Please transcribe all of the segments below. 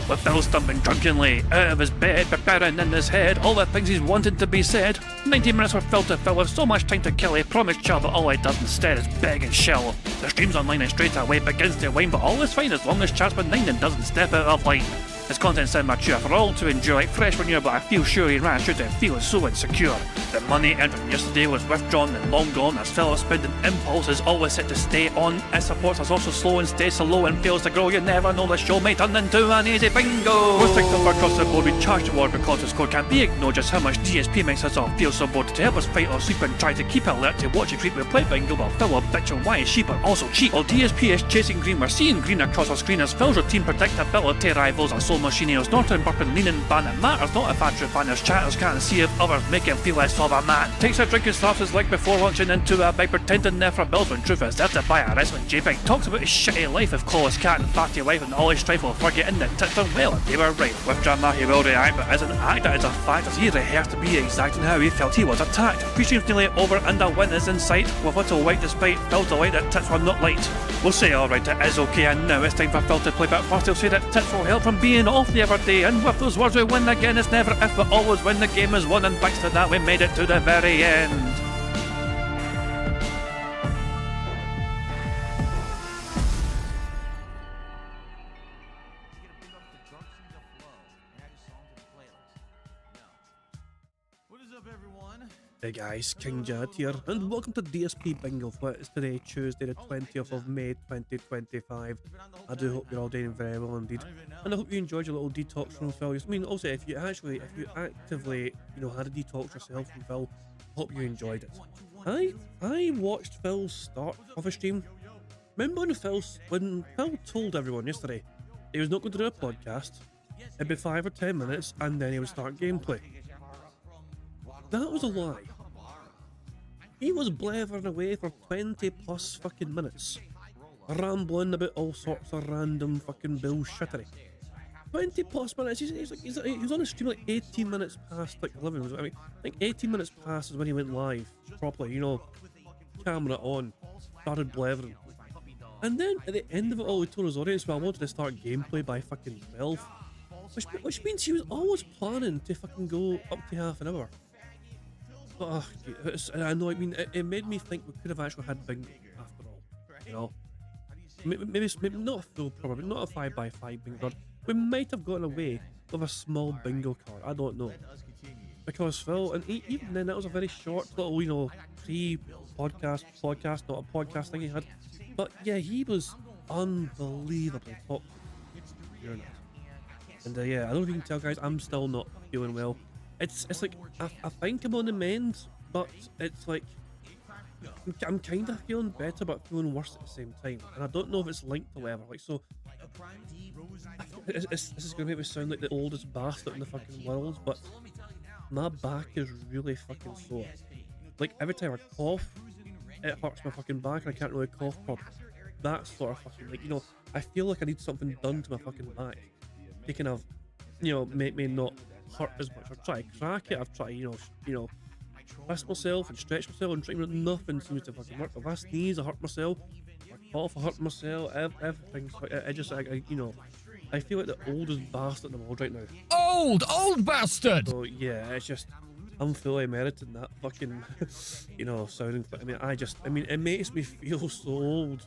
with Phil stumbling drunkenly out of his bed, preparing in his head all the things he's wanted to be said. 90 minutes for Phil to fill with so much time to kill. He promised chill, but all he does instead is beg and shill. The stream's online and straight away begins to wane, but all is fine as long as chat's benign and doesn't step out of line. His content's sound mature for all to enjoy, like fresh manure, but I feel sure he ran through to feeling so insecure. The money earned from yesterday was withdrawn and long gone, as Philip's spending impulse is always set to stay on. His support is also slow and stays so low and fails to grow. You never know, the show may turn into an easy bingo. We're strict over across the board, we charge the ward because the score can't be ignored. Just how much DSP makes us all feel so bored. To help us fight or sleep and try to keep alert to watch a creep, we play bingo while Phil will bitch on why is she but also cheap. While DSP is chasing green, we're seeing green across our screen as Phil's routine predictability rivals our soul machine. He'll snort and burp and lean and ban. It matters not if Andrew fanners chatters can't see if others make him feel less of a man. Takes a drink and slaps his leg before launching into a bike, pretending there for bills when truth is there to buy a wrestling JPEG. Talks about his shitty life of Clawless Cat and fatty life and all his strife while forgetting that tits are well and they were right. With drama he will react, but as an actor it's a fact as he rehearsed to be exact in how he felt he was attacked. Pre-stream's nearly over and a win is in sight, with little white despite Phil's delight that tits were not light. We'll say alright, it is okay, and now it's time for Phil to play, but first he'll say that tits will help from being off the other day, and with those words we win again. It's never if but always when the game is won, and thanks to that we made it to the very end. Hey guys, King Jad here, and welcome to DSP Bingo. It's today, Tuesday the 20th of May 2025. I do hope you're all doing very well indeed, and I hope you enjoyed your little detox from Phil. I mean, also if you actively, had a detox yourself from Phil, hope you enjoyed it. I watched Phil's start of a stream. Remember when Phil told everyone yesterday he was not going to do a podcast? It'd be 5 or 10 minutes, and then he would start gameplay. That was a lie. He was blathering away for 20 plus fucking minutes, rambling about all sorts of random fucking bullshittery. 20 plus minutes. He was on a stream like 18 minutes past like 11. I mean, like 18 minutes past is when he went live properly. Camera on, started blathering, and then at the end of it all, he told his audience, "Well, I wanted to start gameplay by fucking 12," which means he was always planning to fucking go up to half an hour. But I know, I mean, it made me think we could have actually had bingo after all, Maybe not a full, probably not a 5x5 bingo card. We might have gotten away with a small bingo card, I don't know. Because Phil, and even then that was a very short little, pre-podcast, not a podcast thing he had. But yeah, he was unbelievably top. And yeah, I don't know if you can tell guys, I'm still not feeling well. It's like, I think I'm on the mend, but it's like, I'm kind of feeling better but feeling worse at the same time. And I don't know if it's linked to whatever. Like, so, this is going to make me sound like the oldest bastard in the fucking world, but my back is really fucking sore. Like, every time I cough, it hurts my fucking back and I can't really cough properly. That sort of fucking, like, I feel like I need something done to my fucking back to kind of, make me not hurt as much. I've tried to crack it, I've tried, twist myself and stretch myself and try, nothing seems to fucking work. If I sneeze, I hurt myself. If I cough, I hurt myself. Everything's like, I feel like the oldest bastard in the world right now. Old bastard! So yeah, it's just, I'm fully meriting that fucking, sounding. I mean, it makes me feel so old.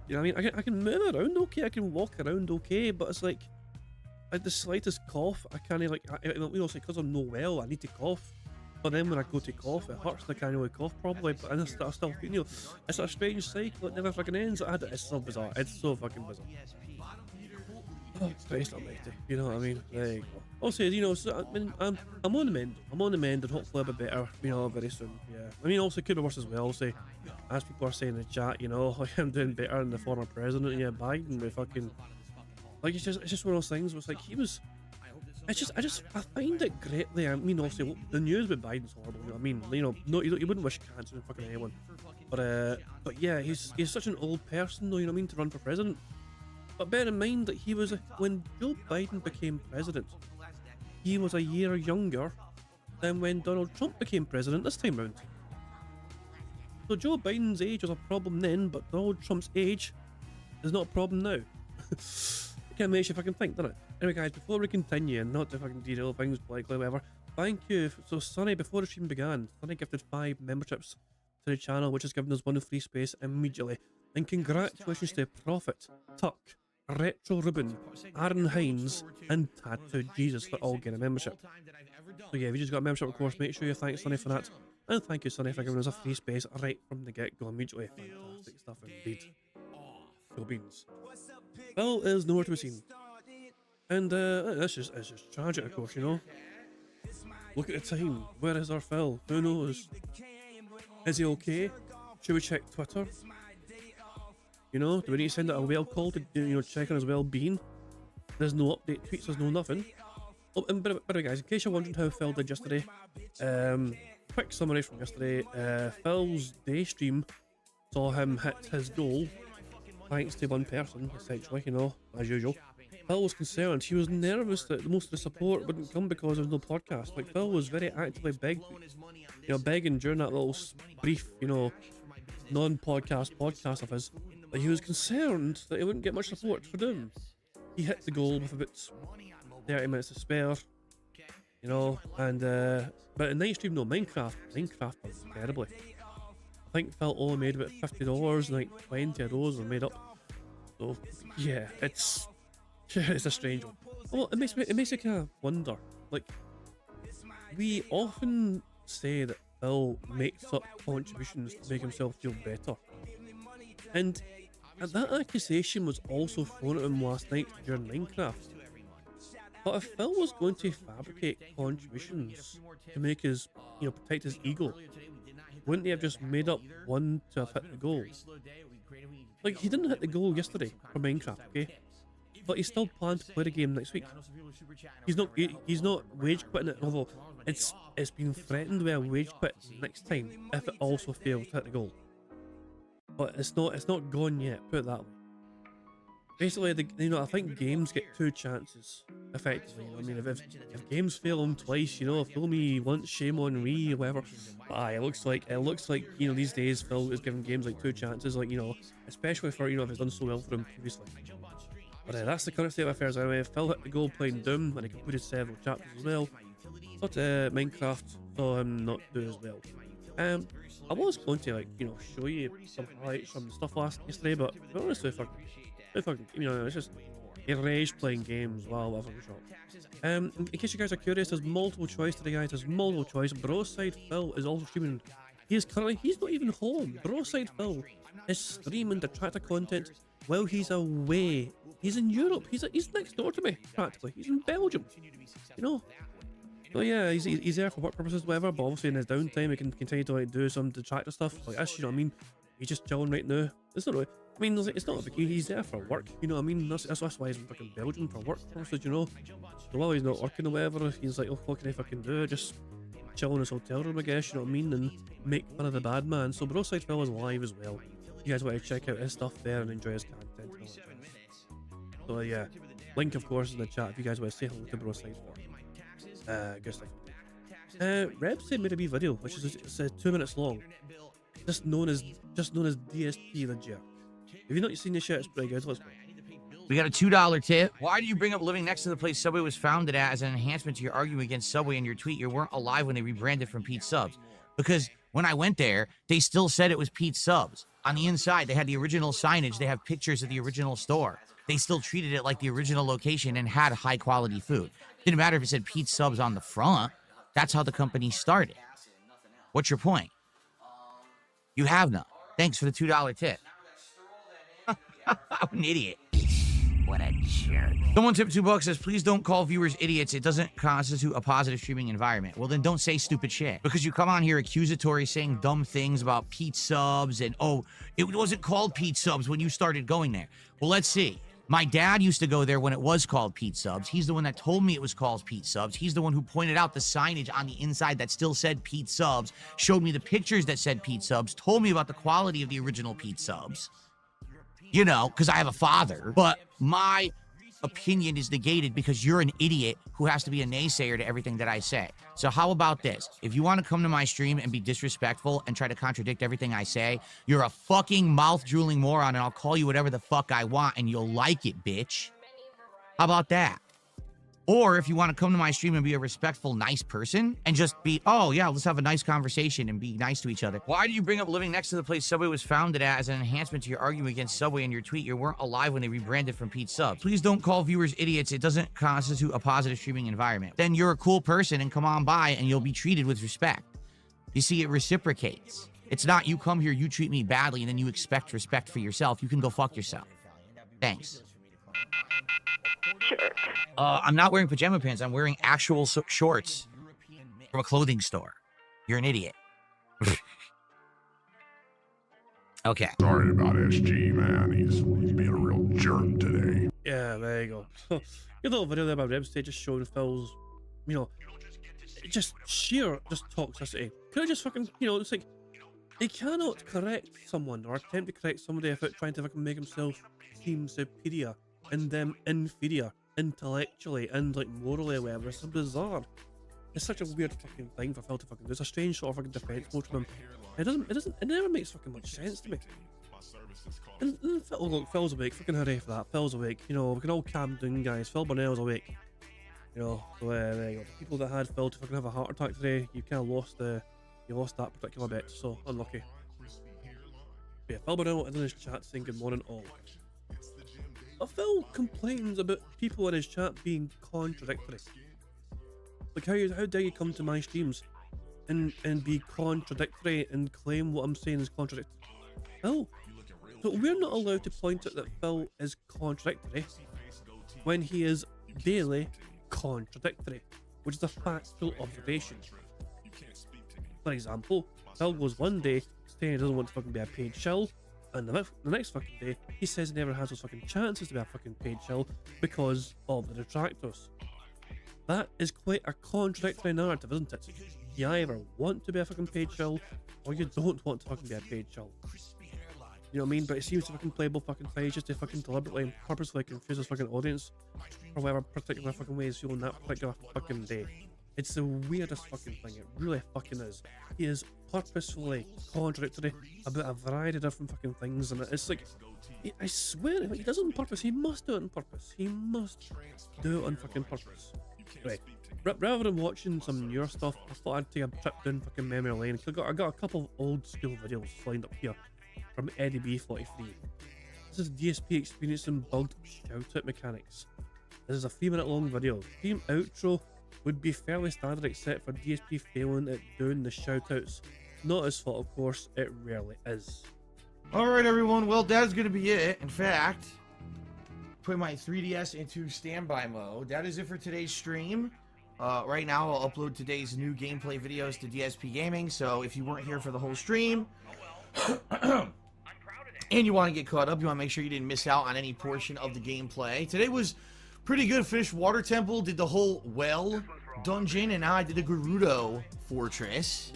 I can move around okay, I can walk around okay, but it's like, at the slightest cough, I can't because I'm not well, I need to cough. But then when I go to cough, it hurts and I can't really cough properly. But I still, it's a strange cycle. It never fucking ends. It's so bizarre. It's so fucking bizarre. Oh, Christ almighty. You know what I mean? There you go. Also, so, I'm on the mend. I'm on the mend, and hopefully I'll be better, very soon. Yeah. I mean, also it could be worse as well. Say, as people are saying in the chat, like I'm doing better than the former president. Yeah, Biden with fucking. Like, it's just one of those things where it's like I find it greatly. I mean, also the news with Biden's horrible. No, you wouldn't wish cancer on fucking anyone. But yeah, he's such an old person, though. To run for president. But bear in mind that he was when Joe Biden became president, he was a year younger than when Donald Trump became president this time round. So Joe Biden's age was a problem then, but Donald Trump's age is not a problem now. Kind of makes you fucking think, doesn't it? Anyway, guys, before we continue, and not to fucking derail things like whatever, thank you. So, Sonny, before the stream began, Sonny gifted 5 memberships to the channel, which has given us 1 free space immediately. And congratulations to Prophet, Tuck, Retro Ruben, Aaron Hines, and Tattoo Jesus for all getting a membership. So yeah, if you just got a membership, of course, make sure you thank Sonny for that. And thank you, Sonny, for giving us a free space right from the get-go immediately. Fantastic stuff indeed. Cool beans. Phil is nowhere to be seen. And it's just tragic, of course, you know. Look at the time. Where is our Phil? Who knows? Is he okay? Should we check Twitter? You know, do we need to send out a whale call to, you know, check on his well-being? There's no update tweets, there's no nothing. Oh, and by the way, guys, in case you're wondering how Phil did yesterday, quick summary from yesterday. Phil's day stream saw him hit his goal, thanks to one person, essentially, you know, as usual. Phil was concerned. He was nervous that most of the support wouldn't come because there's no podcast. Like, Phil was very actively begging during that little brief, you know, non-podcast podcast of his, that he was concerned that he wouldn't get much support for doing. He hit the goal with about 30 minutes to spare, you know, and but in night stream, no, Minecraft was terribly. I think Phil only made about $50, and like 20 of those were made up. So yeah, it's a strange one. Well, it makes you kind of wonder. Like, we often say that Phil makes up contributions to make himself feel better, and that accusation was also thrown at him last night during Minecraft. But if Phil was going to fabricate contributions to make his, you know, protect his ego, wouldn't he have just made up one to have hit the goal? Like, he didn't hit the goal yesterday for Minecraft, okay? But he still planned to play the game next week. He's not wage quitting it, although it's been threatened with a wage quit next time if it also fails to hit the goal. But it's not gone yet, put it that way. Basically, you know, I think games get 2 chances, effectively. You know, I mean, if games fail them twice, you know, fool me once, shame on me, or whatever. It looks like, you know, these days Phil is giving games like 2 chances, like, you know, especially for, you know, if it's done so well for him previously. But that's the current state of affairs anyway. Phil hit the goal playing Doom, and he completed several chapters as well. But Minecraft saw him not do as well. I was going to, like, you know, show you some highlights from the stuff yesterday, but to be honest, you know, it's just rage playing games while I fucking shop. In case you guys are curious, there's multiple choice today, guys. There's multiple choice. Broside Phil is also streaming. He's not even home. Broside Phil is streaming Detractor content while he's away. He's in Europe. He's next door to me, practically. He's in Belgium. You know. So yeah, he's there for work purposes, whatever. But obviously in his downtime, he can continue to like do some Detractor stuff like this. You know what I mean? He's just chilling right now. It's not really. I mean, it's not a big deal. He's there for work. You know what I mean? That's why he's in fucking Belgium for work purposes. You know. So while he's not working or whatever, he's like, oh, what can I fucking do? Just chill in his hotel room, I guess. You know what I mean? And make fun of the bad man. So Broside Phil is live as well. You guys want to check out his stuff there and enjoy his content. So yeah, link of course in the chat if you guys want to say hello to Broside Phil. Good stuff. Reb said made a wee video, which is 2 minutes long, just known as DSP the Jerk. If you've not seen this yet, it's pretty good. Let's go. We got a $2 tip. Why do you bring up living next to the place Subway was founded at as an enhancement to your argument against Subway in your tweet? You weren't alive when they rebranded from Pete's Subs. Because when I went there, they still said it was Pete's Subs. On the inside, they had the original signage. They have pictures of the original store. They still treated it like the original location and had high quality food. Didn't matter if it said Pete's Subs on the front. That's how the company started. What's your point? You have none. Thanks for the $2 tip. I'm an idiot. What a jerk. Someone tipped $2 says, please don't call viewers idiots. It doesn't constitute a positive streaming environment. Well, then don't say stupid shit. Because you come on here accusatory saying dumb things about Pete's Subs and, oh, it wasn't called Pete's Subs when you started going there. Well, let's see. My dad used to go there when it was called Pete's Subs. He's the one that told me it was called Pete's Subs. He's the one who pointed out the signage on the inside that still said Pete's Subs, showed me the pictures that said Pete's Subs, told me about the quality of the original Pete's Subs. You know, because I have a father. But my opinion is negated because you're an idiot who has to be a naysayer to everything that I say. So how about this? If you want to come to my stream and be disrespectful and try to contradict everything I say, you're a fucking mouth-drooling moron, and I'll call you whatever the fuck I want, and you'll like it, bitch. How about that? Or if you want to come to my stream and be a respectful, nice person and just be, oh yeah, let's have a nice conversation and be nice to each other. Why do you bring up living next to the place Subway was founded at as an enhancement to your argument against Subway in your tweet? You weren't alive when they rebranded from Pete Subs. Please don't call viewers idiots. It doesn't constitute a positive streaming environment. Then you're a cool person and come on by and you'll be treated with respect. You see, it reciprocates. It's not you come here, you treat me badly, and then you expect respect for yourself. You can go fuck yourself. Thanks. I'm not wearing pajama pants. I'm wearing actual shorts from a clothing store. You're an idiot. Okay. Sorry about SG, man. He's being a real jerk today. Yeah, there you go. So, your little video there about Rebstate just showing Phil's, you know, just sheer toxicity. Could I just fucking, you know, it's like, he cannot correct someone or attempt to correct somebody without trying to fucking make himself seem superior and them inferior intellectually and like morally or whatever. It's so bizarre. It's such a weird fucking thing for Phil to fucking do. It's a strange sort of fucking defense mode from him. It never makes fucking much sense to me. And Phil, look, Phil's awake. Fucking hooray for that. Phil's awake. You know, we can all calm down, guys. Phil Burnell's awake. You know, so there you go. The people that had Phil to fucking have a heart attack today, you kind of lost that particular bit. So unlucky. But yeah, Phil Burnell is in his chat saying good morning all. Phil complains about people in his chat being contradictory. Like how dare you come to my streams and be contradictory and claim what I'm saying is contradictory? Phil, so we're not allowed to point out that Phil is contradictory when he is daily contradictory, which is a factual observation. For example, Phil goes one day saying he doesn't want to fucking be a paid shill, and the next fucking day he says he never has those fucking chances to be a fucking paid shill because of the detractors. That is quite a contradictory narrative, isn't it? You either want to be a fucking paid shill or you don't want to fucking be a paid shill. You know what I mean? But it seems to fucking play both fucking sides just to fucking deliberately and purposely confuse his fucking audience for whatever particular fucking way he's feeling that particular fucking day. It's the weirdest fucking thing. It really fucking is. He is purposefully contradictory about a variety of different fucking things, and it's like, I swear, he does it on purpose. He must do it on purpose. He must do it on fucking purpose. Right. Rather than watching some newer stuff, I thought I'd take a trip down fucking memory lane. I got a couple of old school videos lined up here from Eddie B43. This is DSP experiencing bugged shout-out mechanics. This is a 3-minute long video. Team outro would be fairly standard except for DSP failing at doing the shoutouts. Not his fault, of course, it rarely is. Alright everyone, well that is going to be it. In fact, put my 3DS into standby mode. That is it for today's stream. Right now I'll upload today's new gameplay videos to DSP Gaming, so if you weren't here for the whole stream, and you want to get caught up, you want to make sure you didn't miss out on any portion of the gameplay. Today was pretty good. Finished Water Temple, did the whole well dungeon, and now I did the Gerudo Fortress.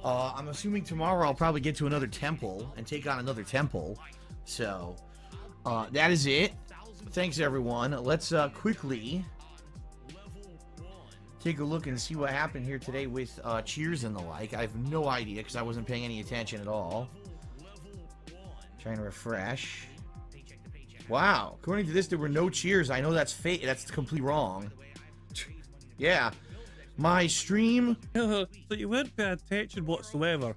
I'm assuming tomorrow I'll probably get to another temple and take on another temple. So, that is it. Thanks everyone. Let's quickly take a look and see what happened here today with cheers and the like. I have no idea because I wasn't paying any attention at all. Trying to refresh. Wow, according to this, there were no cheers. I know that's fake. That's completely wrong. Yeah, my stream. So you weren't paying attention whatsoever,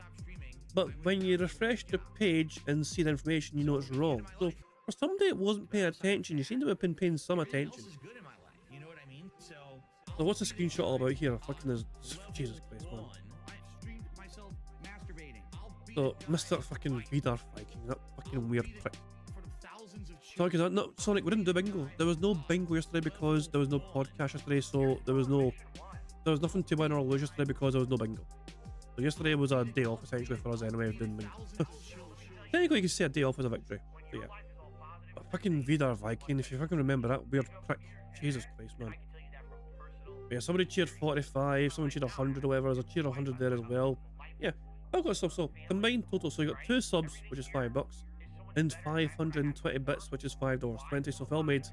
but when you refresh the page and see the information, you know it's wrong. So for somebody that wasn't paying attention, you seem to have been paying some attention. So what's the screenshot all about here? Fucking is Jesus Christ, man. So Mr. fucking Vidar Viking, that fucking weird prick. Sorry, because no, Sonic, we didn't do bingo. There was no bingo yesterday because there was no podcast yesterday, so there was nothing to win or lose yesterday because there was no bingo. So yesterday was a day off essentially for us anyway, doing bingo. Technically, you can say a day off as a victory. But yeah, but fucking Vidar Viking, if you fucking remember that weird prick, Jesus Christ, man. But yeah, somebody cheered 45, someone cheered 100 or whatever. There's a cheer 100 there as well. Yeah, I've got stuff. So combined total, so you got 2 subs, which is $5. And 520 bits, which is $5.20. So Phil made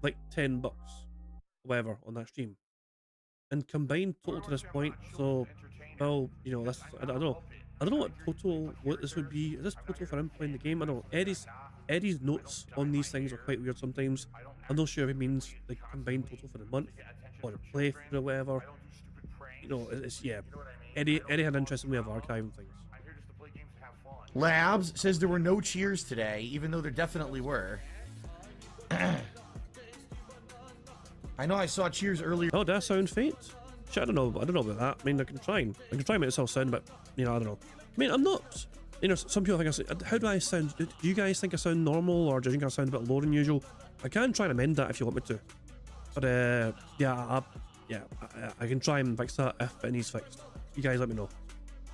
like $10, whatever, on that stream. And combined total to this point, so Phil, you know, that's I don't know what total what this would be. Is this total for him playing the game? I don't know. Eddie's notes on these things are quite weird sometimes. I'm not sure if it means the combined total for the month or the playthrough or whatever. You know, it's yeah. Eddie had an interesting way of archiving things. Labs says there were no cheers today, even though there definitely were. I know I saw cheers earlier. Oh, did that sound faint? Shit, I don't know about that. I mean, I can try and make myself sound, but you know, I don't know. I mean, I'm not. You know, some people think how do I sound? Do you guys think I sound normal, or do you think I sound a bit lower than usual? I can try and amend that if you want me to. But yeah, I can try and fix that if it needs fixed. You guys let me know.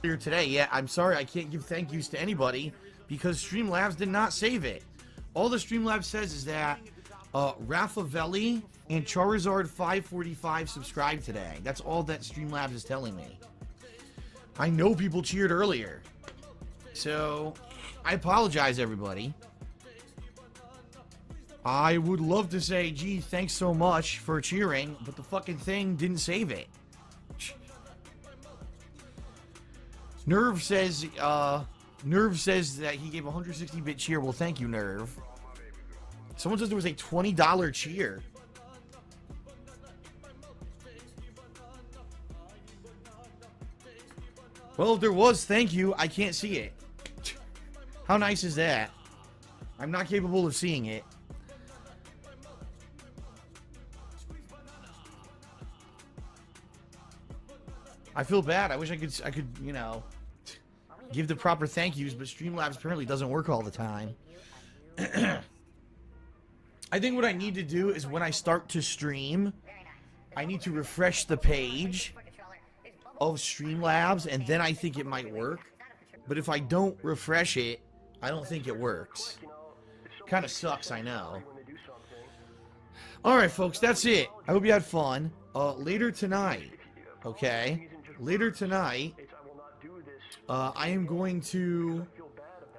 Here today, yeah, I'm sorry I can't give thank yous to anybody because Streamlabs did not save it. All the Streamlabs says is that Rafavelli and Charizard 545 subscribed today. That's all that Streamlabs is telling me. I know people cheered earlier. So, I apologize, everybody. I would love to say, gee, thanks so much for cheering, but the fucking thing didn't save it. Nerve says that he gave a 160-bit cheer. Well, thank you, Nerve. Someone says there was a $20 cheer. Well, if there was, thank you. I can't see it. How nice is that? I'm not capable of seeing it. I feel bad. I wish I could, you know, give the proper thank yous, but Streamlabs apparently doesn't work all the time. I think what I need to do is when I start to stream, I need to refresh the page of Streamlabs, and then I think it might work. But if I don't refresh it, I don't think it works. Kind of sucks, I know. Alright, folks, that's it. I hope you had fun. Later tonight, okay? Later tonight, I am going to...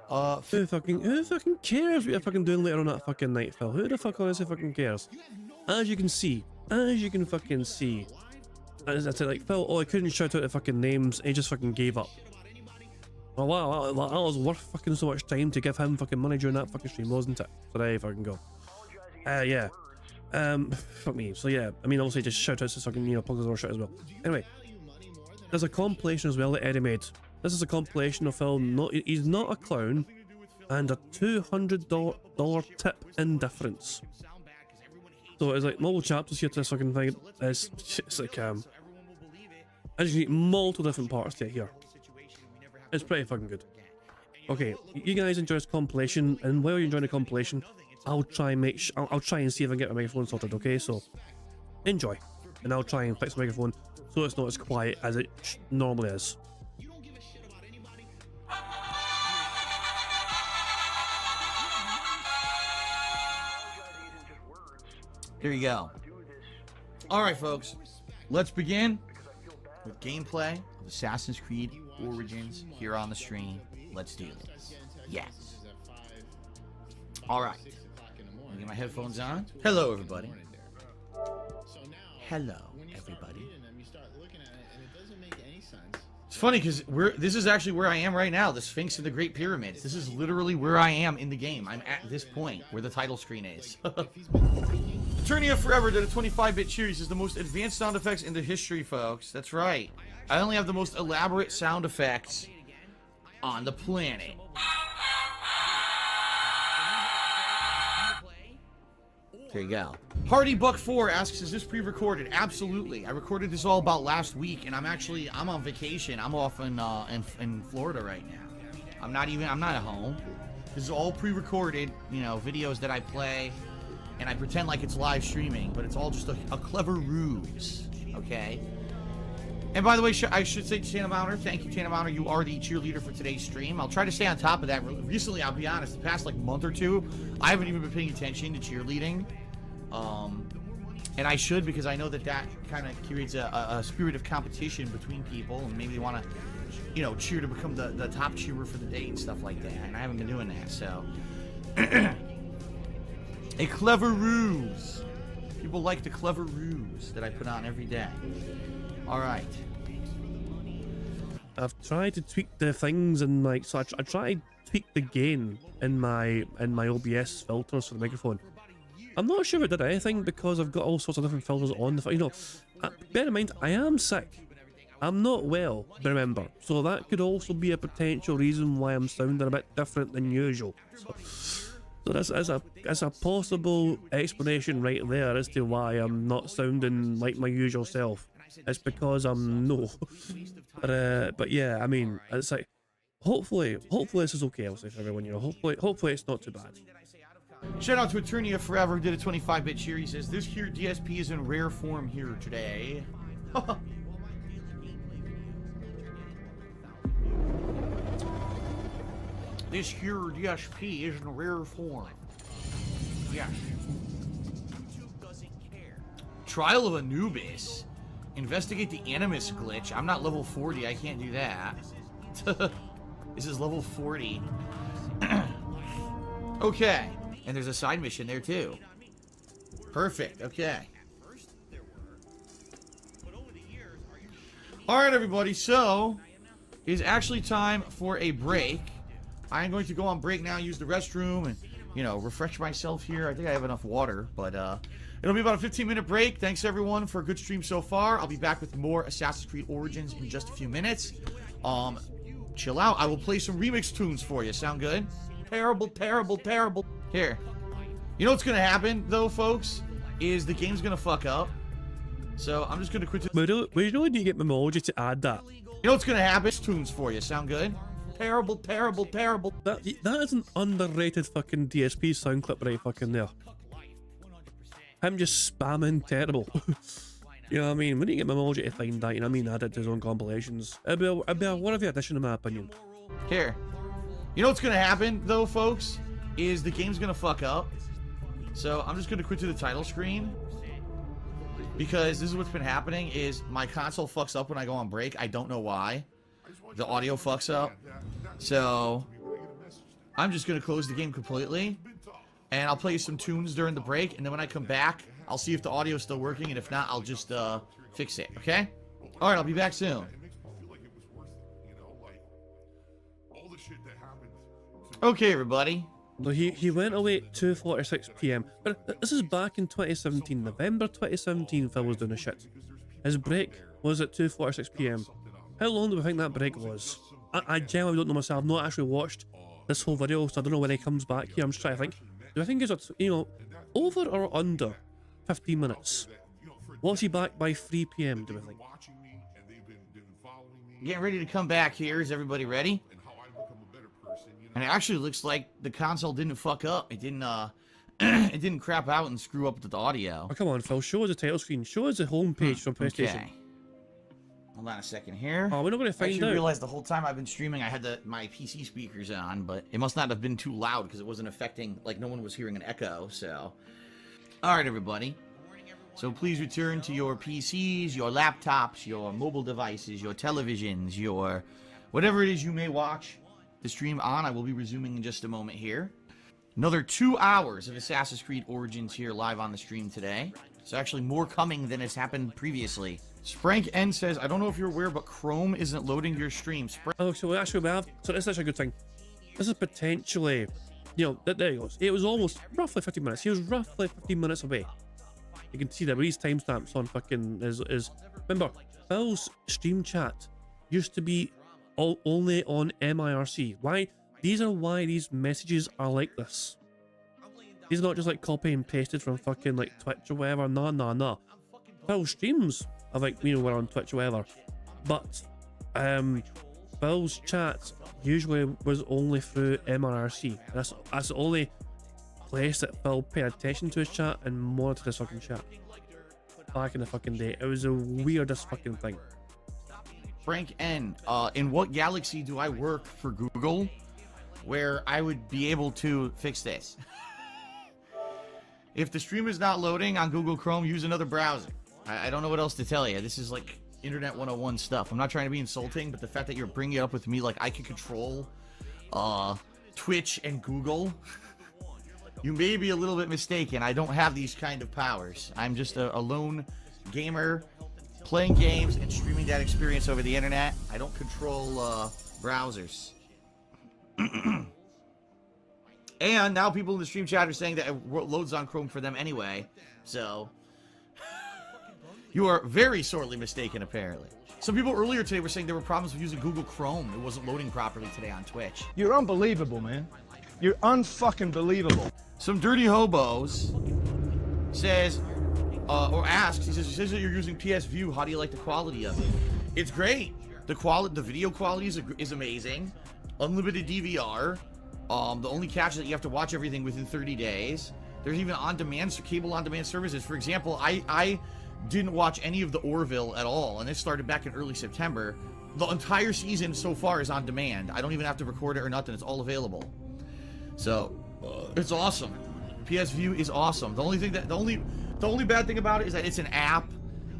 Who fucking cares what you're fucking doing later on that fucking night, Phil? Who the fuck honestly fucking cares? As you can fucking see, as I said, like, Phil, oh, I couldn't shout out the fucking names, he just fucking gave up. Oh wow, that was worth fucking so much time to give him fucking money during that fucking stream, wasn't it? So there you fucking go. Yeah. Fuck me. So yeah, I mean, obviously just shout outs to fucking, you know, plugs or shit as well. Anyway, there's a compilation as well that Eddie made. This is a compilation of Phil, he's not a clown, and a $200 tip in difference. So it's like multiple chapters here to this fucking thing. It's like, as you can see, multiple different parts to it here. It's pretty fucking good. Okay, you guys enjoy this compilation, and while you're enjoying the compilation, I'll try and I'll try and see if I can get my microphone sorted, okay? So, enjoy. And I'll try and fix the microphone so it's not as quiet as it normally is. Here you go. Alright, folks. Let's begin with gameplay of Assassin's Creed Origins here on the stream. Let's do this. Yes. Alright. Let me get my headphones on. Hello, everybody. Hello, everybody. It's funny because this is actually where I am right now, the Sphinx of the Great Pyramids. This is literally where I am in the game. I'm at this point where the title screen is. Attorney of Forever did a 25-bit cheer. He says the most advanced sound effects in the history, folks. That's right. I only have the most elaborate sound effects on the planet. There you go. Hardy Buck 4 asks, is this pre-recorded? Absolutely. I recorded this all about last week, and I'm on vacation. I'm off in Florida right now. I'm not at home. This is all pre-recorded, you know, videos that I play, and I pretend like it's live streaming, but it's all just a clever ruse, okay? And by the way, I should say to Tana Mouner, thank you, Tana Mouner. You are the cheerleader for today's stream. I'll try to stay on top of that. Recently, I'll be honest, the past like month or two, I haven't even been paying attention to cheerleading. And I should, because I know that kind of creates a spirit of competition between people, and maybe they want to, you know, cheer to become the top cheerer for the day and stuff like that. And I haven't been doing that, so. A clever ruse. People like the clever ruse that I put on every day. All right. I've tried to tweak the things and like, so I tried to tweak the gain in my OBS filters for the microphone. I'm not sure if it did anything because I've got all sorts of different filters on the, you know, bear in mind, I am sick. I'm not well, remember, so that could also be a potential reason why I'm sounding a bit different than usual. So that's as a possible explanation right there as to why I'm not sounding like my usual self. It's because I'm no. But yeah, I mean, it's like hopefully this is okay. I'll say for everyone, you know. Hopefully it's not too bad. Shout out to Eternia Forever, did a 25-bit cheer. He says, this here DSP is in rare form here today. This here DSP is in rare form. Yes. Trial of Anubis. Investigate the Animus glitch. I'm not level 40. I can't do that. This is level 40. Okay. And there's a side mission there too. Perfect. Okay. Alright, everybody. So, it is actually time for a break. I'm going to go on break now, use the restroom, and, you know, refresh myself here. I think I have enough water, but it'll be about a 15-minute break. Thanks, everyone, for a good stream so far. I'll be back with more Assassin's Creed Origins in just a few minutes. Chill out. I will play some remix tunes for you. Sound good? Terrible, terrible, terrible. Here. You know what's going to happen, though, folks, is the game's going to fuck up. So I'm just going to quit. We really need to get Memoji to add that. You know what's going to happen? Tunes for you. Sound good? Terrible, terrible, terrible. That is an underrated fucking DSP sound clip right fucking there. I'm just spamming terrible. You know what I mean? We need to get Memoji to find that, you know what I mean? Add it to his own compilations. It'd be a worthy addition in my opinion. Here. You know what's going to happen, though, folks, is the game's going to fuck up. So I'm just going to quit to the title screen. Because this is what's been happening, is my console fucks up when I go on break. I don't know why. The audio fucks up. So I'm just going to close the game completely. And I'll play some tunes during the break. And then when I come back, I'll see if the audio is still working. And if not, I'll just fix it. Okay? Alright, I'll be back soon. Okay, everybody. So he went away at 2:46 PM. But this is back in 2017. November 2017, Phil was doing a shit. His break was at 2:46 PM. How long do we think that break was? I genuinely don't know myself. I've not actually watched this whole video, so I don't know when he comes back here. I'm just trying to think. Do I think it's, you know, over or under 15 minutes? Was he back by 3 PM, do we think? Getting ready to come back here. Is everybody ready? And it actually looks like the console didn't fuck up. It didn't it didn't crap out and screw up the audio. Oh, come on, Phil. Show us the title screen. Show us the homepage from PlayStation. Okay. Hold on a second here. Oh, we're not going to find out. I actually realized the whole time I've been streaming I had my PC speakers on, but it must not have been too loud because it wasn't affecting, like no one was hearing an echo, so. Alright, everybody. So please return to your PCs, your laptops, your mobile devices, your televisions, your whatever it is you may watch the stream on. I will be resuming in just a moment here. Another 2 hours of Assassin's Creed Origins here live on the stream today. It's actually more coming than has happened previously. Sprank N says, I don't know if you're aware, but Chrome isn't loading your stream. Oh, so actually we have, so this is actually a good thing. This is potentially, you know, there he goes. It was almost roughly 15 minutes. He was roughly 15 minutes away. You can see that with these timestamps on fucking is remember, Phil's stream chat used to be only on MIRC. Why? These are why these messages are like this. These are not just like copy and pasted from fucking like Twitch or whatever. No. Phil's streams are like, you know, we're on Twitch or whatever. But Phil's chat usually was only through MIRC. That's the only place that Phil paid attention to his chat and monitored his fucking chat. Back in the fucking day. It was the weirdest fucking thing. Frank N, in what galaxy do I work for Google where I would be able to fix this? If the stream is not loading on Google Chrome, use another browser. I don't know what else to tell you. This is like Internet 101 stuff. I'm not trying to be insulting, but the fact that you're bringing it up with me like I can control Twitch and Google, you may be a little bit mistaken. I don't have these kind of powers. I'm just a lone gamer playing games and streaming that experience over the internet. I don't control browsers. And now people in the stream chat are saying that it loads on Chrome for them anyway. So, you are very sorely mistaken, apparently. Some people earlier today were saying there were problems with using Google Chrome. It wasn't loading properly today on Twitch. You're unbelievable, man. You're unfucking believable. Some dirty hobos says, or asks, he says that you're using PS View. How do you like the quality of it? It's great. The video quality is amazing. Unlimited DVR. The only catch is that you have to watch everything within 30 days. There's even on-demand, cable on-demand services. For example, I didn't watch any of the Orville at all, and it started back in early September. The entire season so far is on demand. I don't even have to record it or nothing. It's all available. So, it's awesome. PS View is awesome. The only bad thing about it is that it's an app,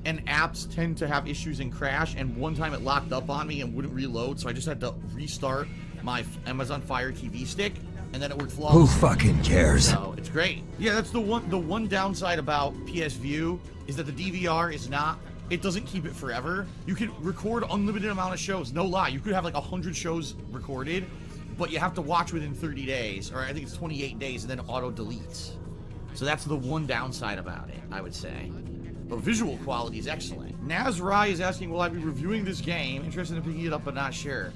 and apps tend to have issues and crash, and one time it locked up on me and wouldn't reload, so I just had to restart my Amazon Fire TV stick, and then it worked flawlessly. Who fucking cares? So it's great. Yeah, that's the one downside about PS View is that the DVR is not, it doesn't keep it forever. You can record unlimited amount of shows, no lie. You could have like 100 shows recorded, but you have to watch within 30 days, or I think it's 28 days, and then auto deletes. So that's the one downside about it, I would say. But visual quality is excellent. Nazrai is asking, will I be reviewing this game? Interested in picking it up, but not sure.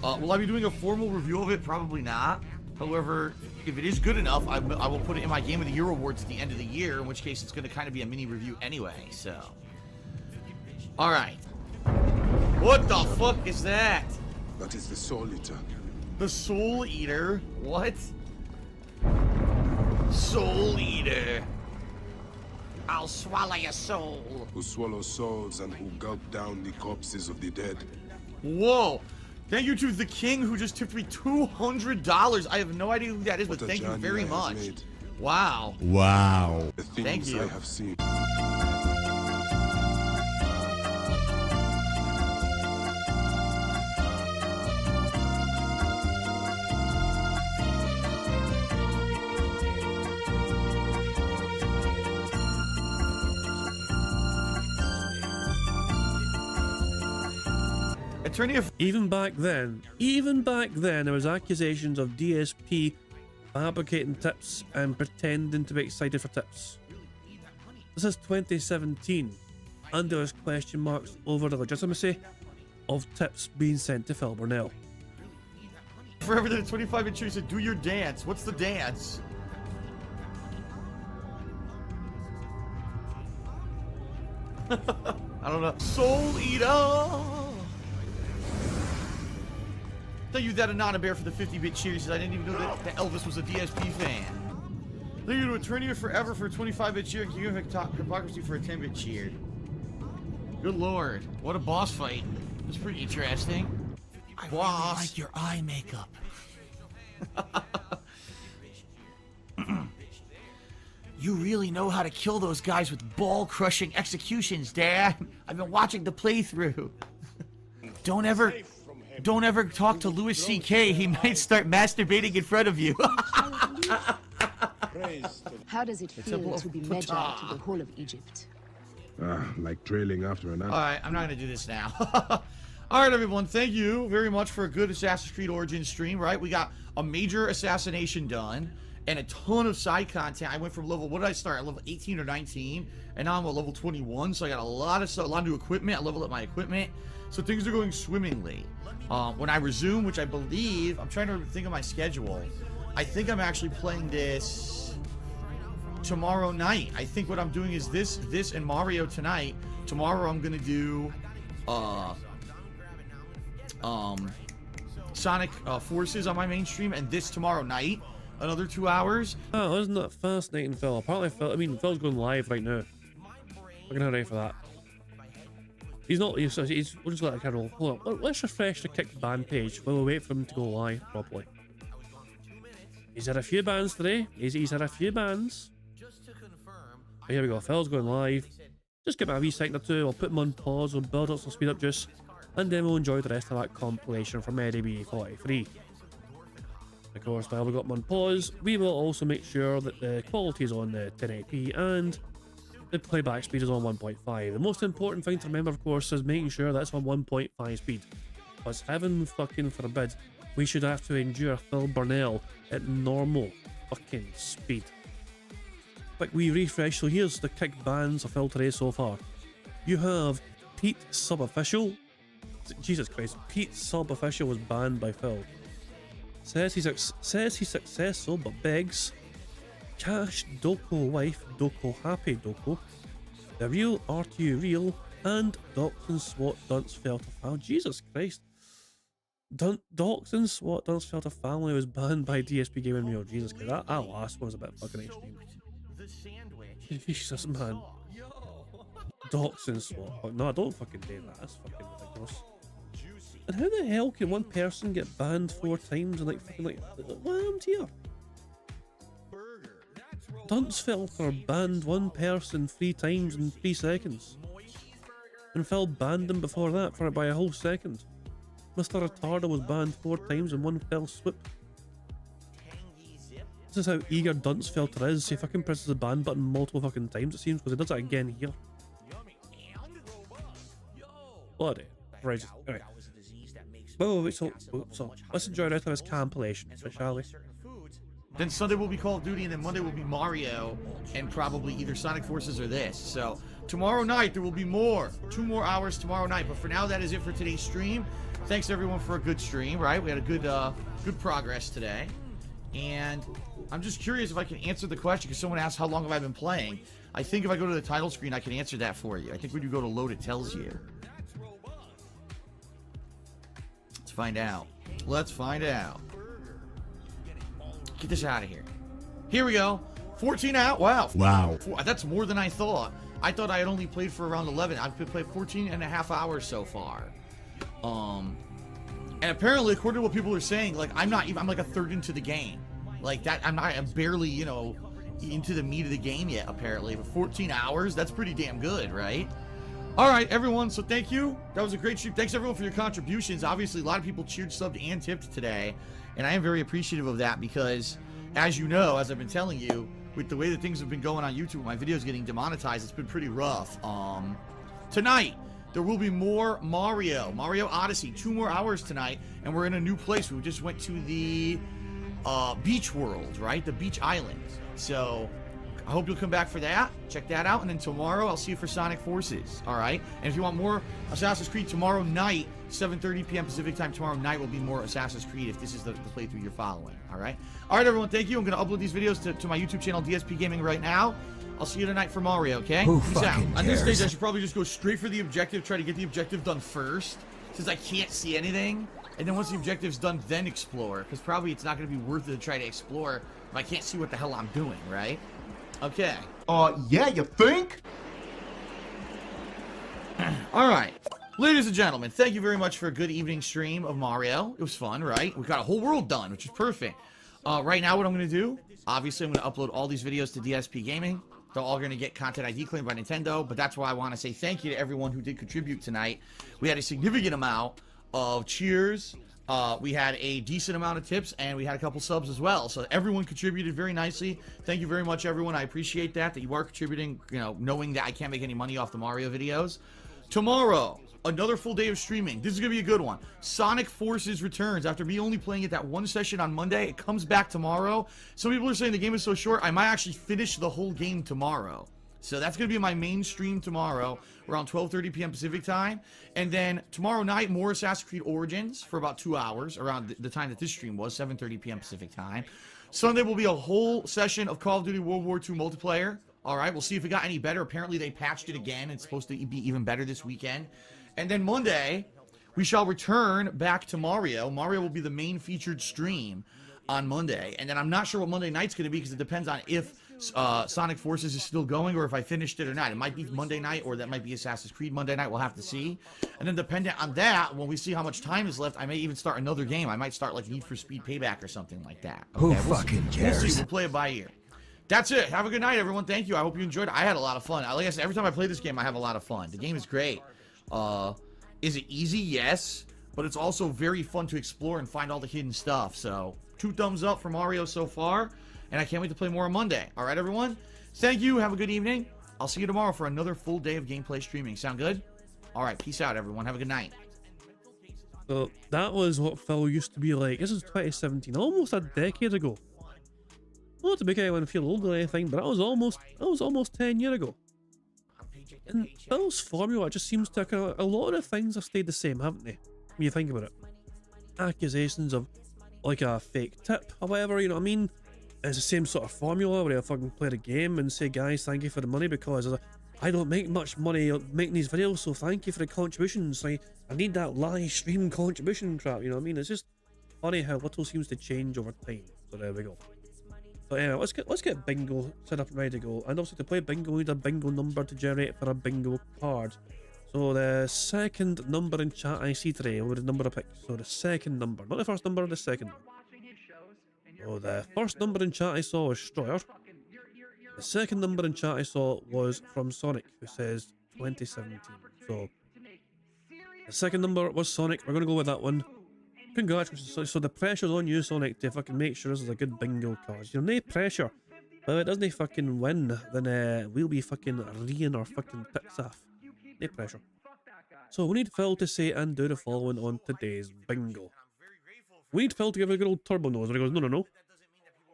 Will I be doing a formal review of it? Probably not. However, if it is good enough, I will put it in my Game of the Year awards at the end of the year, in which case it's going to kind of be a mini review anyway, so. Alright. What the fuck is that? That is the Soul Eater. The Soul Eater? What? Soul Eater. I'll swallow your soul. Who swallows souls and who gulp down the corpses of the dead. Whoa. Thank you to the King who just tipped me $200. I have no idea who that is, but thank you very much. Wow. Wow. The things Thank you. I have seen. Even back then, there was accusations of DSP fabricating tips and pretending to be excited for tips. This is 2017, and there is question marks over the legitimacy of tips being sent to Phil Burnell. Forever did a 25-inch he said, do your dance. What's the dance? I don't know. Soul Eater! Thank you, that Anonymous, for the 50-bit cheer. He says, I didn't even know that Elvis was a DSP fan. Thank you to Attorney Forever for a 25-bit cheer. Thank you to Hypocrisy for a 10-bit cheer. Good lord. What a boss fight. That's pretty interesting. I really like your eye makeup. You really know how to kill those guys with ball-crushing executions, Dad. I've been watching the playthrough. Don't ever talk to Louis C.K. He might start masturbating in front of you. How does it feel to be Magi to the whole of Egypt? Like trailing after an animal. Alright, I'm not gonna do this now. Alright, everyone, thank you very much for a good Assassin's Creed Origins stream, right? We got a major assassination done, and a ton of side content. I went from level, what did I start? Level 18 or 19, and now I'm at level 21, so I got a lot of stuff, a lot of new equipment. I leveled up my equipment, so things are going swimmingly. When I resume, which I believe, I'm trying to think of my schedule. I think I'm actually playing this tomorrow night. I think what I'm doing is this and Mario tonight. Tomorrow I'm gonna do Sonic Forces on my main stream, and this tomorrow night, another 2 hours. Oh, isn't that fascinating, Phil? Apparently, Phil's going live right now. Looking out ready for that. He's not. We'll just let it kind of. Hold on. Let's refresh the kick band page while we wait for him to go live properly. He's had a few bands today. He's had a few bands. Oh, here we go. Phil's going live. Just give me a wee second or two. I'll put him on pause. We'll build up some speed up juice, and then we'll enjoy the rest of that compilation from Eddie B43. Of course, while we got him on pause, we will also make sure that the quality is on the 1080p and the playback speed is on 1.5. The most important thing to remember, of course, is making sure that's on 1.5 speed. Because heaven fucking forbid, we should have to endure Phil Burnell at normal fucking speed. Quick wee refresh, so here's the kick bans of Phil today so far. You have Pete Subofficial. Jesus Christ, Pete Subofficial was banned by Phil. Says he's successful but begs. Cash Doko wife Doko happy Doko. The real RTU real and Docs and SWAT dunce felt a foul. Jesus Christ. Docs and SWAT dunce felt a family was banned by DSP Gaming Real. Jesus Christ, that last one was a bit fucking extreme. Jesus man. Docs and SWAT. No, I don't fucking do that. That's fucking ridiculous. And how the hell can one person get banned 4 times and like fucking like what happened here? Dunce Filter banned one person 3 times in 3 seconds. And Phil banned him before that for by a whole second. Mr. Retardo was banned 4 times in one fell swoop. This is how eager Dunce Filter is. He fucking presses the ban button multiple fucking times it seems, because he does it again here. Bloody. Right. Alright. Oh, so let's enjoy the rest of his compilation, shall we? Then Sunday will be Call of Duty, and then Monday will be Mario, and probably either Sonic Forces or this. So tomorrow night there will be more. 2 more hours tomorrow night. But for now, that is it for today's stream. Thanks everyone for a good stream. Right, we had a good progress today. And I'm just curious if I can answer the question, because someone asked how long have I been playing. I think if I go to the title screen, I can answer that for you. I think when you go to load, it tells you. Let's find out. Let's find out. Get this out of here. Here we go. 14 out. Wow. Wow. That's more than I thought. I thought I had only played for around 11. I've played 14 and a half hours so far. And apparently, according to what people are saying, like I'm like a third into the game. Like that, I'm barely, you know, into the meat of the game yet, apparently. But 14 hours, that's pretty damn good, right? All right, everyone, so thank you. That was a great stream. Thanks, everyone, for your contributions. Obviously, a lot of people cheered, subbed, and tipped today. And I am very appreciative of that because, as you know, as I've been telling you, with the way that things have been going on YouTube, my videos getting demonetized, it's been pretty rough. Tonight, there will be more Mario Odyssey, 2 more hours tonight, and we're in a new place. We just went to the beach world, right? The beach island. So I hope you'll come back for that. Check that out. And then tomorrow, I'll see you for Sonic Forces. All right? And if you want more Assassin's Creed tomorrow night, 7:30 p.m. Pacific time, tomorrow night will be more Assassin's Creed if this is the playthrough you're following. All right? All right, everyone. Thank you. I'm going to upload these videos to my YouTube channel, DSP Gaming, right now. I'll see you tonight for Mario, okay? Who Peace out. fucking On this cares? stage, I should probably just go straight for the objective, try to get the objective done first, since I can't see anything. And then once the objective's done, then explore. Because probably it's not going to be worth it to try to explore if I can't see what the hell I'm doing, right? Okay. Yeah, you think? All right. Ladies and gentlemen, thank you very much for a good evening stream of Mario. It was fun, right? We got a whole world done, which is perfect. Right now, what I'm going to do, obviously, I'm going to upload all these videos to DSP Gaming. They're all going to get content ID claimed by Nintendo, but that's why I want to say thank you to everyone who did contribute tonight. We had a significant amount of cheers. We had a decent amount of tips, and we had a couple subs as well. So everyone contributed very nicely. Thank you very much, everyone. I appreciate that you are contributing, you know, knowing that I can't make any money off the Mario videos. Tomorrow, another full day of streaming. This is going to be a good one. Sonic Forces returns. After me only playing it that one session on Monday, it comes back tomorrow. Some people are saying the game is so short, I might actually finish the whole game tomorrow. So that's going to be my main stream tomorrow, around 12:30 p.m. Pacific time. And then tomorrow night, more Assassin's Creed Origins for about 2 hours, around the time that this stream was, 7:30 p.m. Pacific time. Sunday will be a whole session of Call of Duty World War II multiplayer. All right, we'll see if it got any better. Apparently, they patched it again. It's supposed to be even better this weekend. And then Monday, we shall return back to Mario. Mario will be the main featured stream on Monday. And then I'm not sure what Monday night's going to be because it depends on if Sonic Forces is still going or if I finished it or not. It might be Monday night or that might be Assassin's Creed Monday night. We'll have to see. And then dependent on that, when we see how much time is left, I may even start another game. I might start like Need for Speed Payback or something like that. Okay, Who fucking cares? We'll see. We'll play it by ear. That's it. Have a good night, everyone. Thank you. I hope you enjoyed it. I had a lot of fun. Like I said, every time I play this game, I have a lot of fun. The game is great. Is it easy? Yes. But it's also very fun to explore and find all the hidden stuff. So, 2 thumbs up for Mario so far. And I can't wait to play more on Monday. All right, everyone? Thank you. Have a good evening. I'll see you tomorrow for another full day of gameplay streaming. Sound good? All right, peace out, everyone. Have a good night. So that was what Phil used to be like. This is 2017, almost a decade ago. Not to make anyone feel old or anything, but that was almost 10 years ago. And Phil's formula just seems to kind of, a lot of things have stayed the same, haven't they? When you think about it. Accusations of like a fake tip or whatever, you know what I mean? It's the same sort of formula where I fucking play the game and say, guys, thank you for the money because I don't make much money making these videos, so thank you for the contributions. I need that live stream contribution crap, you know what I mean? It's just funny how little seems to change over time. So there we go. So anyway, let's get bingo set up and ready to go. And also to play bingo, we need a bingo number to generate for a bingo card. So the second number in chat I see today, with the number I picked. So the second number, not the first number, the second one. So the first number in chat I saw was Stroyer. The second number in chat I saw was from Sonic, who says 2017. So the second number was Sonic. We're gonna go with that one. Congratulations. So the pressure's on you, Sonic, to fucking make sure this is a good bingo card. You know, no pressure. But if it doesn't fucking win, then we'll be fucking reeing our fucking tits off. No pressure. So we need Phil to say and do the following on today's bingo. We need Phil to give it a good old turbo nose where he goes, no.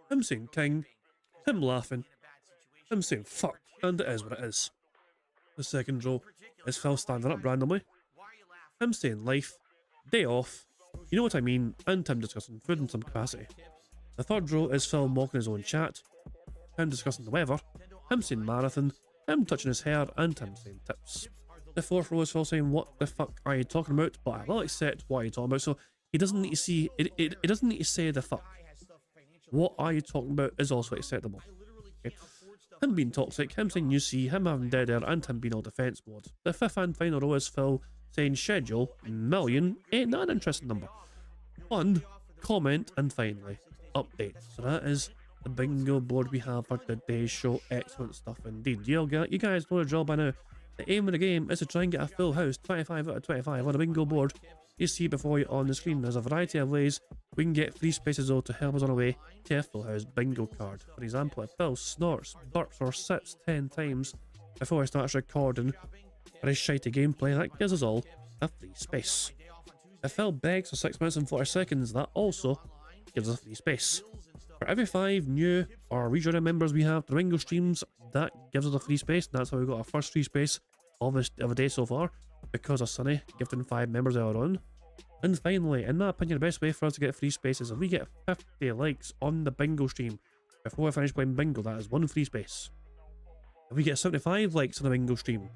Him saying king, him laughing, him saying fuck, and it is what it is. The second row is Phil standing up randomly, him saying life, day off, you know what I mean, and him discussing food in some capacity. The third row is Phil mocking his own chat, him discussing the weather, him saying marathon, him touching his hair, and him saying tips. The fourth row is Phil saying, what the fuck are you talking about? But I will accept what you're talking about, so he doesn't need to see, it doesn't need to say the fuck. What are you talking about is also acceptable. Okay. Him being toxic, him saying you see, him having dead air, and him being all defense mode. The fifth and final row is Phil saying schedule, million, ain't that an interesting number? One, comment, and finally, update. So that is the bingo board we have for today's show. Excellent stuff indeed. You guys know the drill by now. The aim of the game is to try and get a full house, 25 out of 25 on a bingo board. You see before you on the screen, there's a variety of ways we can get free spaces though to help us on our way to a full house bingo card. For example, if Phil snorts, burps or sits 10 times before he starts recording for his shitey gameplay, that gives us all a free space. If Phil begs for 6 minutes and 40 seconds, that also gives us a free space. For every 5 new or rejoining members we have to bingo streams, that gives us a free space. That's how we got our first free space of the day so far, because of Sunny gifting 5 members earlier on. And finally, in my opinion, the best way for us to get free space is if we get 50 likes on the bingo stream before we finish playing bingo. That is 1 free space. If we get 75 likes on the bingo stream,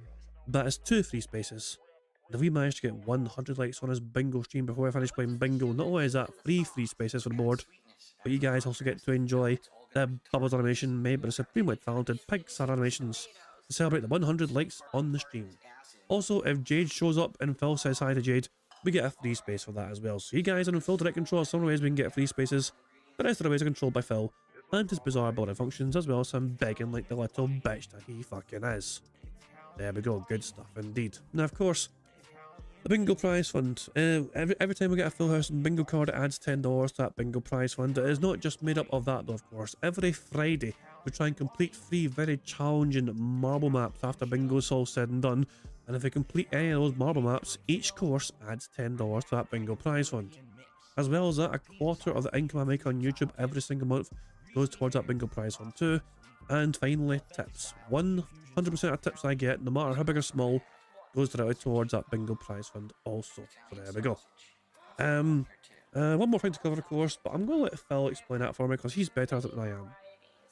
that is 2 free spaces. And if we manage to get 100 likes on his bingo stream before we finish playing bingo, not only is that 3 free spaces for the board, but you guys also get to enjoy the Bubbles animation made by the supremely talented Pixar Animations to celebrate the 100 likes on the stream. Also, if Jade shows up and Phil says hi to Jade, we get a free space for that as well. So you guys are in full direct control of some of the ways we can get free spaces. The rest of the ways are controlled by Phil and his bizarre body functions, as well as some begging like the little bitch that he fucking is. There we go, good stuff indeed. Now, of course, the bingo prize fund. Every time we get a full house and bingo card, it adds $10 to that bingo prize fund. It is not just made up of that though, of course. Every Friday, we try and complete 3 very challenging marble maps after bingo's all said and done. And if we complete any of those marble maps, each course adds $10 to that bingo prize fund. As well as that, a quarter of the income I make on YouTube every single month goes towards that bingo prize fund too. And finally, tips. 100% of tips I get, no matter how big or small, goes directly towards that bingo prize fund also. So there we go. One more thing to cover, of course, but I'm going to let Phil explain that for me because he's better at it than I am.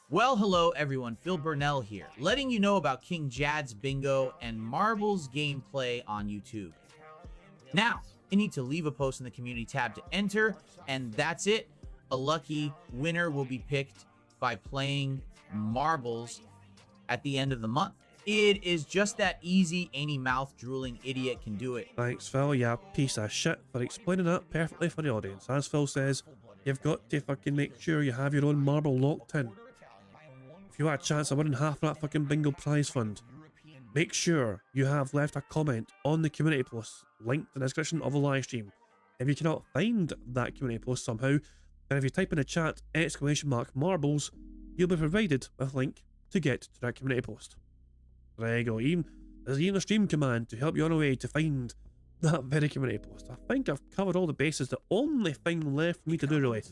Well, hello everyone, Phil Burnell here, letting you know about King Jad's Bingo and Marbles gameplay on YouTube. Now, you need to leave a post in the community tab to enter, and that's it. A lucky winner will be picked by playing Marbles at the end of the month. It is just that easy, any mouth-drooling idiot can do it. Thanks, Phil, you piece of shit, for explaining that perfectly for the audience. As Phil says, you've got to fucking make sure you have your own marble locked in. If you want a chance of winning half of that fucking bingo prize fund, make sure you have left a comment on the community post linked in the description of the live stream. If you cannot find that community post somehow, then if you type in the chat !marbles, you'll be provided with a link to get to that community post. There you go. There's even a stream command to help you on the way to find that very community post. I think I've covered all the bases. The only thing left for me to do really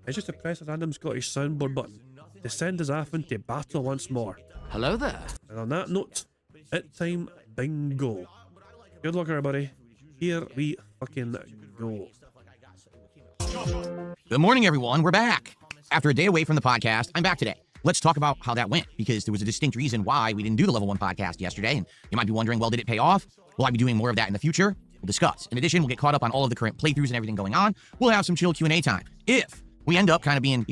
is just to press a random Scottish soundboard button to send us off into battle once more. Hello there. And on that note, it's time bingo. Good luck, everybody. Here we fucking go. Good morning, everyone. We're back. After a day away from the podcast, I'm back today. Let's talk about how that went, because there was a distinct reason why we didn't do the Level 1 podcast yesterday, and you might be wondering, well, did it pay off? Will I be doing more of that in the future? We'll discuss. In addition, we'll get caught up on all of the current playthroughs and everything going on. We'll have some chill Q&A time. If we end up kind of being,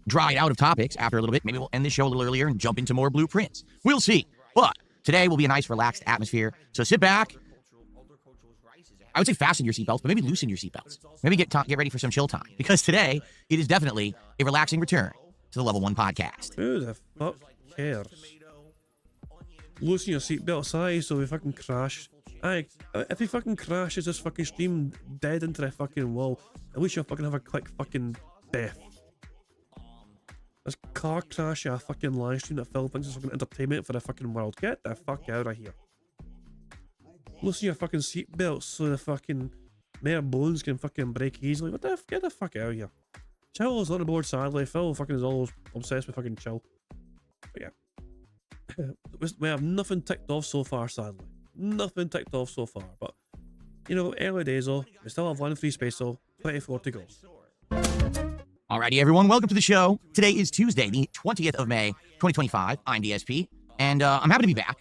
dried out of topics after a little bit, maybe we'll end the show a little earlier and jump into more blueprints. We'll see. But today will be a nice, relaxed atmosphere. So sit back. I would say fasten your seatbelts, but maybe loosen your seatbelts. Maybe get ready for some chill time, because today it is definitely a relaxing return to the Level 1 podcast. Who the fuck cares? Loosen your seatbelt size so we fucking crash. If he fucking crashes this fucking stream dead into the fucking wall, at least you'll fucking have a quick fucking death. This car crash, a fucking live stream that Phil thinks is fucking entertainment for the fucking world. Get the fuck out of here. Loosen your fucking seatbelts so the fucking mere bones can fucking break easily. What the f? Get the fuck out of here. Chill is on the board, sadly. Phil fucking is always obsessed with fucking chill. But yeah. We have nothing ticked off so far, sadly. Nothing ticked off so far. But, early days though. We still have 1 free space though. 24 to go. Alrighty, everyone. Welcome to the show. Today is Tuesday, the 20th of May, 2025. I'm DSP, and I'm happy to be back.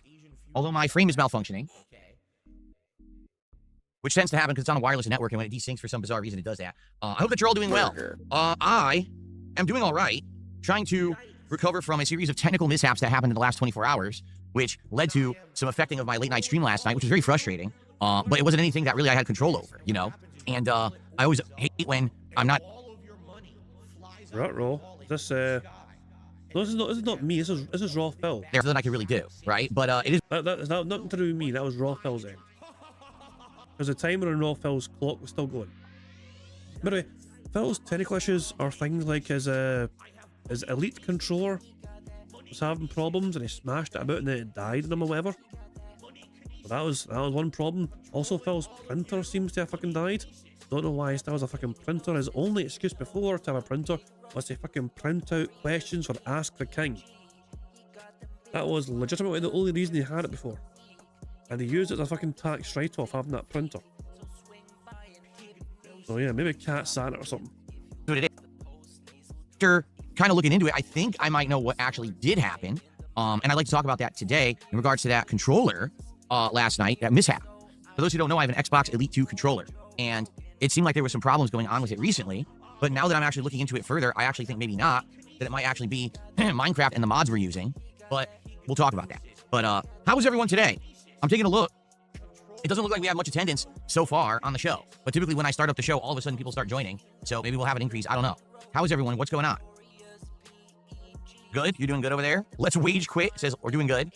Although my frame is malfunctioning, which tends to happen because it's on a wireless network, and when it desyncs for some bizarre reason, it does that. I hope that you're all doing well. I am doing all right, trying to recover from a series of technical mishaps that happened in the last 24 hours, which led to some affecting of my late night stream last night, which was very frustrating. But it wasn't anything that really I had control over, And I always hate when I'm not. Right, roll. This is not me. This is raw Phil. There's nothing I can really do, right? But it is. That is nothing to do with me. That was raw Phil's end. Because the timer on raw Phil's clock was still going. By the way, Phil's technical issues are things like his elite controller was having problems and he smashed it about and then it died on him or whatever. So that was one problem. Also, Phil's printer seems to have fucking died. Don't know why he still has a fucking printer. His only excuse before to have a printer was to fucking print out questions for Ask the King. That was legitimately the only reason he had it before. And he used it as a fucking tax write-off, having that printer. So yeah, maybe Cat Santa or something. After kind of looking into it, I think I might know what actually did happen. And I'd like to talk about that today in regards to that controller last night, that mishap. For those who don't know, I have an Xbox Elite 2 controller. And it seemed like there were some problems going on with it recently. But now that I'm actually looking into it further, I actually think maybe not. That it might actually be Minecraft and the mods we're using. But we'll talk about that. But how was everyone today? I'm taking a look. It doesn't look like we have much attendance so far on the show. But typically when I start up the show, all of a sudden people start joining. So maybe we'll have an increase. I don't know. How is everyone? What's going on? Good? You're doing good over there? Let's Wage Quit says we're doing good.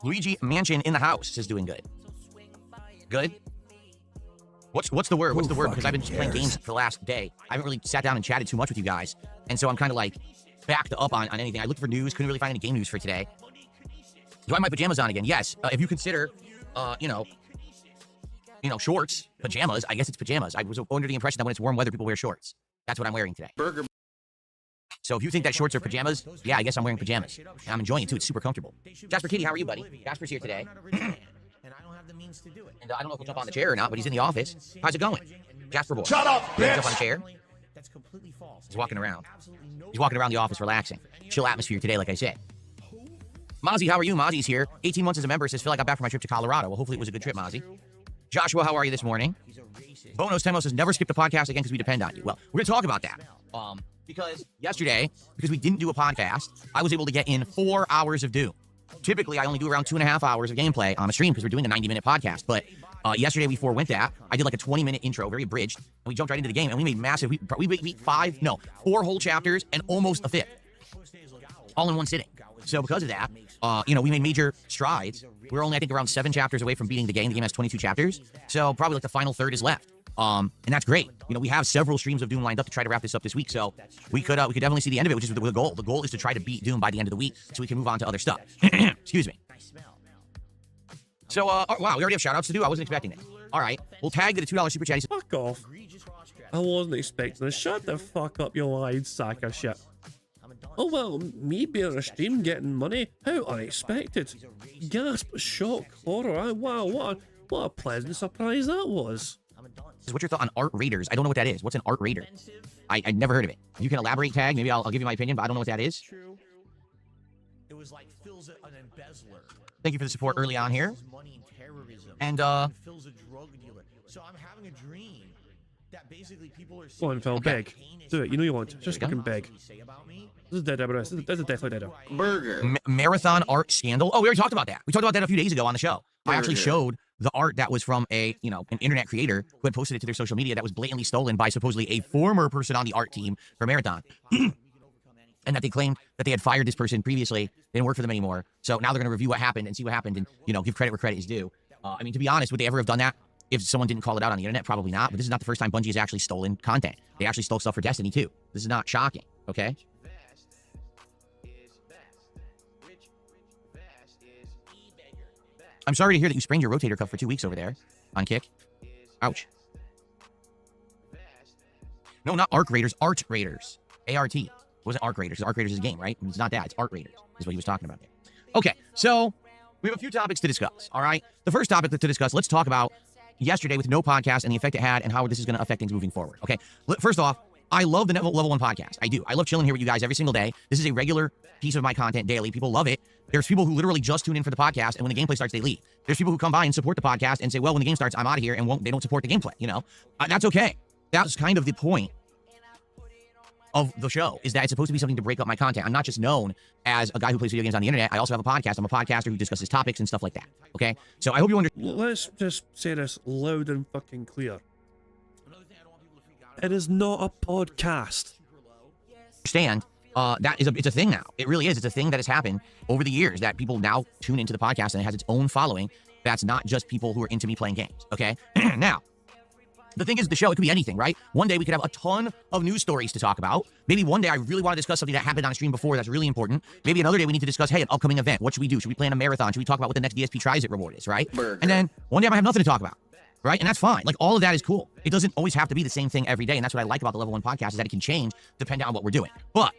Luigi Mansion in the house says doing good. Good? What's the word? What's the word? Because I've been playing games for the last day. I haven't really sat down and chatted too much with you guys. And so I'm kind of like backed up on anything. I looked for news, couldn't really find any game news for today. Do I have my pajamas on again? Yes. If you consider, shorts, pajamas, I guess it's pajamas. I was under the impression that when it's warm weather, people wear shorts. That's what I'm wearing today. So if you think that shorts are pajamas, yeah, I guess I'm wearing pajamas. And I'm enjoying it too. It's super comfortable. Jasper Kitty, how are you, buddy? Jasper's here today. And I don't know if he'll jump on the chair or not, but he's in the office. How's it going? Jasper boy. Shut up, bitch! Jump on the chair? That's completely false. He's walking around. He's walking around the office relaxing. Chill atmosphere today, like I said. Mozzie, how are you? Mozzie's here. 18 months as a member. Says, Phil, I got back from my trip to Colorado. Well, hopefully it was a good trip, Mozzie. Joshua, how are you this morning? Bonos Temo says, never skip the podcast again because we depend on you. Well, we're going to talk about that. Because yesterday, because we didn't do a podcast, I was able to get in 4 hours of Doom. Typically, I only do around 2.5 hours of gameplay on a stream because we're doing a 90-minute podcast. But yesterday, before we went that, I did like a 20-minute intro, very abridged, and we jumped right into the game, and we made massive, we beat 4 whole chapters and almost a 5th, all in one sitting. So because of that, we made major strides. We're only, I think, around 7 chapters away from beating the game. The game has 22 chapters, so probably like the final third is left. And that's great. You know, we have several streams of Doom lined up to try to wrap this up this week, so we could definitely see the end of it, which is the goal. The goal is to try to beat Doom by the end of the week, so we can move on to other stuff. Excuse me. So, wow, we already have shout-outs to do. I wasn't expecting that. All right, we'll tag to the $2 super chat. Fuck off. I wasn't expecting this. Shut the fuck up, you lying sack of shit. Oh well, me being on a stream getting money? How unexpected. Gasp, shock, horror. Wow, what a pleasant surprise that was. What's your thought on art raiders? I don't know what that is. What's an art raider? I never heard of it. If you can elaborate, tag, maybe I'll give you my opinion, but I don't know what that is. It was like Phil's an embezzler. Thank you for the support early on here. And Phil's a drug dealer. So I'm having a dream that basically people are Go on, Phil, beg. Do it, you know you want to. Just fucking beg. This is dead, This is definitely dead. Burger. Marathon art scandal. Oh, we already talked about that. We talked about that a few days ago on the show. I actually showed the art that was from an internet creator who had posted it to their social media that was blatantly stolen by supposedly a former person on the art team for Marathon. And that they claimed that they had fired this person previously. They didn't work for them anymore. So now they're going to review what happened and see what happened and, give credit where credit is due. I mean, to be honest, would they ever have done that if someone didn't call it out on the internet? Probably not. But this is not the first time Bungie has actually stolen content. They actually stole stuff for Destiny too. This is not shocking, okay? I'm sorry to hear that you sprained your rotator cuff for 2 weeks over there on Kick. Ouch. No, not Arc Raiders. Art Raiders. ART. It wasn't Arc Raiders. Arc Raiders is a game, right? It's not that. It's Art Raiders is what he was talking about there. Okay, so we have a few topics to discuss, all right? The first topic to discuss, let's talk about yesterday with no podcast and the effect it had and how this is going to affect things moving forward, okay? First off, I love the Level 1 podcast. I do. I love chilling here with you guys every single day. This is a regular piece of my content daily. People love it. There's people who literally just tune in for the podcast, and when the gameplay starts, they leave. There's people who come by and support the podcast and say, well, when the game starts, I'm out of here, and they don't support the gameplay, That's okay. That's kind of the point of the show, is that it's supposed to be something to break up my content. I'm not just known as a guy who plays video games on the internet. I also have a podcast. I'm a podcaster who discusses topics and stuff like that, okay? So I hope you understand. Let's just say this loud and fucking clear. It is not a podcast. It's a thing now. It really is. It's a thing that has happened over the years that people now tune into the podcast and it has its own following. That's not just people who are into me playing games, okay? Now, the thing is, the show, it could be anything, right? One day we could have a ton of news stories to talk about. Maybe one day I really want to discuss something that happened on stream before that's really important. Maybe another day we need to discuss, hey, an upcoming event. What should we do? Should we plan a marathon? Should we talk about what the next DSP Tries It reward is, right? Burger. And then one day I might have nothing to talk about, right? And that's fine. Like, all of that is cool. It doesn't always have to be the same thing every day. And that's what I like about the Level 1 podcast, is that it can change depending on what we're doing. But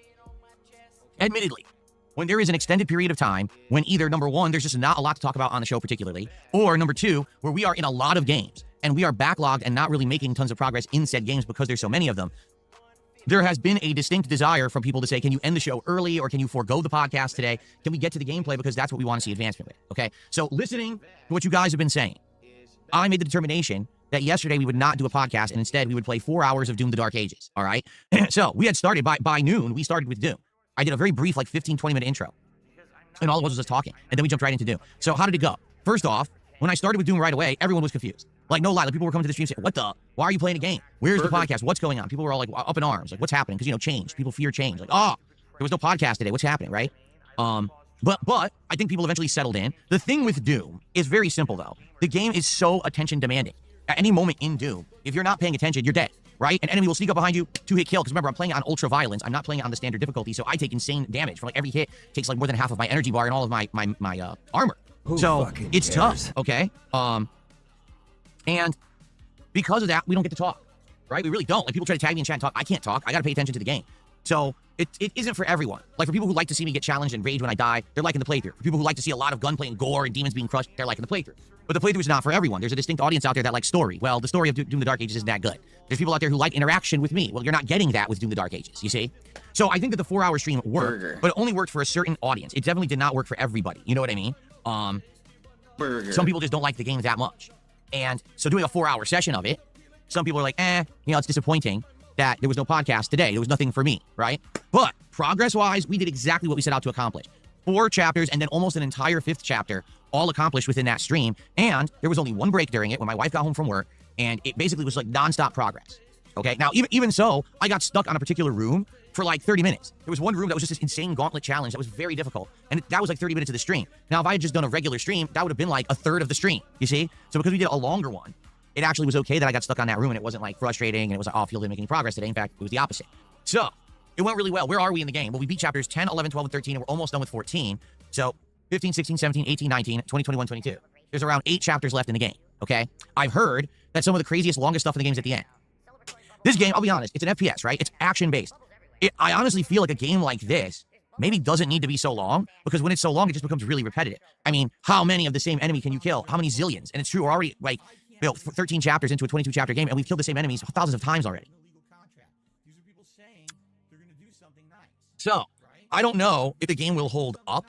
admittedly, when there is an extended period of time when either, number one, there's just not a lot to talk about on the show particularly, or number two, where we are in a lot of games and we are backlogged and not really making tons of progress in said games because there's so many of them, there has been a distinct desire from people to say, can you end the show early, or can you forego the podcast today? Can we get to the gameplay, because that's what we want to see advancement with, okay? So listening to what you guys have been saying, I made the determination that yesterday we would not do a podcast, and instead we would play 4 hours of Doom the Dark Ages, all right? So we had started, by noon, we started with Doom. I did a very brief, like 15, 20-minute intro. And all it was just talking. And then we jumped right into Doom. So how did it go? First off, when I started with Doom right away, everyone was confused. Like, no lie. Like, people were coming to the stream saying, why are you playing a game? Where's the podcast? What's going on? People were all like up in arms. Like, what's happening? Because, change. People fear change. Like, there was no podcast today. What's happening, right? But I think people eventually settled in. The thing with Doom is very simple, though. The game is so attention demanding. At any moment in Doom, if you're not paying attention, you're dead. Right? An enemy will sneak up behind you, 2-hit kill. Because remember, I'm playing on ultra violence. I'm not playing on the standard difficulty, so I take insane damage. For like every hit, takes like more than half of my energy bar and all of my armor. So it's tough. Okay. And because of that, we don't get to talk. Right? We really don't. Like, people try to tag me in chat and talk. I can't talk. I got to pay attention to the game. So it isn't for everyone. Like, for people who like to see me get challenged and rage when I die, they're liking the playthrough. For people who like to see a lot of gunplay and gore and demons being crushed, they're liking the playthrough. But the playthrough is not for everyone. There's a distinct audience out there that likes story. Well, the story of Doom the Dark Ages isn't that good. There's people out there who like interaction with me. Well, you're not getting that with Doom the Dark Ages, you see? So I think that the 4-hour stream worked, but it only worked for a certain audience. It definitely did not work for everybody. You know what I mean? Some people just don't like the game that much. And so doing a 4-hour session of it, some people are like, it's disappointing that there was no podcast today. There was nothing for me, right? But progress-wise, we did exactly what we set out to accomplish. 4 chapters and then almost an entire 5th chapter all accomplished within that stream. And there was only one break during it when my wife got home from work, and it basically was like nonstop progress. Okay, now even so, I got stuck on a particular room for like 30 minutes. There was one room that was just this insane gauntlet challenge that was very difficult, and that was like 30 minutes of the stream. Now, if I had just done a regular stream, that would have been like a third of the stream, you see? So because we did a longer one, it actually was okay that I got stuck on that room and it wasn't like frustrating and it was like, oh, Field didn't make any progress today. In fact, it was the opposite. So it went really well. Where are we in the game? Well, we beat chapters 10, 11, 12, and 13, and we're almost done with 14. So 15, 16, 17, 18, 19, 20, 21, 22. There's around 8 chapters left in the game, okay? I've heard that some of the craziest, longest stuff in the game is at the end. This game, I'll be honest, it's an FPS, right? It's action-based. I honestly feel like a game like this maybe doesn't need to be so long, because when it's so long, it just becomes really repetitive. I mean, how many of the same enemy can you kill? How many zillions? And it's true, we're already, like, 13 chapters into a 22-chapter game, and we've killed the same enemies thousands of times already. So, I don't know if the game will hold up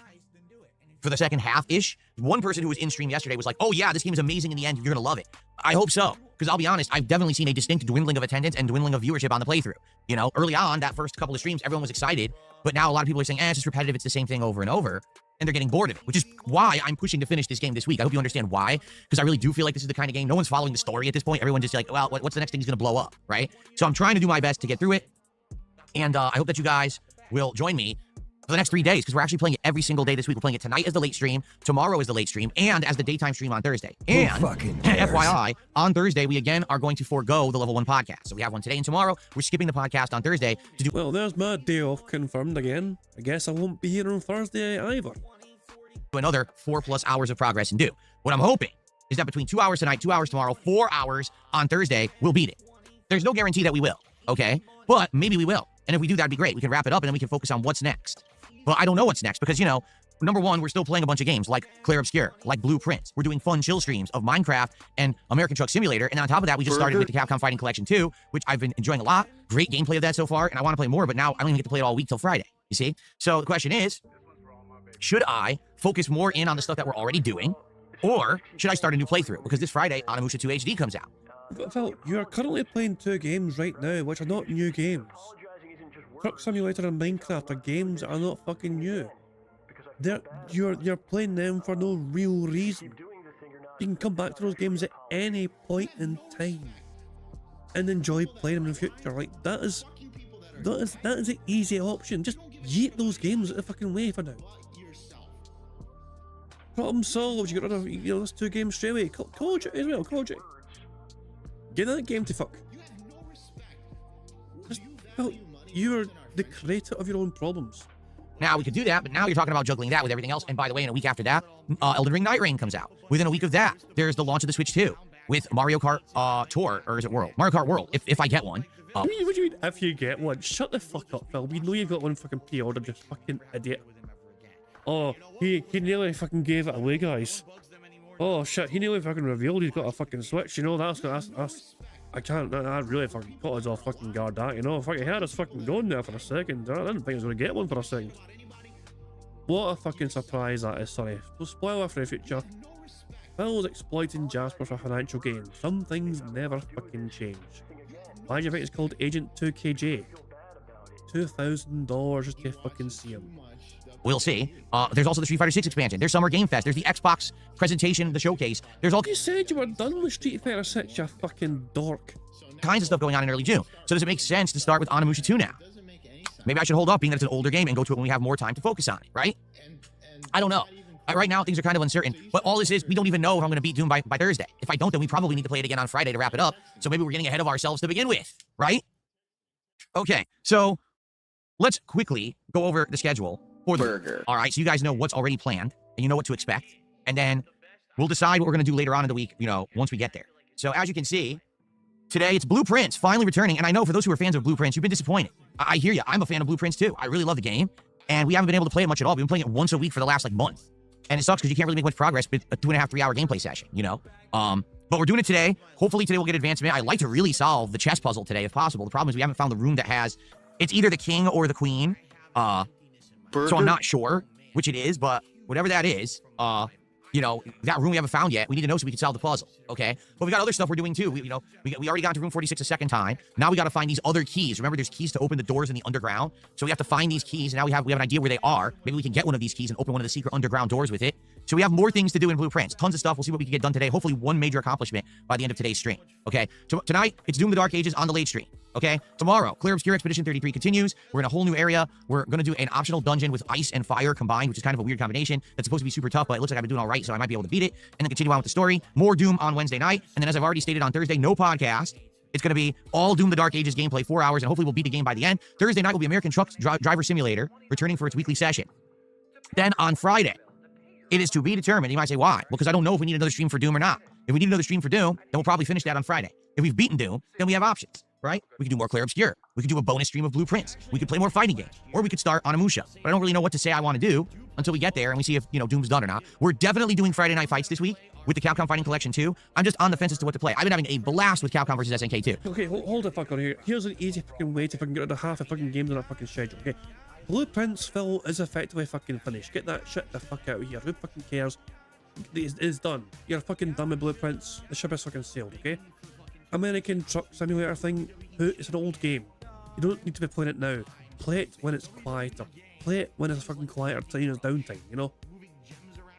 for the second half-ish. One person who was in stream yesterday was like, oh yeah, this game is amazing in the end, you're gonna love it. I hope so, because I'll be honest, I've definitely seen a distinct dwindling of attendance and dwindling of viewership on the playthrough. You know, early on, that first couple of streams, everyone was excited, but now a lot of people are saying, it's just repetitive, it's the same thing over and over, and they're getting bored of it, which is why I'm pushing to finish this game this week. I hope you understand why, because I really do feel like this is the kind of game, no one's following the story at this point. Everyone's just like, well, what's the next thing he's gonna blow up, right? So I'm trying to do my best to get through it, and I hope that you guys will join me for the next 3 days, because we're actually playing it every single day this week. We're playing it tonight as the late stream, tomorrow as the late stream, and as the daytime stream on Thursday. And FYI, on Thursday, we again are going to forego the level 1 podcast. So we have one today and tomorrow. We're skipping the podcast on Thursday to do... Well, there's my day off confirmed again. I guess I won't be here on Thursday either. Another 4+ hours of progress and do. What I'm hoping is that between 2 hours tonight, 2 hours tomorrow, 4 hours on Thursday, we'll beat it. There's no guarantee that we will, okay? But maybe we will. And if we do, that'd be great. We can wrap it up and then we can focus on what's next. Well, I don't know what's next because, you know, number one, we're still playing a bunch of games like Clair Obscure, like Blueprints. We're doing fun chill streams of Minecraft and American Truck Simulator. And on top of that, we just started with the Capcom Fighting Collection 2, which I've been enjoying a lot. Great gameplay of that so far, and I want to play more, but now I don't even get to play it all week till Friday, you see? So the question is, should I focus more in on the stuff that we're already doing, or should I start a new playthrough? Because this Friday, Onimusha 2 HD comes out. Phil, you are currently playing 2 games right now, which are not new games. Truck Simulator and Minecraft are games that are not fucking new. You're playing them for no real reason. You can come back to those games at any point in time and enjoy playing them in the future. Like that is an easy option. Just yeet those games out of the fucking way for now. Problem solved. You got rid of those 2 games straight away. Call of Duty as well. Call of Duty. Get that game to fuck. Well, you're the creator of your own problems. Now, we could do that, but now you're talking about juggling that with everything else. And by the way, in a week after that, Elden Ring Night Rain comes out. Within a week of that, there's the launch of the Switch 2 with Mario Kart Tour, or is it World? Mario Kart World, if I get one. What do you mean if you get one? Shut the fuck up, Phil. We know you've got one fucking pre-ordered, you fucking idiot. Oh, he nearly fucking gave it away, guys. Oh shit, he nearly fucking revealed he's got a fucking Switch, you know, that's I can't, I really fucking caught us off fucking guard that, you know, fucking had us fucking going there for a second. I didn't think I was gonna get one for a second. What a fucking surprise that is, sorry. So spoiler for the future. Phil's exploiting Jasper for financial gain. Some things never fucking change. Why do you think it's called Agent 2KJ? $2,000 just to fucking see him. We'll see. There's also the Street Fighter 6 expansion. There's Summer Game Fest. There's the Xbox presentation, the showcase. There's all... You said you were done with Street Fighter 6, you fucking dork. Kinds of stuff going on in early June. So does it make sense to start with Onimusha 2 now? Maybe I should hold up, being that it's an older game, and go to it when we have more time to focus on it, right? I don't know. Right now, things are kind of uncertain. But all this is, we don't even know if I'm going to beat Doom by Thursday. If I don't, then we probably need to play it again on Friday to wrap it up. So maybe we're getting ahead of ourselves to begin with, right? Okay, so let's quickly go over the schedule for the burger. All right, so you guys know what's already planned, and you know what to expect. And then we'll decide what we're going to do later on in the week, you know, once we get there. So as you can see, today it's Blueprints finally returning. And I know for those who are fans of Blueprints, you've been disappoints. I hear you. I'm a fan of Blueprints too. I really love the game. And we haven't been able to play it much at all. We've been playing it once a week for the last, like, month. And it sucks because you can't really make much progress with a 2.5, 3 hour gameplay session, you know? But we're doing it today. Hopefully today we'll get advancement. I'd like to really solve the chess puzzle today if possible. The problem is we haven't found the room that has... It's either the king or the queen. So I'm not sure which it is, but whatever that is, you know, that room we haven't found yet, we need to know so we can solve the puzzle, okay? But we got other stuff we're doing too. We already got to room 46 a second time. Now we got to find these other keys. Remember, there's keys to open the doors in the underground. So we have to find these keys, and now we have an idea where they are. Maybe we can get one of these keys and open one of the secret underground doors with it. So we have more things to do in Blueprints. Tons of stuff. We'll see what we can get done today. Hopefully one major accomplishment by the end of today's stream. Okay? Tonight, it's Doom the Dark Ages on the late stream. Okay? Tomorrow, Clear Obscure Expedition 33 continues. We're in a whole new area. We're going to do an optional dungeon with ice and fire combined, which is kind of a weird combination. That's supposed to be super tough, but it looks like I've been doing all right, so I might be able to beat it. And then continue on with the story. More Doom on Wednesday night. And then as I've already stated on Thursday, no podcast. It's going to be all Doom the Dark Ages gameplay, 4 hours, and hopefully we'll beat the game by the end. Thursday night will be American Truck Driver Simulator, returning for its weekly session. Then on Friday, it is to be determined. You might say, why? Because I don't know if we need another stream for Doom or not. If we need another stream for Doom, then we'll probably finish that on Friday. If we've beaten Doom, then we have options, right? We can do more Clear Obscure. We could do a bonus stream of Blueprints. We could play more fighting games. Or we could start on Amusha. But I don't really know what to say I want to do until we get there and we see if, Doom's done or not. We're definitely doing Friday Night Fights this week with the Capcom Fighting Collection 2. I'm just on the fence as to what to play. I've been having a blast with Capcom versus SNK 2. Okay, hold the fuck on here. Here's an easy fucking way to fucking get rid of half the fucking games on a fucking schedule, okay? Blueprints Phil is effectively fucking finished. Get that shit the fuck out of here. Who fucking cares? It's done. You're fucking done with Blueprints. The ship is fucking sailed, okay? American Truck Simulator thing, it's an old game. You don't need to be playing it now. Play it when it's quieter. Play it when it's fucking quieter, it's downtime,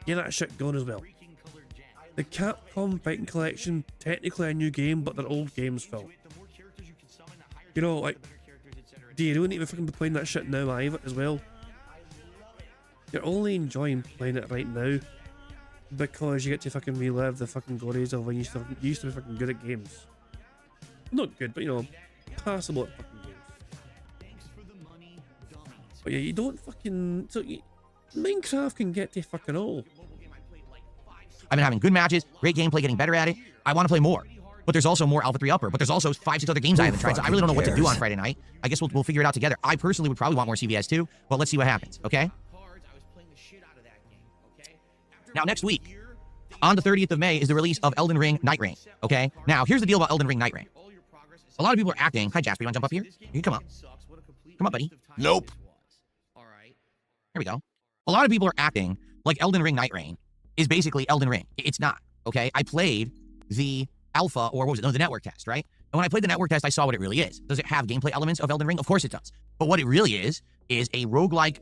Get that shit going as well. The Capcom Fighting Collection, technically a new game, but they're old games, Phil. You don't need to fucking be playing that shit now either as well. You're only enjoying playing it right now because you get to fucking relive the fucking glories of when you used to be fucking good at games. Not good, but passable at fucking games. But yeah, you don't fucking... Minecraft can get to fucking all. I've been having good matches, great gameplay, getting better at it. I want to play more. But there's also more Alpha 3 Upper. But there's also 5-6 other games I haven't tried. So I really don't know what to do on Friday night. I guess we'll figure it out together. I personally would probably want more CVS too. But let's see what happens, okay? Now, next week, on the 30th of May, is the release of Elden Ring Night Reign, okay? Now, here's the deal about Elden Ring Night Reign. A lot of people are acting... Hi, Jasper, you want to jump up here? You can come up. Come up, buddy. Nope. Here we go. A lot of people are acting like Elden Ring Night Reign is basically Elden Ring. It's not, okay? I played the alpha, or what was it? No, the network test, right? And when I played the network test, I saw what it really is. Does it have gameplay elements of Elden Ring? Of course it does. But what it really is a roguelike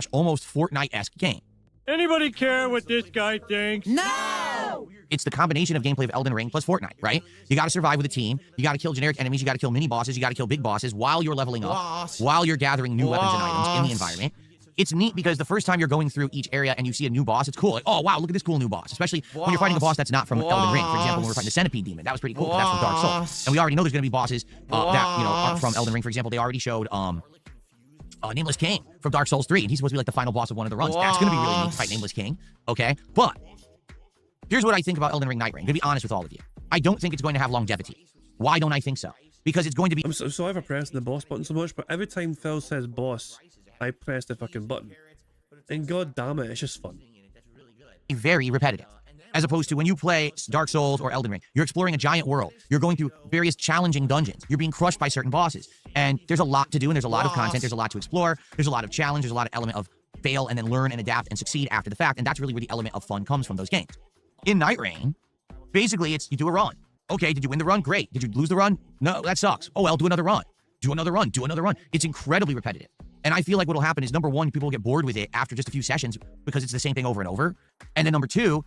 / almost Fortnite-esque game. Anybody care what this guy thinks? No! It's the combination of gameplay of Elden Ring plus Fortnite, right? You got to survive with a team. You got to kill generic enemies. You got to kill mini bosses. You got to kill big bosses while you're leveling up, while you're gathering new weapons and items in the environment. It's neat because the first time you're going through each area and you see a new boss, it's cool. Like, oh, wow, look at this cool new boss. Especially when you're fighting a boss that's not from Elden Ring. For example, when we were fighting the Centipede Demon. That was pretty cool because that's from Dark Souls. And we already know there's going to be bosses that, are from Elden Ring. For example, they already showed Nameless King from Dark Souls 3. And he's supposed to be like the final boss of one of the runs. That's going to be really neat to fight Nameless King. Okay? But here's what I think about Elden Ring Night Reign. I'm going to be honest with all of you. I don't think it's going to have longevity. Why don't I think so? Because it's going to be... I'm so ever pressing the boss button so much, but every time Phil says boss, I press the fucking button. And god damn it, it's just fun. Very repetitive. As opposed to when you play Dark Souls or Elden Ring, you're exploring a giant world. You're going through various challenging dungeons. You're being crushed by certain bosses. And there's a lot to do, and there's a lot of content. There's a lot to explore. There's a lot of challenge. There's a lot of element of fail and then learn and adapt and succeed after the fact. And that's really where the element of fun comes from those games. In Night Reign, basically it's you do a run. Okay, did you win the run? Great. Did you lose the run? No, that sucks. Oh, well, do another run. Do another run. Do another run. It's incredibly repetitive. And I feel like what will happen is, number one, people will get bored with it after just a few sessions because it's the same thing over and over. And then number two,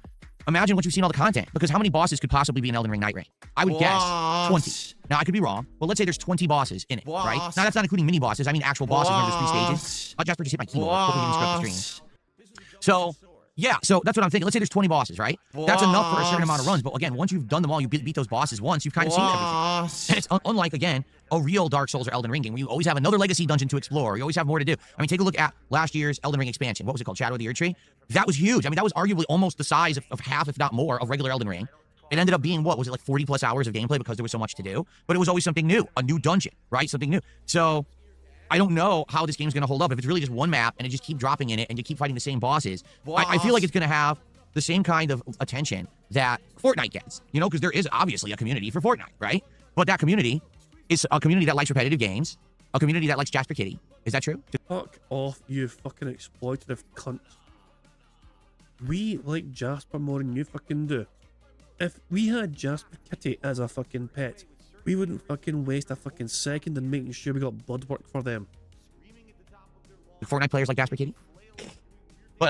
imagine once you've seen all the content. Because how many bosses could possibly be in Elden Ring Night Reign? I would guess 20. Now, I could be wrong. Well, let's say there's 20 bosses in it, right? Now, that's not including mini bosses. I mean actual bosses when there's 3 stages. Jasper just hit my keyboard. Hopefully he didn't screw up the stream. So... yeah, so that's what I'm thinking. Let's say there's 20 bosses, right? That's enough for a certain amount of runs. But again, once you've done them all, you beat those bosses once, you've kind of seen everything. And it's unlike, again, a real Dark Souls or Elden Ring game where you always have another legacy dungeon to explore. You always have more to do. I mean, take a look at last year's Elden Ring expansion. What was it called? Shadow of the Erd Tree? That was huge. I mean, that was arguably almost the size of half, if not more, of regular Elden Ring. It ended up being, what was it, like 40 plus hours of gameplay because there was so much to do? But it was always something new, a new dungeon, right? Something new. So... I don't know how this game's going to hold up. If it's really just one map and it just keep dropping in it and you keep fighting the same bosses, I feel like it's going to have the same kind of attention that Fortnite gets, because there is obviously a community for Fortnite, right? But that community is a community that likes repetitive games, a community that likes Jasper Kitty. Is that true? Fuck off, you fucking exploitative cunt. We like Jasper more than you fucking do. If we had Jasper Kitty as a fucking pet, we wouldn't fucking waste a fucking second in making sure we got blood work for them. Fortnite players like Jasper Kitty?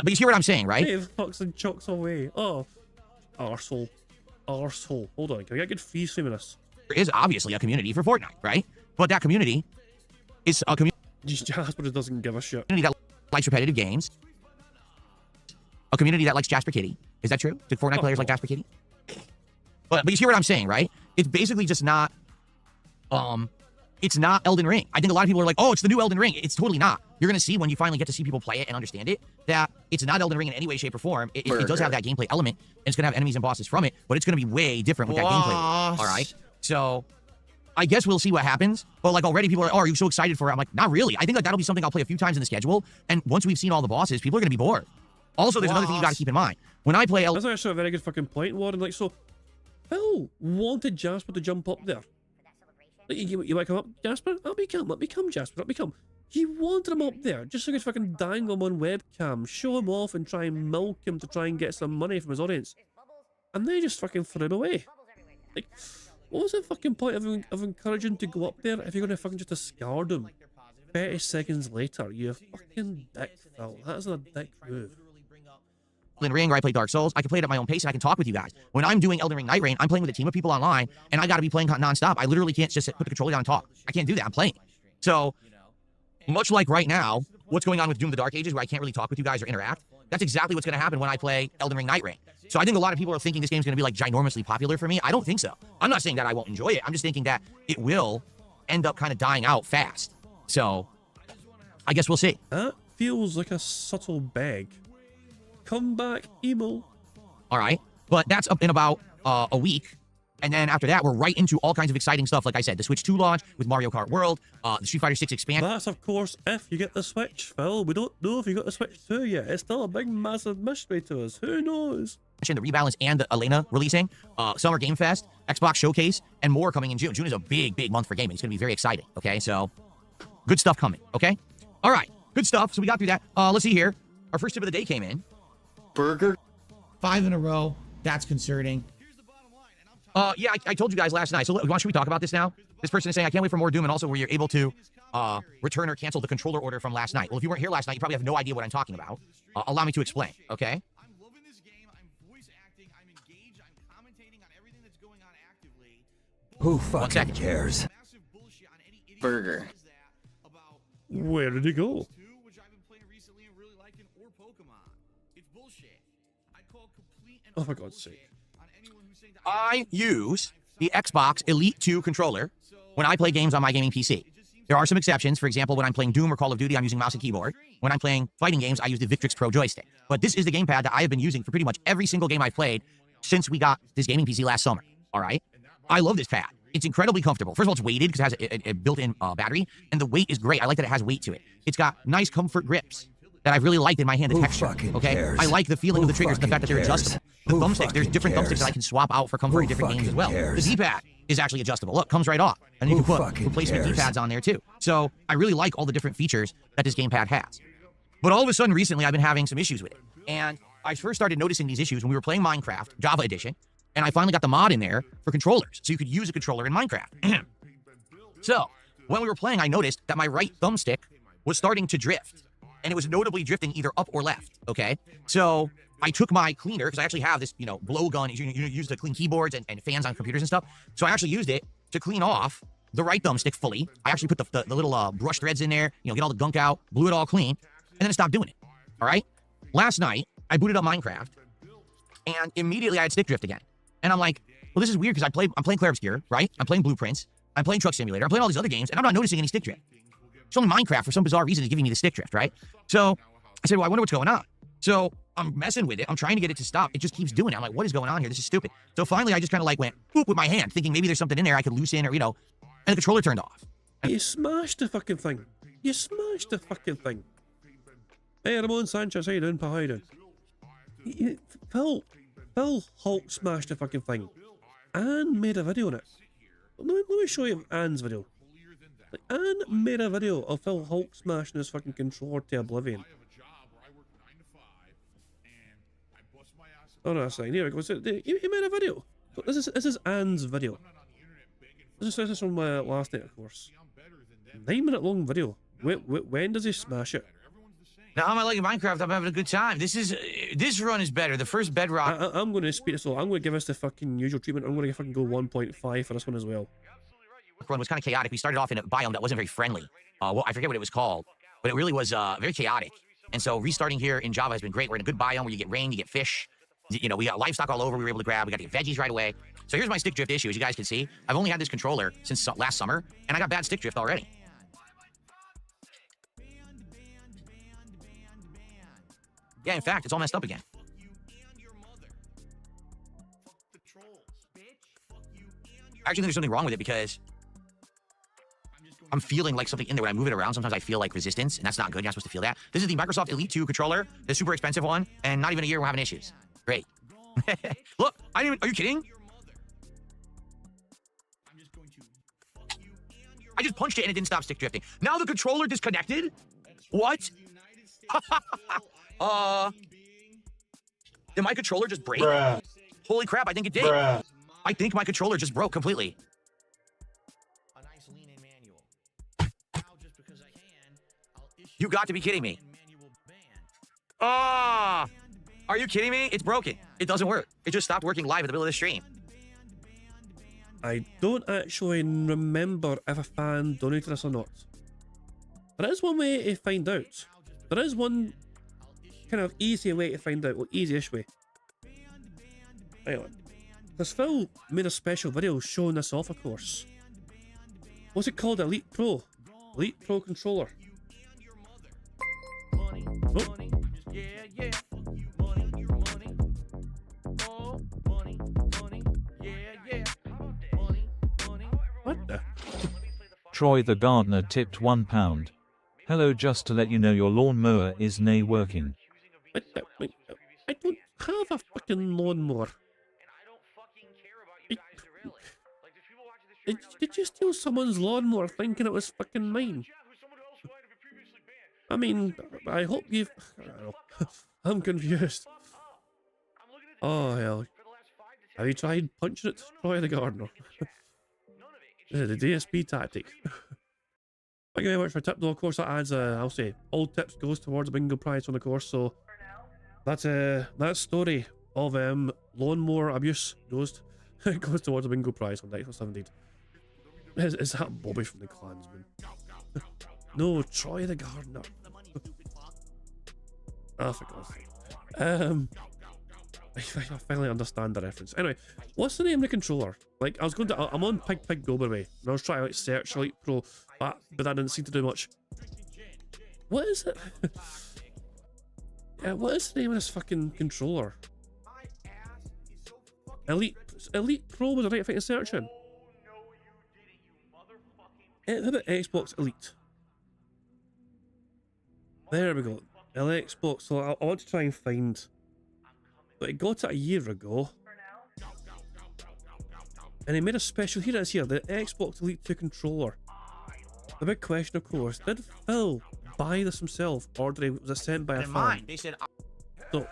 But you hear what I'm saying, right? It fucks and chucks away. Oh, arsehole. Arsehole. Hold on, can we get a good free stream of this? There is obviously a community for Fortnite, right? But that community is a community Jasper just doesn't give a shit. that likes repetitive games. A community that likes Jasper Kitty. Is that true? Do Fortnite players like Jasper Kitty? But you hear what I'm saying, right? It's basically just not, it's not Elden Ring. I think a lot of people are like, oh, it's the new Elden Ring. It's totally not. You're going to see when you finally get to see people play it and understand it, that it's not Elden Ring in any way, shape, or form. It does have that gameplay element, and it's going to have enemies and bosses from it, but it's going to be way different with that gameplay. All right? So I guess we'll see what happens. But like already people are like, oh, are you so excited for it? I'm like, not really. I think like that'll be something I'll play a few times in the schedule, and once we've seen all the bosses, people are going to be bored. Also, there's another thing you got to keep in mind. When I play That's actually a very good fucking point, Warren. Like, so Phil wanted Jasper to jump up there. Like, you might come up, Jasper? I'll become Jasper, I'll become. He wanted him up there just so he could fucking dangle him on webcam, show him off and try and milk him to try and get some money from his audience. And they just fucking threw him away. Like, what was the fucking point of encouraging him to go up there if you're going to fucking just discard him 30 seconds later? You fucking dick, Phil. That's a dick move. Elden Ring, where I play Dark Souls, I can play it at my own pace and I can talk with you guys. When I'm doing Elden Ring Night Rain, I'm playing with a team of people online, and I got to be playing nonstop. I literally can't just put the controller down and talk. I can't do that. I'm playing. So, much like right now, what's going on with Doom the Dark Ages, where I can't really talk with you guys or interact, that's exactly what's going to happen when I play Elden Ring Night Rain. So I think a lot of people are thinking this game's going to be like ginormously popular for me. I don't think so. I'm not saying that I won't enjoy it. I'm just thinking that it will end up kind of dying out fast. So, I guess we'll see. That feels like a subtle beg. Come back, emo. All right, but that's up in about a week, and then after that, we're right into all kinds of exciting stuff. Like I said, the Switch 2 launch with Mario Kart World, the Street Fighter 6 expansion. That's, of course, if you get the Switch, Phil. We don't know if you got the Switch 2 yet. It's still a big, massive mystery to us. Who knows? The Rebalance and the Elena releasing, Summer Game Fest, Xbox Showcase, and more coming in June. June is a big, big month for gaming. It's going to be very exciting, okay? So, good stuff coming, okay? All right, good stuff. So we got through that. Let's see here. Our first tip of the day came in. Burger. 5 in a row. That's concerning. Yeah, I told you guys last night. So should we talk about this now? This person is saying, I can't wait for more Doom, and also where you're able to return or cancel the controller order from last night. Well, if you weren't here last night, you probably have no idea what I'm talking about. Allow me to explain, okay? I'm loving this game. I'm voice acting. I'm engaged. I'm commentating on everything that's going on actively. Who fucking cares? Burger. Where did he go? Which I've been playing recently and really liking, or Pokemon. It's bullshit. I call complete and Oh, for God's sake. on anyone who's saying that I use the Xbox Elite 2 controller when I play games on my gaming PC. There are some exceptions. For example, when I'm playing Doom or Call of Duty, I'm using mouse and keyboard. When I'm playing fighting games, I use the Victrix Pro joystick. But this is the gamepad that I have been using for pretty much every single game I've played since we got this gaming PC last summer. All right? I love this pad. It's incredibly comfortable. First of all, it's weighted because it has a built-in battery, and the weight is great. I like that it has weight to it. It's got nice comfort grips that I've really liked in my hand, the texture. Okay, cares? I like the feeling of the triggers and the fact that they're cares? adjustable. The Who thumbsticks, there's different cares? thumbsticks that I can swap out for comfort in different games as well. cares? The D-pad is actually adjustable. Look, comes right off, and you Who can put fucking replacement cares? D-pads on there too. So I really like all the different features that this gamepad has. But all of a sudden, recently, I've been having some issues with it, and I first started noticing these issues when we were playing Minecraft Java Edition, and I finally got the mod in there for controllers, so you could use a controller in Minecraft. So, when we were playing, I noticed that my right thumbstick was starting to drift, and it was notably drifting either up or left, okay? So, I took my cleaner, because I actually have this, blow gun, you use to clean keyboards and fans on computers and stuff. So, I actually used it to clean off the right thumbstick fully. I actually put the little brush threads in there, get all the gunk out, blew it all clean, and then it stopped doing it, all right? Last night, I booted up Minecraft, and immediately I had stick drift again. And I'm like, well, this is weird, because I'm playing Clair Obscure, right? I'm playing Blueprints. I'm playing Truck Simulator. I'm playing all these other games, and I'm not noticing any stick drift. It's only Minecraft, for some bizarre reason, is giving me the stick drift, right? So I said, well, I wonder what's going on. So I'm messing with it. I'm trying to get it to stop. It just keeps doing it. I'm like, what is going on here? This is stupid. So finally, I just kind of went boop with my hand, thinking maybe there's something in there I could loosen or, and the controller turned off. You smashed the fucking thing. You smashed the fucking thing. Hey, Ramon Sanchez, how you doing, pal? How you doing? Phil Hulk smashed the fucking thing. Anne made a video on it. Let me show you Anne's video. Like, Anne made a video of Phil Hulk smashing his fucking controller to oblivion. Oh no, that's fine. Here we go. So, he made a video. So this is Anne's video. This is from last night, of course. 9-minute long video. When does he smash it? Now, how am I liking Minecraft? I'm having a good time. This run is better. The first Bedrock. I'm going to speed this all. I'm going to give us the fucking usual treatment. I'm going to fucking go 1.5 for this one as well. Run was kind of chaotic. We started off in a biome that wasn't very friendly. Well, I forget what it was called, but it really was very chaotic. And so restarting here in Java has been great. We're in a good biome where you get rain, you get fish. You know, we got livestock all over we were able to grab. We got to get veggies right away. So here's my stick drift issue. As you guys can see, I've only had this controller since last summer, and I got bad stick drift already. Yeah, in fact, it's all messed up again. Actually, there's something wrong with it because I'm feeling like something in there when I move it around. Sometimes I feel like resistance, and that's not good. You're not supposed to feel that. This is the Microsoft Elite 2 controller, the super expensive one, and not even a year we're having issues. Great. Look, are you kidding? I just punched it and it didn't stop stick drifting. Now the controller disconnected? What? Did my controller just break? Bruh. Holy crap, I think it did. Bruh. I think my controller just broke completely. You got to be kidding me. Ah! Are you kidding me? It's broken. It doesn't work. It just stopped working live in the middle of the stream. I don't actually remember if a fan donated this or not. There is one way to find out. There is one kind of easy way to find out, well, easy-ish way. Hang on. Because Phil made a special video showing this off, of course. What's it called? Elite Pro. Elite Pro controller. Oh. What the? Troy the gardener tipped £1. Hello, just to let you know your lawnmower is working. I don't have a fucking lawnmower. Did you steal someone's lawnmower thinking it was fucking mine? I mean, I hope you've... I don't know. I'm confused. Oh, hell. Have you tried punching it, Troy the gardener? This is the DSP tactic. Thank you very much for a tip, though. Of course, that adds, I'll say, all tips goes towards a bingo prize on the course, so... That's, that story of, lawnmower abuse goes towards a bingo prize on Night 17. Is that Bobby from the Klansman? No, Troy the gardener. Ah, for God's sake. I finally understand the reference. Anyway, what's the name of the controller? Like, I'm on Pig Go, by the way, and I was trying to like search Elite Pro, but that didn't seem to do much. What is it? Yeah, what is the name of this fucking controller? Elite Pro was the right thing to search in. How about Xbox Elite? There we go. Xbox. So I want to try and find. But I got it a year ago. And they made a special. Here it is here. The Xbox Elite 2 controller. The big question, of course, did Phil buy this himself, or was it sent by a fan? They said. So,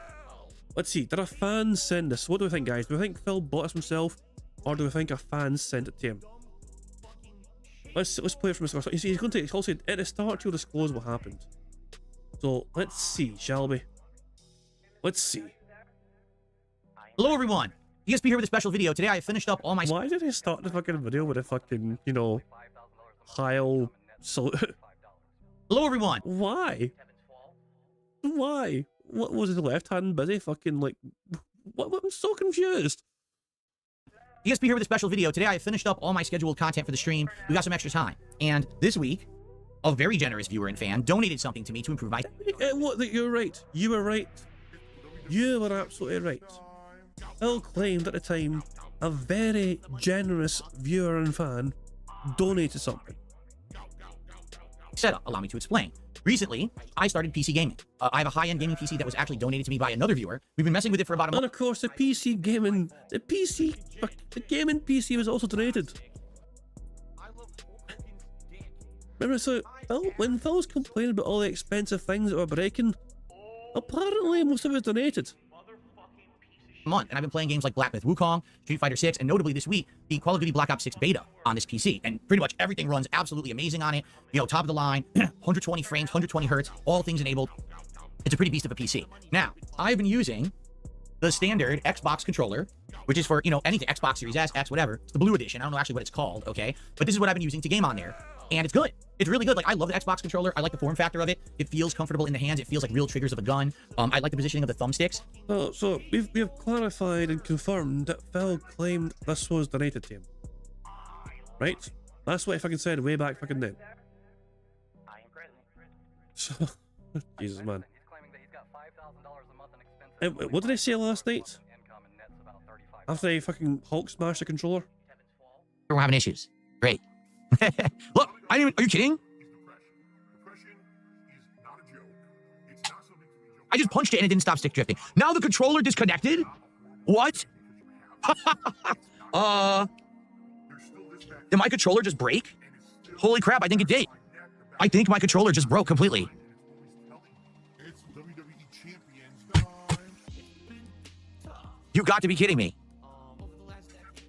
let's see. Did a fan send this? What do we think, guys? Do we think Phil bought this himself, or do we think a fan sent it to him? Let's play it from the start. He's going to also at the start he'll disclose what happened. So let's see, shall we? Let's see. Hello, everyone. DSP here with a special video. Today I finished up all my. Why did he start the fucking video with a fucking, you know, Heil? So. Hello, everyone. Why? Why? What was his left hand busy? Fucking like. What? I'm so confused. DSP here with a special video. Today I finished up all my scheduled content for the stream. We got some extra time. And this week, a very generous viewer and fan donated something to me to improve my... You're right. You were right. You were absolutely right. Phil claimed at the time a very generous viewer and fan donated something. Setup, allow me to explain. Recently, I started PC gaming. I have a high-end gaming PC that was actually donated to me by another viewer. We've been messing with it for about a month. And of course, the gaming PC was also donated. Remember, so when Phil's complaining about all the expensive things that were breaking, apparently most of it was donated. Month, and I've been playing games like Black Myth Wukong, Street Fighter 6, and notably this week, the Call of Duty Black Ops 6 beta on this PC. And pretty much everything runs absolutely amazing on it. You know, top of the line, 120 frames, 120 hertz, all things enabled. It's a pretty beast of a PC. Now, I've been using the standard Xbox controller, which is for, you know, anything, Xbox Series S, X, whatever. It's the blue edition. I don't know actually what it's called, okay? But this is what I've been using to game on there. And it's good. It's really good. Like, I love the Xbox controller. I like the form factor of it. It feels comfortable in the hands. It feels like real triggers of a gun. I like the positioning of the thumbsticks. So we've clarified and confirmed that Phil claimed this was donated to him. Right? That's what I fucking said way back fucking then. So, Jesus, man. What did I say last night? After I fucking Hulk smashed the controller? We're having issues. Great. Look, are you kidding? I just punched it and it didn't stop stick drifting. Now the controller disconnected? What? Did my controller just break? Holy crap, I think it did. I think my controller just broke completely. You got to be kidding me.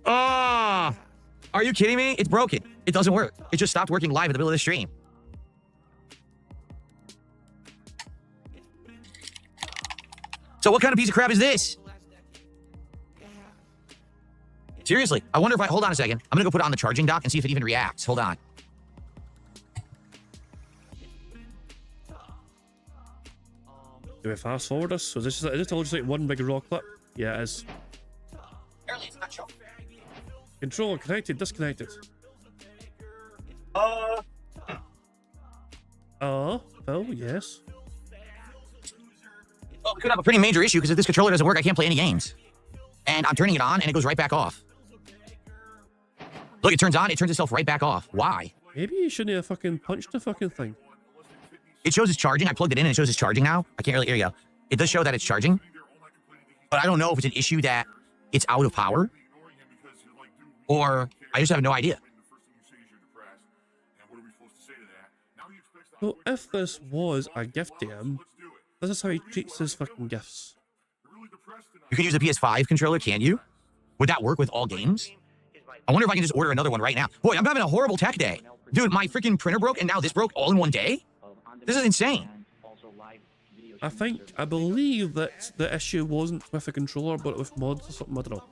Are you kidding me? It's broken. It doesn't work. It just stopped working live in the middle of the stream. So what kind of piece of crap is this? Seriously, I wonder if hold on a second. I'm gonna go put it on the charging dock and see if it even reacts. Hold on. Do we fast forward this? So is this all just like one big raw clip? Yeah, it is. Apparently it's not showing. Controller connected, disconnected. Phil, yes. Well, we could have a pretty major issue because if this controller doesn't work, I can't play any games. And I'm turning it on and it goes right back off. Look, it turns on, it turns itself right back off. Why? Maybe you shouldn't have fucking punched the fucking thing. It shows it's charging. I plugged it in and it shows it's charging now. I can't really, here you go. It does show that it's charging. But I don't know if it's an issue that it's out of power. Or I just have no idea. So if this was a gift to him, this is how he treats his fucking gifts. You can use a PS5 controller, can you? Would that work with all games? I wonder if I can just order another one right now. Boy, I'm having a horrible tech day. Dude, my freaking printer broke and now this broke all in one day? This is insane. I believe that the issue wasn't with the controller, but with mods or something, I don't know.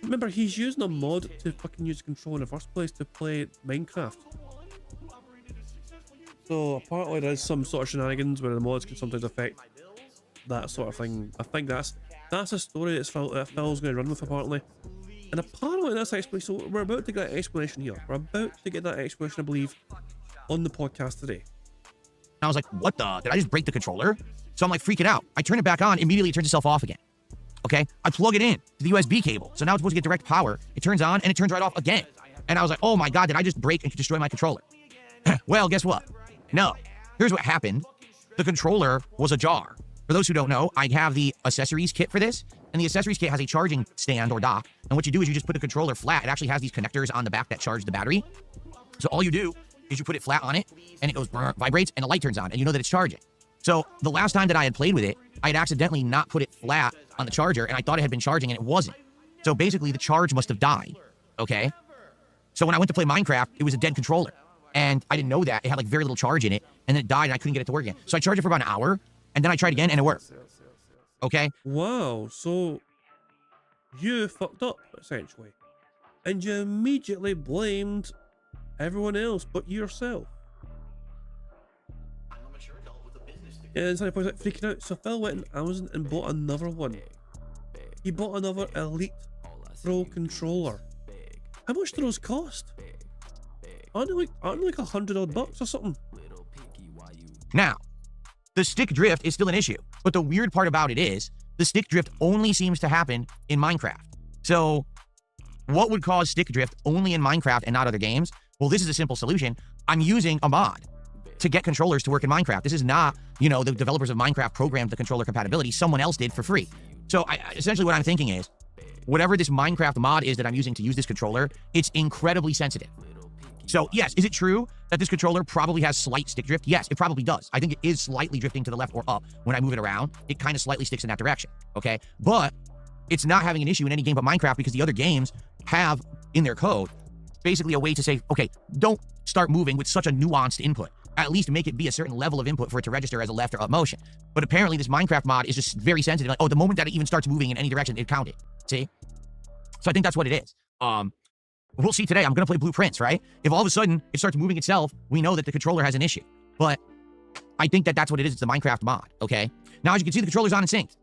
Remember, he's using a mod to fucking use the controller in the first place to play Minecraft. So apparently there's some sort of shenanigans where the mods can sometimes affect that sort of thing. I think that's a story that Phil's going to run with, apparently. And apparently that's explanation. So we're about to get that explanation here. We're about to get that explanation, I believe, on the podcast today. I was like, what the? Did I just break the controller? So I'm like freaking out. I turn it back on, immediately it turns itself off again. Okay? I plug it in to the USB cable. So now it's supposed to get direct power. It turns on and it turns right off again. And I was like, oh my God, did I just break and destroy my controller? Well, guess what? No. Here's what happened. The controller was ajar. For those who don't know, I have the accessories kit for this. And the accessories kit has a charging stand or dock. And what you do is you just put the controller flat. It actually has these connectors on the back that charge the battery. So all you do is you put it flat on it and it goes, vibrates, and the light turns on and you know that it's charging. So the last time that I had played with it, I had accidentally not put it flat on the charger and I thought it had been charging and it wasn't. So basically the charge must have died. Okay? So when I went to play Minecraft, it was a dead controller. And I didn't know that. It had like very little charge in it and then it died and I couldn't get it to work again. So I charged it for about an hour and then I tried again and it worked. Okay? Wow, so you fucked up, essentially. And you immediately blamed everyone else but yourself. Yeah, and Sonny points out, freaking out. So Phil went on Amazon and bought another one. He bought another Elite Pro controller. How much do those cost? Aren't they like $100 odd bucks or something? Now, the stick drift is still an issue. But the weird part about it is, the stick drift only seems to happen in Minecraft. So, what would cause stick drift only in Minecraft and not other games? Well, this is a simple solution. I'm using a mod to get controllers to work in Minecraft. This is not, you know, the developers of Minecraft programmed the controller compatibility. Someone else did for free. So, essentially what I'm thinking is, whatever this Minecraft mod is that I'm using to use this controller, it's incredibly sensitive. So, yes, is it true that this controller probably has slight stick drift? Yes, it probably does. I think it is slightly drifting to the left or up. When I move it around, it kind of slightly sticks in that direction, okay? But it's not having an issue in any game but Minecraft because the other games have, in their code, basically a way to say, okay, don't start moving with such a nuanced input. at least make it be a certain level of input for it to register as a left or up motion. But apparently this Minecraft mod is just very sensitive. Like, oh, the moment that it even starts moving in any direction, it counted. See? So I think that's what it is. We'll see today. I'm going to play Blueprints, right? If all of a sudden it starts moving itself, we know that the controller has an issue. But I think that that's what it is. It's the Minecraft mod, okay? Now, as you can see, the controller's on and synced.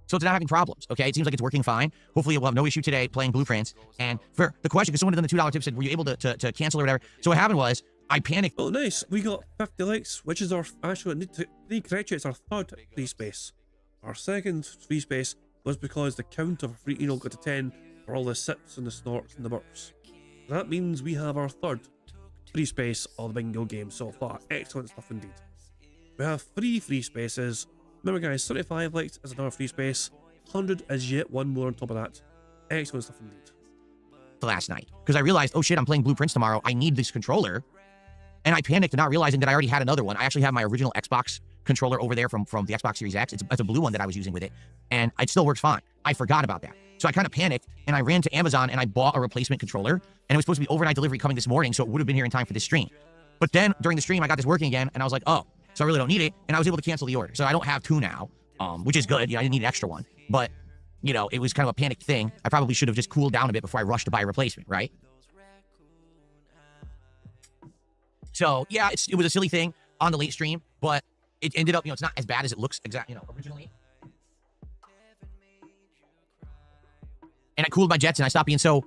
So it's not having problems, okay? It seems like it's working fine. Hopefully, it will have no issue today playing Blueprints. And for the question, because someone had done the $2 tip, said, were you able to cancel or whatever? So what happened was, I panicked. Oh, nice. We got 50 likes, which is our, actually, need to correct you, it's our third free space. Our second free space was because the count of free, got to 10 for all the sips and the snorts and the burps. That means we have our third free space of the bingo game so far. Excellent stuff indeed. We have 3 free spaces. Remember guys, 35 likes is another free space. 100 is yet one more on top of that. Excellent stuff indeed. Last night, because I realized, oh shit, I'm playing Blueprints tomorrow. I need this controller. And I panicked, not realizing that I already had another one. I actually have my original Xbox controller over there from the Xbox Series X. It's a blue one that I was using with it. And it still works fine. I forgot about that. So I kind of panicked, and I ran to Amazon, and I bought a replacement controller. And it was supposed to be overnight delivery coming this morning, so it would have been here in time for this stream. But then, during the stream, I got this working again, and I was like, oh, so I really don't need it. And I was able to cancel the order. So I don't have 2 now, which is good. I didn't need an extra one. But, it was kind of a panicked thing. I probably should have just cooled down a bit before I rushed to buy a replacement, right? So, yeah, it was a silly thing on the late stream, but it ended up, it's not as bad as it looks originally. And I cooled my jets, and I stopped being so,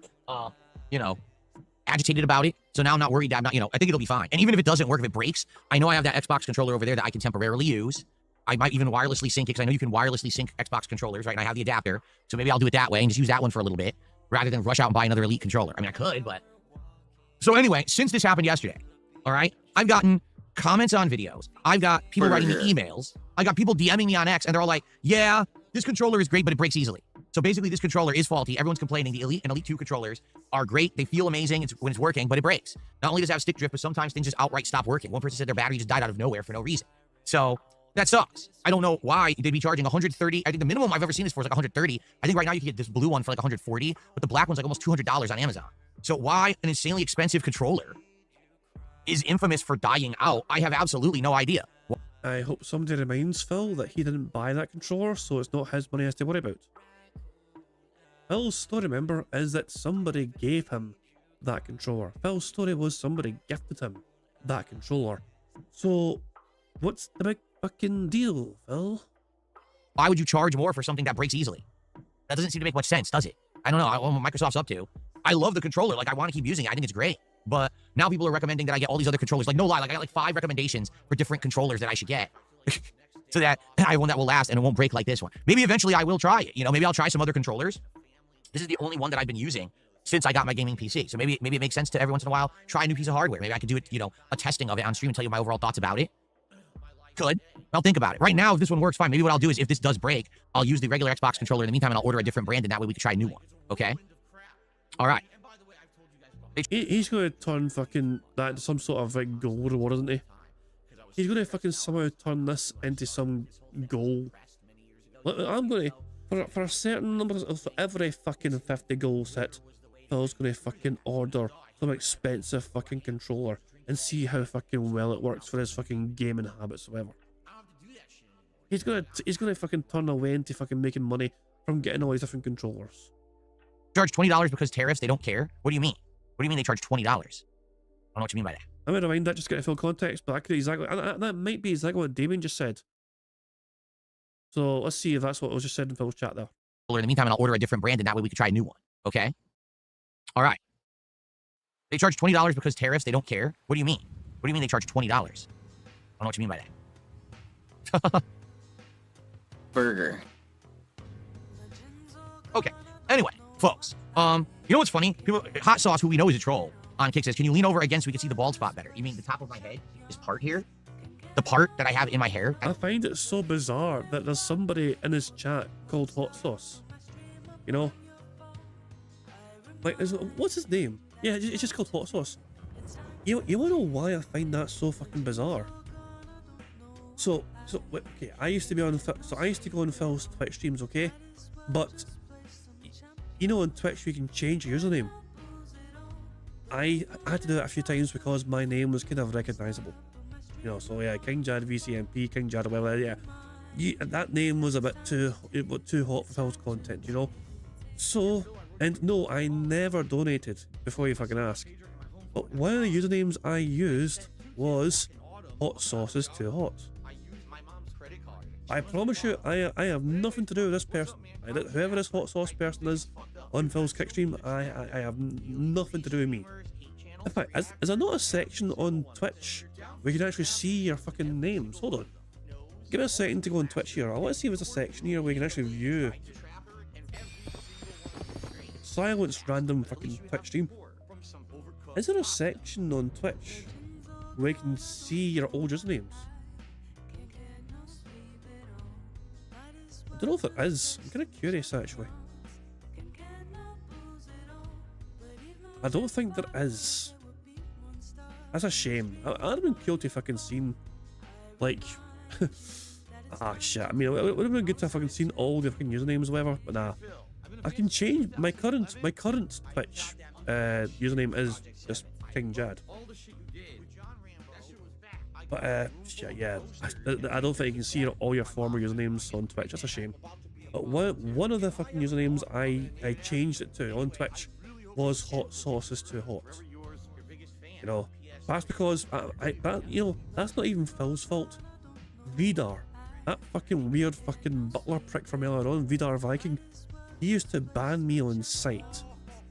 agitated about it. So now I'm not worried that I think it'll be fine. And even if it doesn't work, if it breaks, I know I have that Xbox controller over there that I can temporarily use. I might even wirelessly sync it, because I know you can wirelessly sync Xbox controllers, right? And I have the adapter. So maybe I'll do it that way and just use that one for a little bit, rather than rush out and buy another Elite controller. I mean, I could, but... So anyway, since this happened yesterday, all right, I've gotten comments on videos. I've got people writing me emails. I got people DMing me on X, and they're all like, yeah, this controller is great, but it breaks easily. So basically, this controller is faulty. Everyone's complaining. The Elite and Elite 2 controllers are great. They feel amazing when it's working, but it breaks. Not only does it have stick drift, but sometimes things just outright stop working. One person said their battery just died out of nowhere for no reason. So that sucks. I don't know why they'd be charging 130. I think the minimum I've ever seen this for is like 130. I think right now you can get this blue one for like 140, but the black one's like almost $200 on Amazon. So why an insanely expensive controller is infamous for dying out, I have absolutely no idea. I hope somebody reminds Phil that he didn't buy that controller, so it's not his money he has to worry about. Phil's story, remember, is that somebody gave him that controller. Phil's story was somebody gifted him that controller. So, what's the big fucking deal, Phil? Why would you charge more for something that breaks easily? That doesn't seem to make much sense, does it? I don't know. I don't know what Microsoft's up to. I love the controller. Like, I want to keep using it. I think it's great. But now people are recommending that I get all these other controllers. Like, no lie, like I got like 5 recommendations for different controllers that I should get. So that I have one that will last and it won't break like this one. Maybe eventually I will try it. Maybe I'll try some other controllers. This is the only one that I've been using since I got my gaming PC. So maybe it makes sense to every once in a while try a new piece of hardware. Maybe I could do it, a testing of it on stream and tell you my overall thoughts about it. Could. I'll think about it. Right now, if this one works fine, maybe what I'll do is if this does break, I'll use the regular Xbox controller in the meantime and I'll order a different brand and that way we can try a new one. Okay? All right. He's going to turn fucking that into some sort of like goal reward, isn't he? He's going to fucking somehow turn this into some goal. I'm going to, for a certain number of, for every fucking 50 goals hit, Phil's going to fucking order some expensive fucking controller and see how fucking well it works for his fucking gaming habits or whatever. He's gonna fucking turn away into fucking making money from getting all these different controllers. Charge $20 because tariffs, they don't care? What do you mean? What do you mean they charge $20? I don't know what you mean by that. I might remind that just to get a full context, but that might be exactly what Damien just said. So let's see if that's what was just said in Phil's chat there. In the meantime, I'll order a different brand and that way we can try a new one. Okay? All right. They charge $20 because tariffs, they don't care? What do you mean? What do you mean they charge $20? I don't know what you mean by that. Burger. Okay. Anyway, folks. You know what's funny? Hot Sauce, who we know is a troll, on Kick says, can you lean over again so we can see the bald spot better? You mean the top of my head? This part here? The part that I have in my hair? I find it so bizarre that there's somebody in his chat called Hot Sauce. Like, what's his name? Yeah, it's just called Hot Sauce. You wanna know why I find that so fucking bizarre? So okay, I used to go on Phil's Twitch streams, okay? But on Twitch you can change your username. I had to do that a few times because my name was kind of recognizable. You know, so yeah, King Jad VCMP, King Jad, whatever. Yeah, that name was a bit too hot for Phil's content, you know. So, and no, I never donated before you fucking ask. But one of the usernames I used was Hot Sauces Too Hot. I promise you, I have nothing to do with this person. Whoever this hot sauce person is on Phil's kickstream, I have nothing to do with me. In fact, is there not a section on Twitch where you can actually see your fucking names? Hold on. Give me a second to go on Twitch here. I want to see if there's a section here where you can actually view. Silence random fucking Twitch stream. Is there a section on Twitch where you can see your old usernames? I don't know if there is. I'm kind of curious actually. I don't think there is. That's a shame. I'd have been cool to fucking seen, like, shit. I mean, it would have been good to have fucking seen all the fucking usernames or whatever. But nah, I can change my current Twitch username is just King Jad. But shit, yeah, I don't think you can see all your former usernames on Twitch. That's a shame. But one of the fucking usernames I changed it to on Twitch was Hot Sauces Too Hot. You know, that's because you know, that's not even Phil's fault. Vidar, that fucking weird fucking butler prick from earlier on, Vidar Viking, he used to ban me on sight.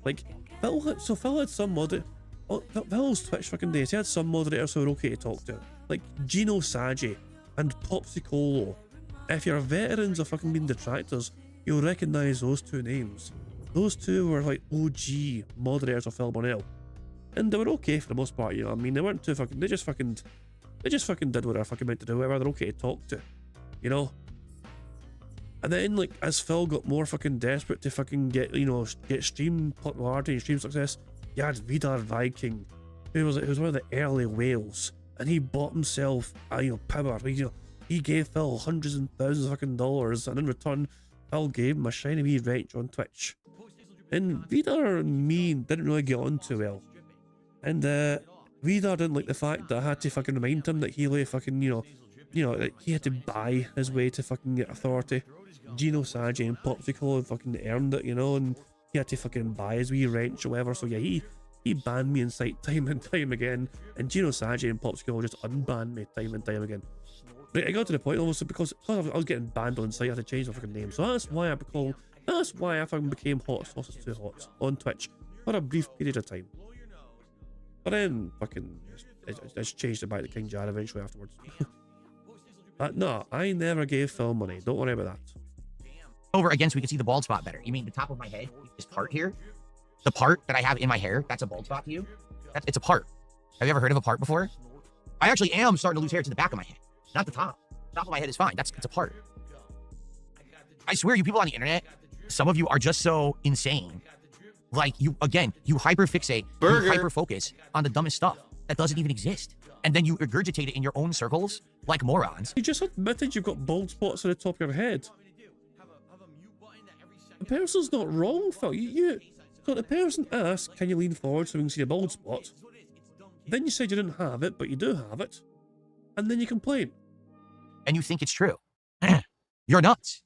Like, Phil had some moderator. Oh, Phil's Twitch fucking days, he had some moderators who were okay to talk to, like Gino Sagi and Popsicolo. If you're veterans of fucking being detractors, you'll recognise those two names. Those two were like OG moderators of Phil Bonnell. And they were okay for the most part, you know what I mean? They weren't too fucking, they just fucking did what they're fucking meant to do, whatever they're okay to talk to, you know? And then, like, as Phil got more fucking desperate to fucking get, you know, get stream popularity and stream success, you had Vidar Viking, who was one of the early whales, and he bought himself, you know, power. He gave Phil hundreds and thousands of fucking dollars, and in return, Phil gave him a shiny wee wrench on Twitch. And Vidar and me didn't really get on too well. And Vidar didn't like the fact that I had to fucking remind him that he lay fucking, you know, that he had to buy his way to fucking get authority. Gino Sagi and Popsicle fucking earned it, you know, and he had to fucking buy his wee wrench or whatever. So yeah, he banned me in sight time and time again, and Gino Sagi and Popsicle just unbanned me time and time again. But I got to the point almost because I was getting banned on sight, I had to change my fucking name. So that's why I fucking became Hot Sauces Too Hot on Twitch for a brief period of time. But then fucking I just changed it back to King Jad eventually afterwards. No, I never gave Phil money. Don't worry about that. Over again so we can see the bald spot better. You mean the top of my head, this part here? The part that I have in my hair, that's a bald spot to you? It's a part. Have you ever heard of a part before? I actually am starting to lose hair to the back of my head. Not the top. The top of my head is fine. It's a part. I swear, you people on the internet, some of you are just so insane. Like, you hyperfixate, you hyperfocus on the dumbest stuff that doesn't even exist. And then you regurgitate it in your own circles like morons. You just admitted you've got bald spots on the top of your head. The person's not wrong, Phil. So the person asked, can you lean forward so we can see a bald spot? Then you said you didn't have it, but you do have it. And then you complain. And you think it's true. You're nuts.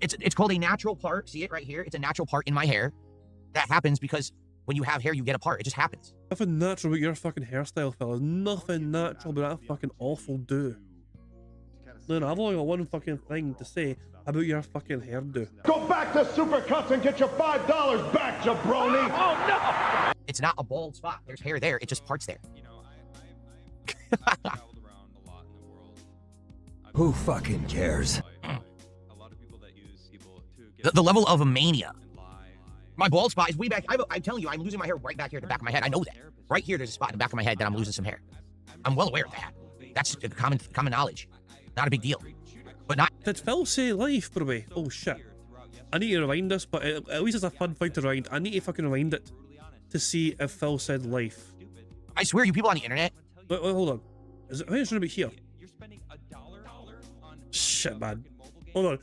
It's called a natural part. See it right here? It's a natural part in my hair. That happens because when you have hair, you get a part. It just happens. Nothing natural about your fucking hairstyle, fellas. Nothing natural about that fucking awful do. No, I've only got one fucking thing to say about your fucking hairdo. Go back to Supercuts and get your $5 back, jabroni! Oh, no! It's not a bald spot. There's hair there. It just parts there. Who fucking cares? The level of mania. My bald spot is way back. I'm telling you, I'm losing my hair right back here at the back of my head. I know that. Right here, there's a spot in the back of my head that I'm losing some hair. I'm well aware of that. That's common knowledge. Not a big deal. But not. Did Phil say life, by the way? Oh shit. I need to rewind this, but at least it's a fun thing to rewind. I need to fucking rewind it to see if Phil said life. I swear, you people on the internet. Wait, hold on. Is it? I think it's gonna be here. Shit, man. Hold on.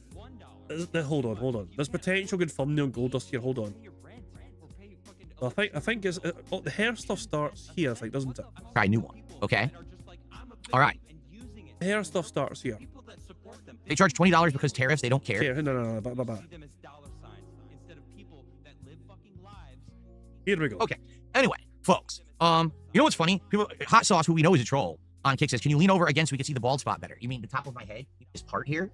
Hold on. There's potential good thumbnail gold dust here. Hold on. I think it's the hair stuff starts here. I think, doesn't it? Try a new one. Okay. All right. Hair stuff starts here. They charge $20 because tariffs. They don't care. Here, no. Here we go. Okay. Anyway, folks. You know what's funny? People, Hot Sauce, who we know is a troll, on Kick says, "Can you lean over again so we can see the bald spot better?" You mean the top of my head? This part here?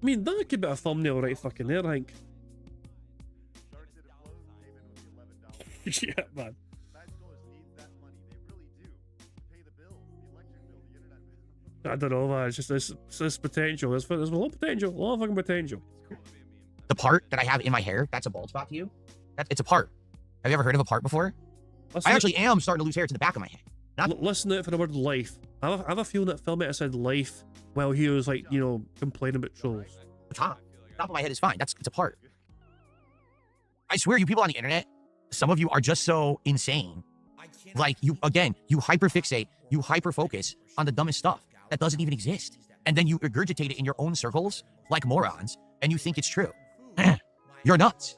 I mean, that could be a thumbnail right fucking there, I think. Yeah, man. I don't know, man. It's just this potential. There's a lot of potential. A lot of fucking potential. The part that I have in my hair, that's a bald spot to you? It's a part. Have you ever heard of a part before? I actually am starting to lose hair to the back of my head. Listen out for the word life. I have a feeling that filmmaker said life while he was like, you know, complaining about trolls. The top of my head is fine. It's a part. I swear, you people on the internet, some of you are just so insane. Like, you hyperfixate, you hyperfocus on the dumbest stuff that doesn't even exist. And then you regurgitate it in your own circles like morons, and you think it's true. You're nuts.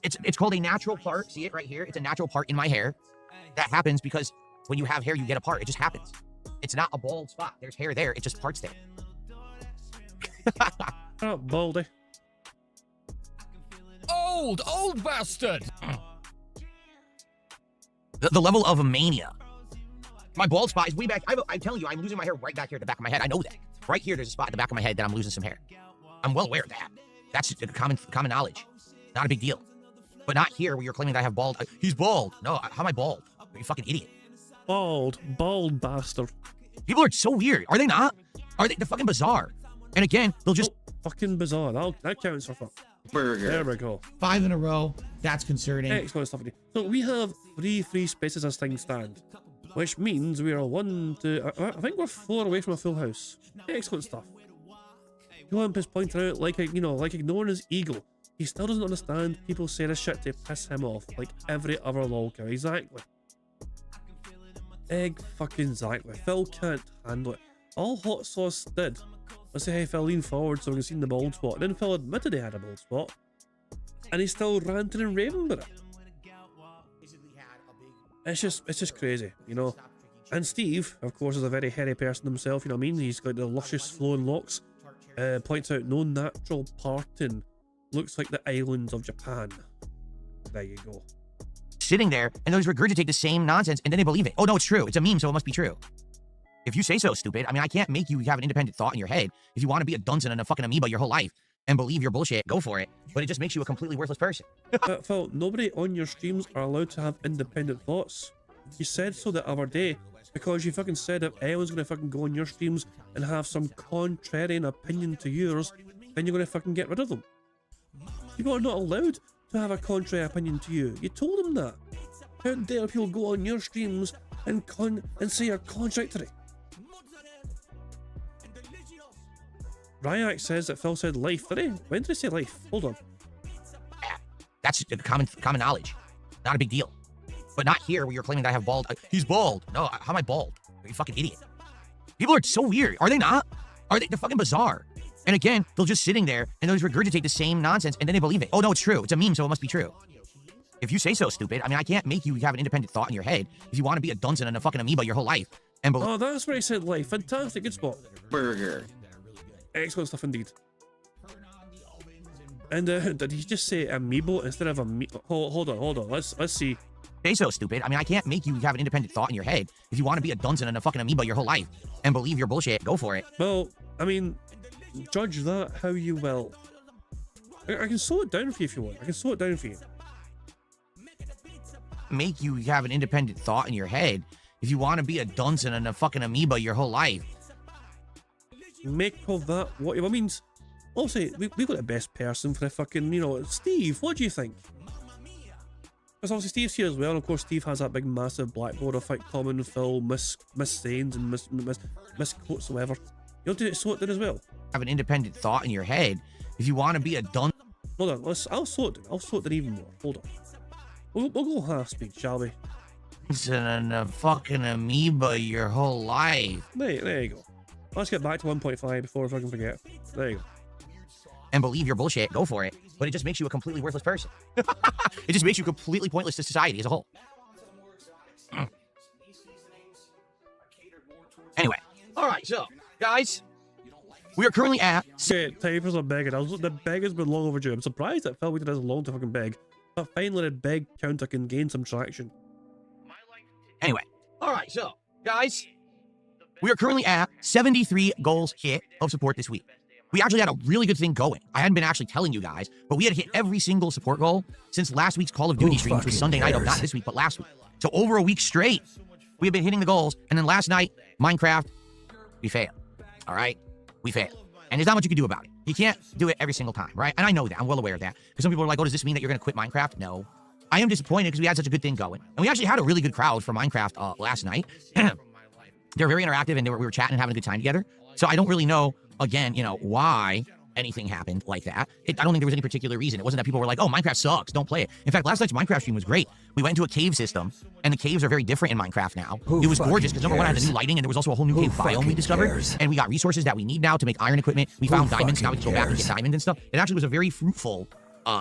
It's called a natural part. See it right here? It's a natural part in my hair. That happens because when you have hair, you get a part. It just happens. It's not a bald spot. There's hair there. It just parts there. Oh, baldy. Old bastard! The level of mania. My bald spot is way back. I'm telling you, I'm losing my hair right back here at the back of my head. I know that. Right here, there's a spot at the back of my head that I'm losing some hair. I'm well aware of that. That's common knowledge. Not a big deal. But not here where you're claiming that I have bald. He's bald. No, how am I bald? Are you fucking idiot? Bald bastard. People are so weird. Are they not? They're fucking bizarre. And again, they'll just... fucking bizarre. That counts for fuck. Burger. There we go. 5 in a row. That's concerning. Excellent stuff. So we have 3 free spaces as things stand, which means we are I think we're 4 away from a full house. Excellent stuff. Olymp is pointing out, like ignoring his ego, he still doesn't understand people say this shit to piss him off, like every other lol guy. Exactly. Exactly. Phil can't handle it. All Hot Sauce did was say, "Hey Phil, lean forward so we can see the bald spot." And then Phil admitted he had a bald spot, and he's still ranting and raving about it. It's just crazy, you know. And Steve, of course, is a very hairy person himself. You know what I mean? He's got the luscious flowing locks. Points out no natural parting. Looks like the islands of Japan. There you go. Sitting there and they'll just regurgitate the same nonsense and then they believe it. Oh no, it's true. It's a meme, so it must be true. If you say so, stupid. I mean, I can't make you have an independent thought in your head. If you want to be a dunce and a fucking amoeba your whole life and believe your bullshit, go for it. But it just makes you a completely worthless person. Phil, nobody on your streams are allowed to have independent thoughts. You said so the other day because you fucking said if anyone's gonna fucking go on your streams and have some contrarian opinion to yours, then you're gonna fucking get rid of them. People are not allowed to have a contrary opinion to you. You told them that. How dare people go on your streams and say you're contradictory? Ryak says that Phil said life. Did he? When did he say life? Hold on. That's common knowledge. Not a big deal. But not here where you're claiming that I have bald. He's bald. No, how am I bald? Are you fucking idiot? People are so weird. Are they not? They're fucking bizarre. And again, they'll just sitting there and they'll just regurgitate the same nonsense and then they believe it. Oh no, it's true. It's a meme, so it must be true. If you say so, stupid. I mean, I can't make you have an independent thought in your head. If you want to be a dunce and a fucking amoeba your whole life and believe... Oh, that's where he said life. Fantastic. Good spot. Burger. Excellent stuff indeed. And did he just say amoeba instead of hold on. Let's see. Say so, stupid. I mean, I can't make you have an independent thought in your head. If you want to be a dunce and a fucking amoeba your whole life and believe your bullshit, go for it. Well, I mean, judge that how you will. I can slow it down for you if you want. I can slow it down for you. Make you have an independent thought in your head. If you want to be a dunce and a fucking amoeba your whole life. Make of that what it means. Also, we got the best person for the fucking, you know, Steve. What do you think? Because obviously Steve's here as well, and of course Steve has that big massive blackboard of like common, Phil, miss sayings and miss quotes or whatever. You want to slow it down as well? Have an independent thought in your head. If you want to be a dunce. Hold on, I'll slow it down. I'll slow it down even more. Hold on. We'll go half speed, shall we? And a fucking amoeba your whole life. There you go. Let's get back to 1.5 before I fucking forget. There you go. And believe your bullshit, go for it. But it just makes you a completely worthless person. It just makes you completely pointless to society as a whole. All right, so, guys, we are currently at... Okay, time for some begging. The begging's been long overdue. I'm surprised that Phil waited as long to fucking beg. But finally the beg counter can gain some traction. Anyway. All right, so, guys, we are currently at 73 goals hit of support this week. We actually had a really good thing going. I hadn't been actually telling you guys, but we had hit every single support goal since last week's Call of Duty stream, which was Sunday night of not this week, but last week. So over a week straight, we have been hitting the goals. And then last night, Minecraft, we failed. All right? We failed. And there's not much you can do about it. You can't do it every single time, right? And I know that. I'm well aware of that. Because some people are like, oh, does this mean that you're going to quit Minecraft? No. I am disappointed because we had such a good thing going. And we actually had a really good crowd for Minecraft last night. They're very interactive, and we were chatting and having a good time together. So I don't really know, again, you know, why anything happened like that. I don't think there was any particular reason. It wasn't that people were like, oh, Minecraft sucks, don't play it. In fact, last night's Minecraft stream was great. We went into a cave system, and the caves are very different in Minecraft now. It was gorgeous, because number one, I had the new lighting, and there was also a whole new cave biome we discovered. And we got resources that we need now to make iron equipment. We found diamonds, now we can go back and get diamonds and stuff. It actually was a very fruitful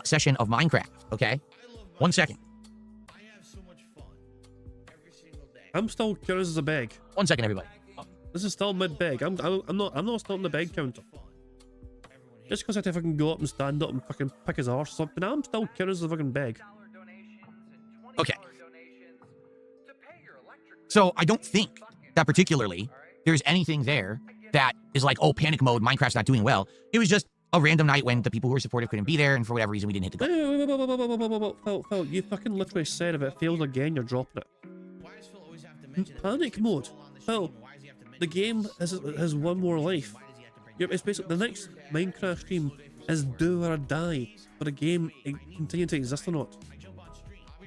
session of Minecraft, okay? 1 second. I'm still curious as a beg. 1 second, everybody. This is still mid-beg. I'm not starting the beg counter. Just because I have to fucking go up and stand up and fucking pick his arse or something, I'm still curious as a fucking beg. Okay. So I don't think that particularly there's anything there that is like, oh, panic mode, Minecraft's not doing well. It was just a random night when the people who were supportive couldn't be there, and for whatever reason we didn't hit the goal. Phil, you fucking literally said if it fails again, you're dropping it. Panic mode. Phil, the game has one more life. It's basically the next Minecraft stream is do or die for the game continue to exist or not.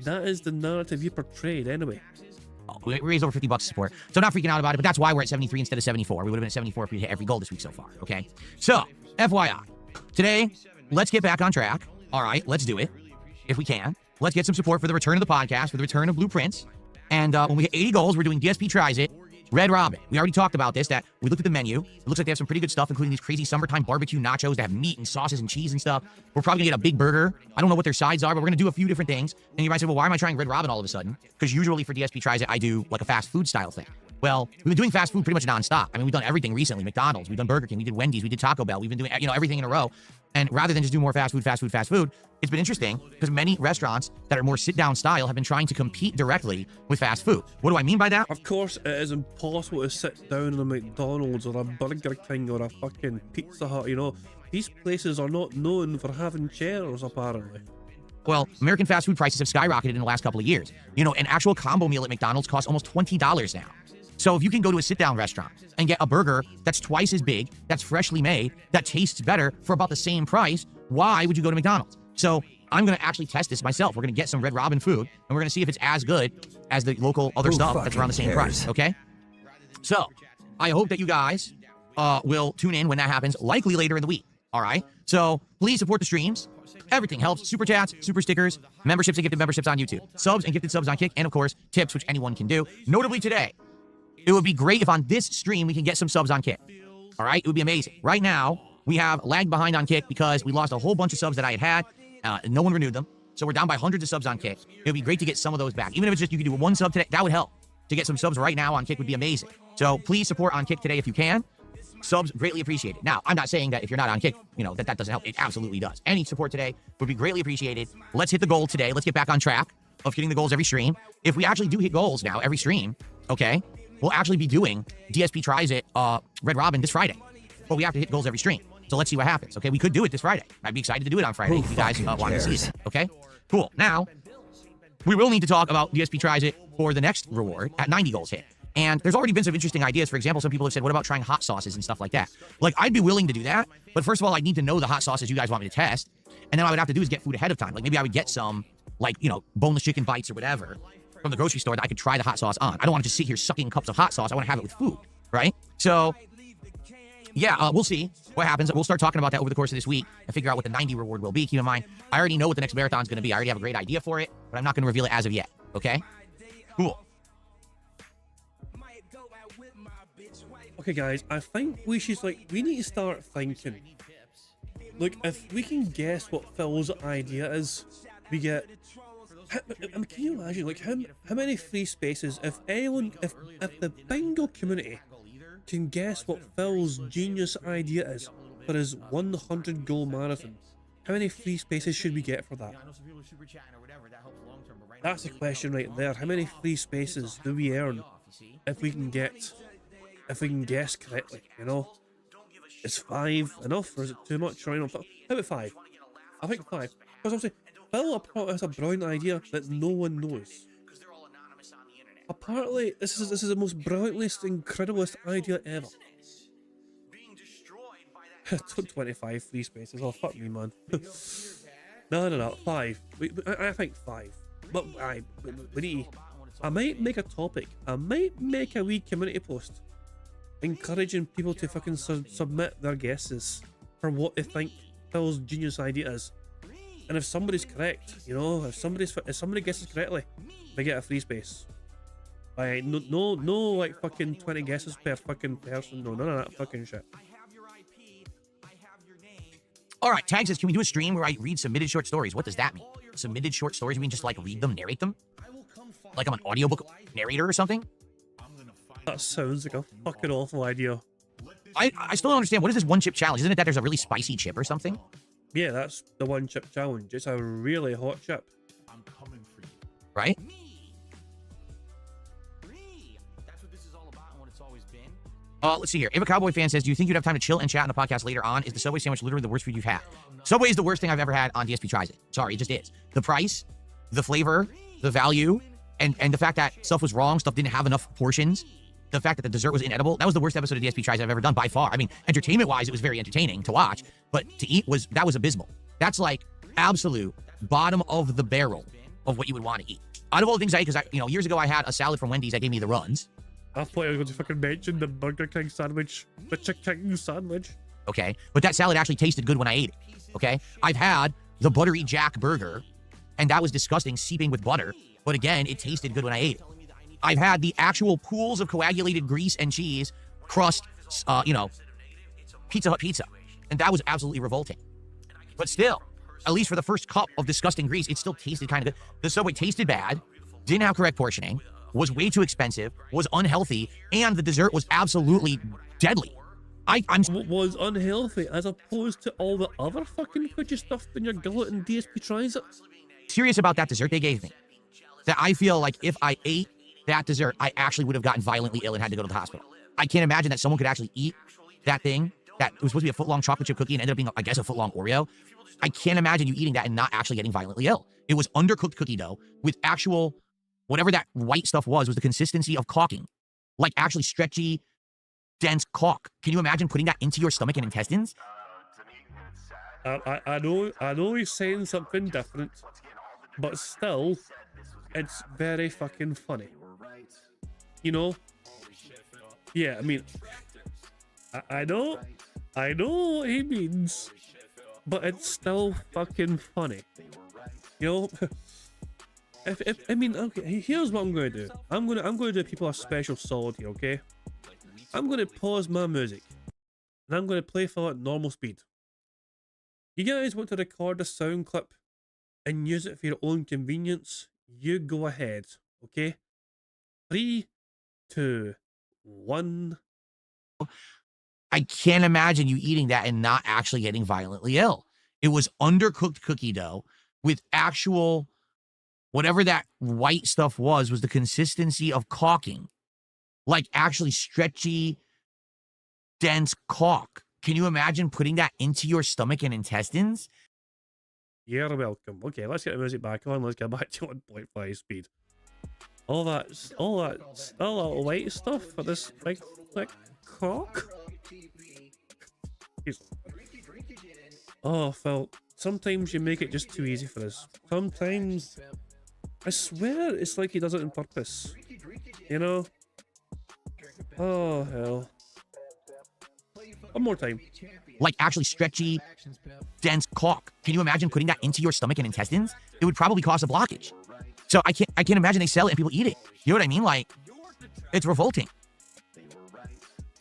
That is the narrative you portrayed anyway. Oh, we raised over $50 support, so I'm not freaking out about it, but that's why we're at 73 instead of 74. We would have been at 74 if we hit every goal this week so far, okay? So, FYI, today, let's get back on track. All right, let's do it, if we can. Let's get some support for the return of the podcast, for the return of Blueprints. And when we hit 80 goals, we're doing DSP Tries It, Red Robin. We already talked about this, that we looked at the menu. It looks like they have some pretty good stuff, including these crazy summertime barbecue nachos that have meat and sauces and cheese and stuff. We're probably gonna get a big burger. I don't know what their sides are, but we're gonna do a few different things. And you might say, well, why am I trying Red Robin all of a sudden? Because usually for DSP Tries It, I do like a fast food style thing. Well, we've been doing fast food pretty much nonstop. I mean, we've done everything recently. McDonald's, we've done Burger King, we did Wendy's, we did Taco Bell. We've been doing, you know, everything in a row. And rather than just do more fast food, it's been interesting because many restaurants that are more sit-down style have been trying to compete directly with fast food. What do I mean by that? Of course, it is impossible to sit down in a McDonald's or a Burger King or a fucking Pizza Hut, you know. These places are not known for having chairs, apparently. Well, American fast food prices have skyrocketed in the last couple of years. You know, an actual combo meal at McDonald's costs almost $20 now. So if you can go to a sit-down restaurant and get a burger that's twice as big, that's freshly made, that tastes better for about the same price, why would you go to McDonald's? So I'm going to actually test this myself. We're going to get some Red Robin food, and we're going to see if it's as good as the local other stuff that's around the same price, okay? So I hope that you guys will tune in when that happens, likely later in the week, all right? So please support the streams. Everything helps. Super chats, super stickers, memberships and gifted memberships on YouTube, subs and gifted subs on Kick, and of course, tips, which anyone can do. Notably today, it would be great if on this stream we can get some subs on Kick. All right? It would be amazing. Right now, we have lagged behind on Kick because we lost a whole bunch of subs that I had. No one renewed them. So we're down by hundreds of subs on Kick. It would be great to get some of those back. Even if it's just you could do one sub today, that would help. To get some subs right now on Kick would be amazing. So please support on Kick today if you can. Subs greatly appreciated. Now, I'm not saying that if you're not on Kick, you know, that doesn't help. It absolutely does. Any support today would be greatly appreciated. Let's hit the goal today. Let's get back on track of hitting the goals every stream. If we actually do hit goals now every stream, okay, we'll actually be doing DSP Tries It, Red Robin this Friday. But we have to hit goals every stream. So let's see what happens, okay? We could do it this Friday. I'd be excited to do it on Friday if you guys want to see it, okay? Cool. Now, we will need to talk about DSP Tries It for the next reward at 90 goals hit. And there's already been some interesting ideas. For example, some people have said, what about trying hot sauces and stuff like that? Like, I'd be willing to do that. But first of all, I'd need to know the hot sauces you guys want me to test. And then what I would have to do is get food ahead of time. Like, maybe I would get some, like, you know, boneless chicken bites or whatever from the grocery store that I could try the hot sauce on. I don't want to just sit here sucking cups of hot sauce. I want to have it with food, right? So, yeah, we'll see what happens. We'll start talking about that over the course of this week and figure out what the 90 reward will be. Keep in mind, I already know what the next marathon is going to be. I already have a great idea for it, but I'm not going to reveal it as of yet, okay? Cool. Okay, guys, I think we need to start thinking. Look, if we can guess what Phil's idea is, we get... I mean, can you imagine, like, how many free spaces if the bingo community can guess what Phil's genius idea is for his 100 goal marathon, how many free spaces should we get for that? That's the question right there. How many free spaces do we earn if we can guess correctly, you know? Is 5 enough, or is it too much? Or, you know, how about 5? I think 5. Because obviously, Phil has a brilliant idea that no one knows. Apparently, this is the most brilliantest, incrediblest idea ever. 25 free spaces. Oh, fuck me, man. No. 5. I think 5. But we need. I might make a topic. I might make a wee community post encouraging people to fucking submit their guesses for what they think Phil's genius idea is. And if somebody's correct, you know, if somebody guesses correctly, they get a free space. Right? No, like fucking 20 guesses per fucking person. No, none of that fucking shit. All right, Tag says, can we do a stream where I read submitted short stories? What does that mean? Submitted short stories? You mean just like read them, narrate them? Like I'm an audiobook narrator or something? That sounds like a fucking awful idea. I still don't understand. What is this one chip challenge? Isn't it that there's a really spicy chip or something? Yeah, that's the one chip challenge. It's a really hot chip. I'm coming for you. Right? That's what this is all about and what it's always been. Let's see here. If a Cowboy fan says, do you think you'd have time to chill and chat on the podcast later on? Is the Subway sandwich literally the worst food you've had? Subway is the worst thing I've ever had on DSP Tries It. Sorry, it just is. The price, the flavor, the value, and the fact that stuff was wrong, stuff didn't have enough portions, the fact that the dessert was inedible. That was the worst episode of DSP Tries I've ever done by far. I mean, entertainment-wise, it was very entertaining to watch, but to eat was abysmal. That's like absolute bottom of the barrel of what you would want to eat. Out of all the things I ate, because years ago I had a salad from Wendy's that gave me the runs. I thought I was going to fucking mention the Burger King sandwich, the chicken sandwich. Okay, but that salad actually tasted good when I ate it. Okay, I've had the Buttery Jack burger, and that was disgusting, seeping with butter. But again, it tasted good when I ate it. I've had the actual pools of coagulated grease and cheese crust, Pizza Hut pizza, and that was absolutely revolting. But still, at least for the first cup of disgusting grease, it still tasted kind of good. The Subway tasted bad, didn't have correct portioning, was way too expensive, was unhealthy, and the dessert was absolutely deadly. Was unhealthy as opposed to all the other fucking food you stuffed in your gullet and DSP Tries It. Serious about that dessert they gave me. That I feel like if I ate that dessert, I actually would have gotten violently ill and had to go to the hospital. I can't imagine that someone could actually eat that thing that was supposed to be a foot-long chocolate chip cookie and ended up being, I guess, a foot-long Oreo. I can't imagine you eating that and not actually getting violently ill. It was undercooked cookie dough with actual, whatever that white stuff was the consistency of caulking. Like actually stretchy, dense caulk. Can you imagine putting that into your stomach and intestines? I know he's saying something different, but still, it's very fucking funny. You know? Yeah, I mean, I know what he means, but it's still fucking funny. You know? I mean, okay, here's what I'm gonna do. I'm gonna do people a special solid here, okay? I'm gonna pause my music, and I'm gonna play for at normal speed. You guys want to record a sound clip and use it for your own convenience? You go ahead, okay? 3, 2, 1. I can't imagine you eating that and not actually getting violently ill. It was undercooked cookie dough with actual, whatever that white stuff was the consistency of caulking. Like actually stretchy, dense caulk. Can you imagine putting that into your stomach and intestines? You're welcome. Okay, let's get the music back on. Let's get back to 1.5 speed. All that white stuff for this big thick cock. Oh, Phil, sometimes you make it just too easy for us. Sometimes, I swear, it's like he does it on purpose. You know? Oh, hell. One more time. Like actually stretchy, dense caulk. Can you imagine putting that into your stomach and intestines? It would probably cause a blockage. So I can't imagine they sell it and people eat it. You know what I mean? Like, it's revolting.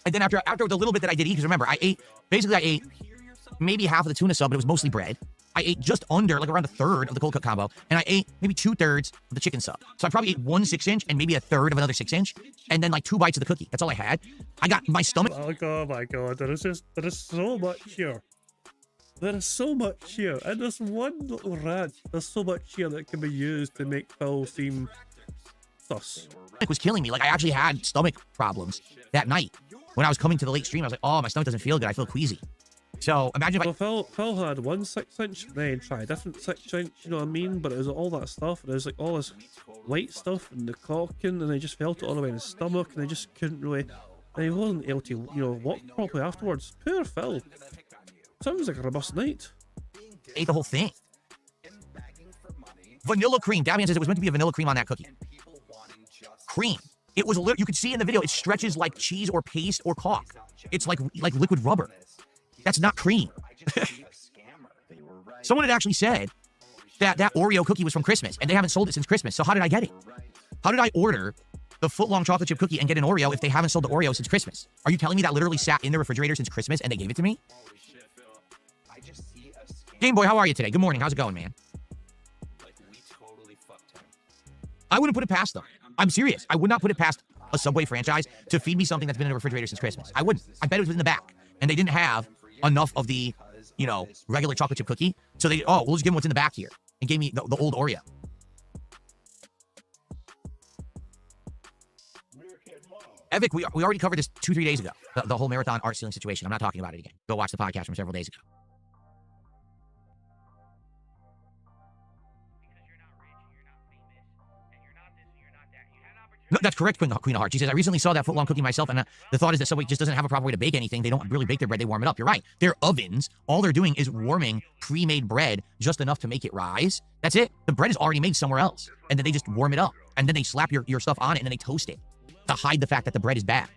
And then after the little bit that I did eat, because remember, I ate maybe half of the tuna sub, but it was mostly bread. I ate just under, like around a third of the cold cut combo, and I ate maybe 2/3 of the chicken sub. So I probably ate 1 6-inch and maybe a third of another 6-inch, and then like 2 bites of the cookie. That's all I had. I got my stomach. Oh my god, there is so much here. There is so much here, and this one little rant, there's so much here that can be used to make Phil seem sus. It was killing me. Like, I actually had stomach problems that night. When I was coming to the late stream, I was like, oh, my stomach doesn't feel good. I feel queasy. So imagine if Phil had 1 6-inch, then try a different 6-inch, you know what I mean? But it was all that stuff, and it was like all this white stuff and the caulking, and I just felt it all the way in his stomach, and I just couldn't really, and he wasn't able to, you know, walk properly afterwards. Poor Phil. Sounds like a robust night. Ate the whole thing. Vanilla cream. Davian says it was meant to be a vanilla cream on that cookie. Cream. It was, you could see in the video, it stretches like cheese or paste or caulk. It's like liquid rubber. That's not cream. Someone had actually said that Oreo cookie was from Christmas, and they haven't sold it since Christmas. So how did I get it? How did I order the foot-long chocolate chip cookie and get an Oreo if they haven't sold the Oreo since Christmas? Are you telling me that literally sat in the refrigerator since Christmas and they gave it to me? Game Boy, how are you today? Good morning. How's it going, man? I wouldn't put it past them. I'm serious. I would not put it past a Subway franchise to feed me something that's been in the refrigerator since Christmas. I wouldn't. I bet it was in the back. And they didn't have enough of the, you know, regular chocolate chip cookie. So they, oh, we'll just give them what's in the back here. And gave me the old Oreo. Evic, we already covered this 2-3 days ago. The whole marathon art stealing situation. I'm not talking about it again. Go watch the podcast from several days ago. No, that's correct, Queen of Hearts. She says, I recently saw that footlong cookie myself, and the thought is that Subway just doesn't have a proper way to bake anything. They don't really bake their bread. They warm it up. You're right. Their ovens, all they're doing is warming pre-made bread just enough to make it rise. That's it. The bread is already made somewhere else, and then they just warm it up, and then they slap your stuff on it, and then they toast it to hide the fact that the bread is bad.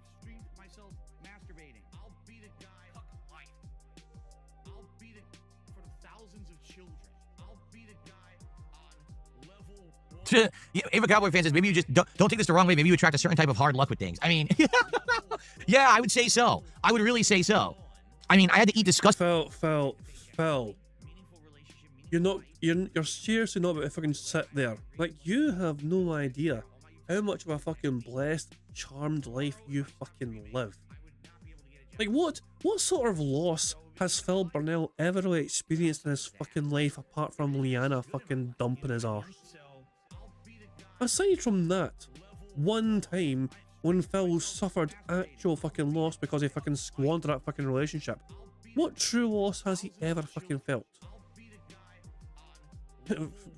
Ava Cowboy fan says, maybe you just don't take this the wrong way. Maybe you attract a certain type of hard luck with things. I mean, yeah, I would say so. I would really say so. I mean, I had to eat disgusting. Phil. You're seriously not about to fucking sit there. Like, you have no idea how much of a fucking blessed, charmed life you fucking live. Like, what sort of loss has Phil Burnell ever really experienced in his fucking life apart from Liana fucking dumping his arse? Aside from that, one time when Phil suffered actual fucking loss because he fucking squandered that fucking relationship, what true loss has he ever fucking felt?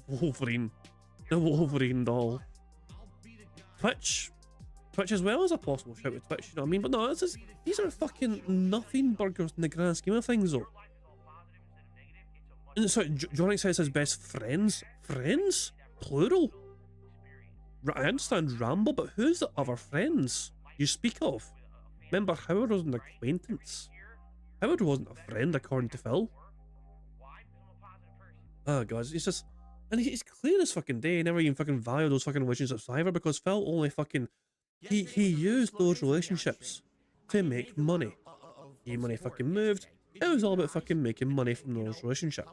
Wolverine. The Wolverine doll. Twitch as well as a possible shout with Twitch, you know what I mean? But no, these are fucking nothing burgers in the grand scheme of things though. And sorry, Johnny says his best friends? Friends? Plural? I understand Rambo, but who's the other friends you speak of? Remember, Howard was an acquaintance. Howard wasn't a friend, according to Phil. Oh, guys, it's just... And he's clear as fucking day. He never even fucking valued those fucking relationships either, because Phil only fucking... He used those relationships to make money. When he fucking moved, it was all about fucking making money from those relationships.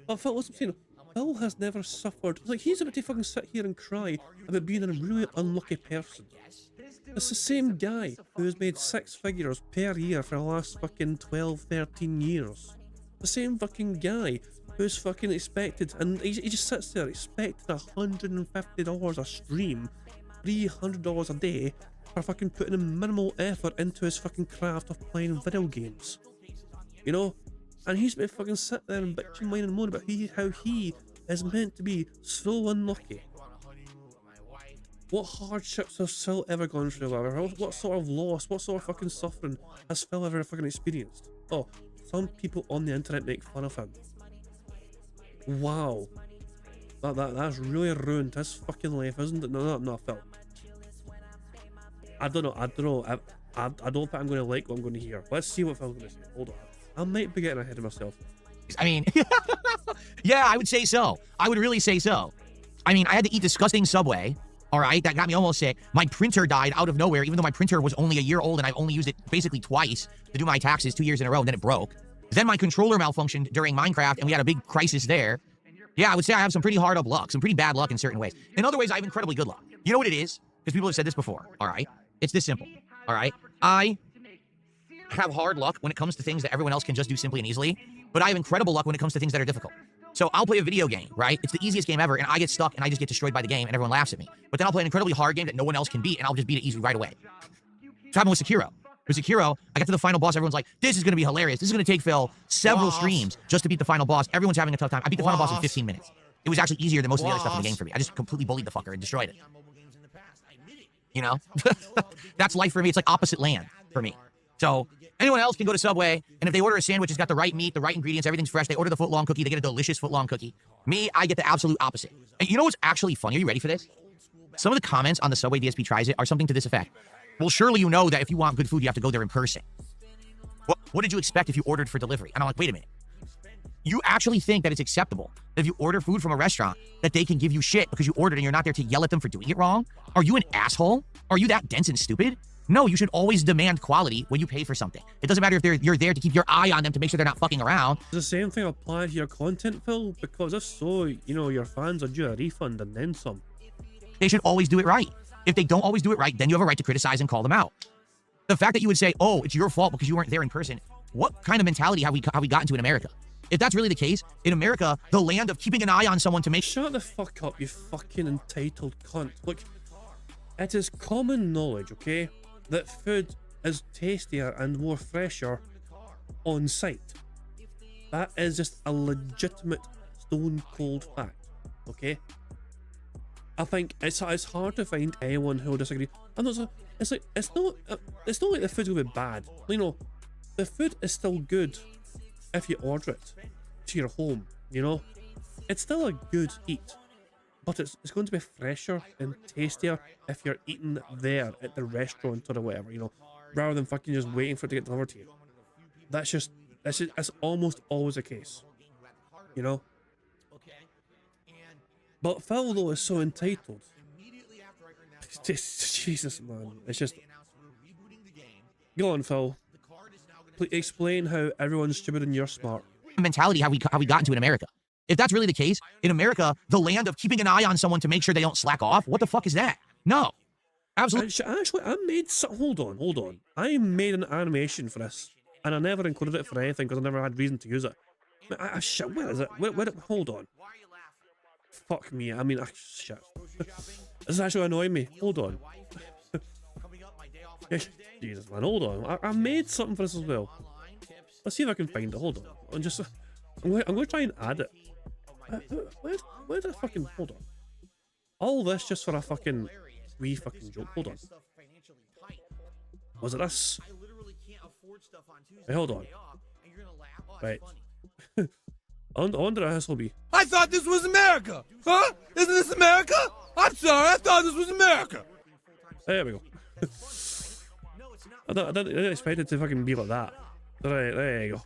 But Phil, what's I'm saying? Phil has never suffered. Like, he's about to fucking sit here and cry about being a really unlucky person. It's the same guy who has made 6 figures per year for the last fucking 12, 13 years. The same fucking guy who's fucking expected, and he just sits there expecting $150 a stream, $300 a day for fucking putting in minimal effort into his fucking craft of playing video games. You know? And he's been fucking sit there and bitch and whine and moan about how he is meant to be so unlucky. What hardships has Phil ever gone through? What sort of loss, what sort of fucking suffering has Phil ever fucking experienced? Oh, some people on the internet make fun of him. Wow. That's really ruined his fucking life, isn't it? No, Phil. I don't know. I don't think I'm going to like what I'm going to hear. Let's see what Phil's going to say. Hold on. I might be getting ahead of myself. I mean, yeah, I would say so. I would really say so. I mean, I had to eat disgusting Subway. All right, that got me almost sick. My printer died out of nowhere, even though my printer was only a year old and I only used it basically twice to do my taxes 2 years in a row, and then it broke. Then my controller malfunctioned during Minecraft, and we had a big crisis there. Yeah, I would say I have some pretty hard up luck, some pretty bad luck in certain ways. In other ways, I have incredibly good luck. You know what it is? Because people have said this before, all right? It's this simple, all right? I have hard luck when it comes to things that everyone else can just do simply and easily, but I have incredible luck when it comes to things that are difficult. So I'll play a video game, right? It's the easiest game ever, and I get stuck, and I just get destroyed by the game, and everyone laughs at me. But then I'll play an incredibly hard game that no one else can beat, and I'll just beat it easily right away. It's happened with Sekiro. With Sekiro, I got to the final boss, everyone's like, this is going to be hilarious. This is going to take Phil several streams just to beat the final boss. Everyone's having a tough time. I beat the final boss in 15 minutes. It was actually easier than most of the other stuff in the game for me. I just completely bullied the fucker and destroyed it. You know? That's life for me. It's like opposite land for me. So anyone else can go to Subway, and if they order a sandwich, it's got the right meat, the right ingredients, everything's fresh. They order the foot-long cookie, they get a delicious foot-long cookie. Me, I get the absolute opposit. And you know what's actually funny? Are you ready for this? Some of the comments on the Subway DSP Tries It are something to this effect. Well, surely you know that if you want good food, you have to go there in person. What did you expect if you ordered for delivery? And I'm like, wait a minute. You actually think that it's acceptable that if you order food from a restaurant that they can give you shit because you ordered and you're not there to yell at them for doing it wrong? Are you an asshole? Are you that dense and stupid? No, you should always demand quality when you pay for something. It doesn't matter if you're there to keep your eye on them to make sure they're not fucking around. Does the same thing apply to your content, Phil? Because if so, you know, your fans are due a refund and then some. They should always do it right. If they don't always do it right, then you have a right to criticize and call them out. The fact that you would say, oh, it's your fault because you weren't there in person, what kind of mentality have we gotten to in America? If that's really the case, in America, the land of keeping an eye on someone to make— Shut the fuck up, you fucking entitled cunt. Look, it is common knowledge, okay, that food is tastier and more fresher on site. That is just a legitimate stone cold fact, okay? I think it's hard to find anyone who will disagree. And it's not like the food's gonna be bad. You know, the food is still good if you order it to your home. You know, it's still a good eat, but it's going to be fresher and tastier if you're eating there at the restaurant or whatever. You know, rather than fucking just waiting for it to get delivered to you. That's almost always the case. You know. But Phil, though, is so entitled. Jesus, man. It's just... Go on, Phil. Please explain how everyone's stupid and you're smart. Mentality have we gotten to in America? If that's really the case, in America, the land of keeping an eye on someone to make sure they don't slack off, what the fuck is that? No. Absolutely. Actually, I made some... Hold on. I made an animation for this, and I never included it for anything because I never had reason to use it. Shit, where is it? Hold on. Fuck me, I mean, shit. This is actually annoying me. Hold on. Jesus, man, hold on. I made something for this as well. Let's see if I can find it. Hold on. I'm going to try and add it. Where did I fucking... Hold on. All this just for a fucking wee fucking joke. Hold on. Was it this? Hey, hold on. Right. I wonder how this will be. I thought this was America! Huh? Isn't this America? I'm sorry, I thought this was America! There we go. I didn't expect it to fucking be like that. Right, there you go.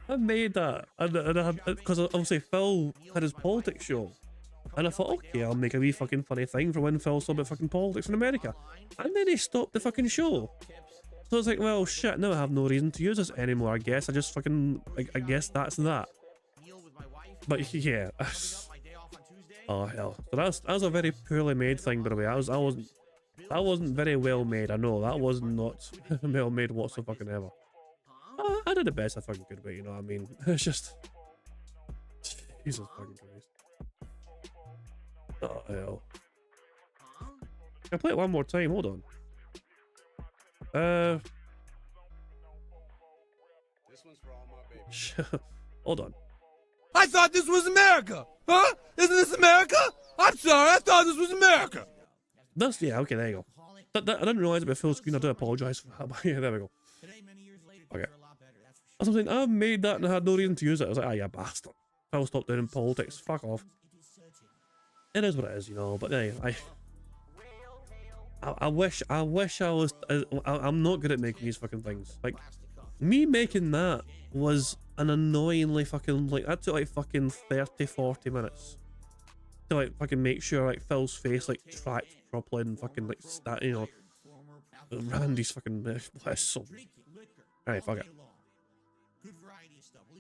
I made that. Because obviously Phil had his politics show. And I thought, okay, I'll make a wee fucking funny thing for when Phil saw about fucking politics in America. And then he stopped the fucking show. So it's like, well, shit, now I have no reason to use this anymore, I guess. I guess that's that. But yeah. Oh, hell. So that was a very poorly made thing, by the way. That wasn't very well made, I know. That was not well made whatsoever. I did the best I fucking could, but you know what I mean? It's just... Jesus fucking Christ. Oh, hell. I'll play it one more time, hold on. This one's for all my babies. Hold on. I thought this was America! Huh? Isn't this America? I'm sorry, I thought this was America! Yeah, okay, there you go. I didn't realise it was full screen, I do apologise for that, but yeah, there we go. Okay. That's something, I made that and I had no reason to use it. I was like, ah, you bastard. I'll stop doing politics, fuck off. It is what it is, you know, but anyway, I wish I was... I'm not good at making these fucking things. Like, me making that was an annoyingly fucking... Like, that took like fucking 30-40 minutes. To like fucking make sure like Phil's face like tracked properly and fucking like you know... Randy's fucking... So... Alright, fuck it.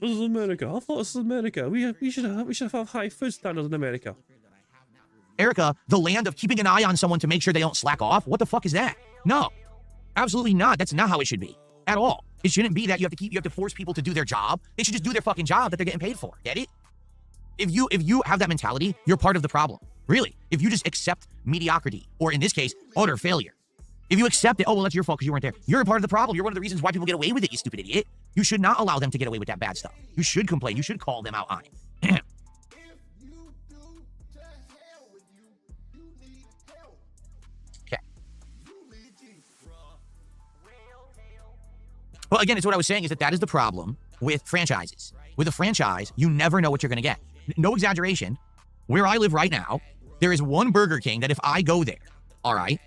This is America. I thought this is America. We should have high food standards in America. America, the land of keeping an eye on someone to make sure they don't slack off. What the fuck is that? No, absolutely not. That's not how it should be at all. It shouldn't be that you have to force people to do their job. They should just do their fucking job that they're getting paid for. Get it? If you have that mentality, you're part of the problem. Really. If you just accept mediocrity, or in this case, utter failure. If you accept it, oh, well, that's your fault because you weren't there. You're a part of the problem. You're one of the reasons why people get away with it, you stupid idiot. You should not allow them to get away with that bad stuff. You should complain. You should call them out on it. Okay. Well, again, it's what I was saying is that is the problem with franchises. With a franchise, you never know what you're going to get. No exaggeration. Where I live right now, there is one Burger King that if I go there, all right,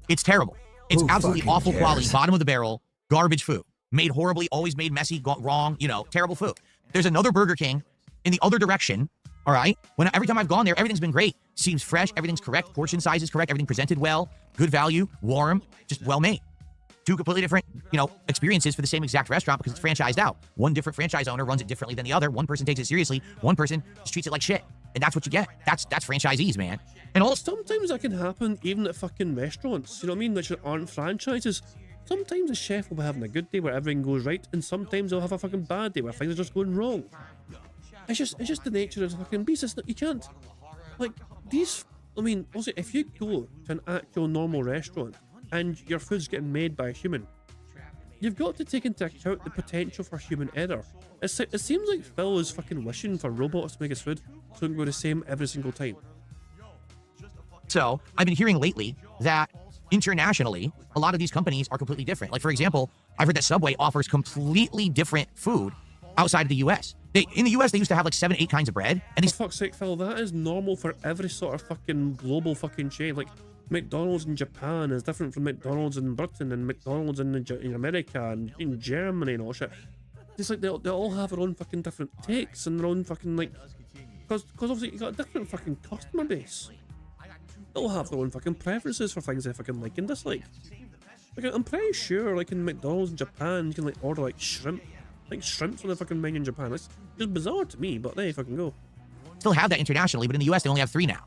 it's terrible. It's absolutely awful quality, bottom of the barrel, garbage food. Made horribly, always made messy, wrong, terrible food. There's another Burger King in the other direction, all right? Every time I've gone there, everything's been great. Seems fresh, everything's correct, portion size is correct, everything presented well, good value, warm, just well made. Two completely different, experiences for the same exact restaurant because it's franchised out. One different franchise owner runs it differently than the other. One person takes it seriously. One person just treats it like shit. And that's what you get. That's franchisees, man. And all sometimes that can happen even at fucking restaurants, you know what I mean, which aren't franchises. Sometimes the chef will be having a good day where everything goes right, and sometimes they'll have a fucking bad day where things are just going wrong. It's just the nature of the fucking beast. It's not, you can't, like, these, I mean, also, if you go to an actual normal restaurant and your food's getting made by a human, you've got to take into account the potential for human error. It seems like Phil is fucking wishing for robots to make his food so it can go the same every single time. So, I've been hearing lately that internationally, a lot of these companies are completely different. Like, for example, I've heard that Subway offers completely different food outside of the US. In the US, they used to have like 7, 8 kinds of bread. And for fuck's sake, Phil, that is normal for every sort of fucking global fucking chain. Like, McDonald's in Japan is different from McDonald's in Britain and McDonald's in America and in Germany and all shit. It's like they all have their own fucking different takes and their own fucking, like, because obviously you got a different fucking customer base. They'll have their own fucking preferences for things they fucking like and dislike. Like, I'm pretty sure, like, in McDonald's in Japan, you can, like, order, like, shrimp. Like, shrimps on the fucking menu in Japan. It's just bizarre to me, but there you fucking go. Still have that internationally, but in the US, they only have 3 now.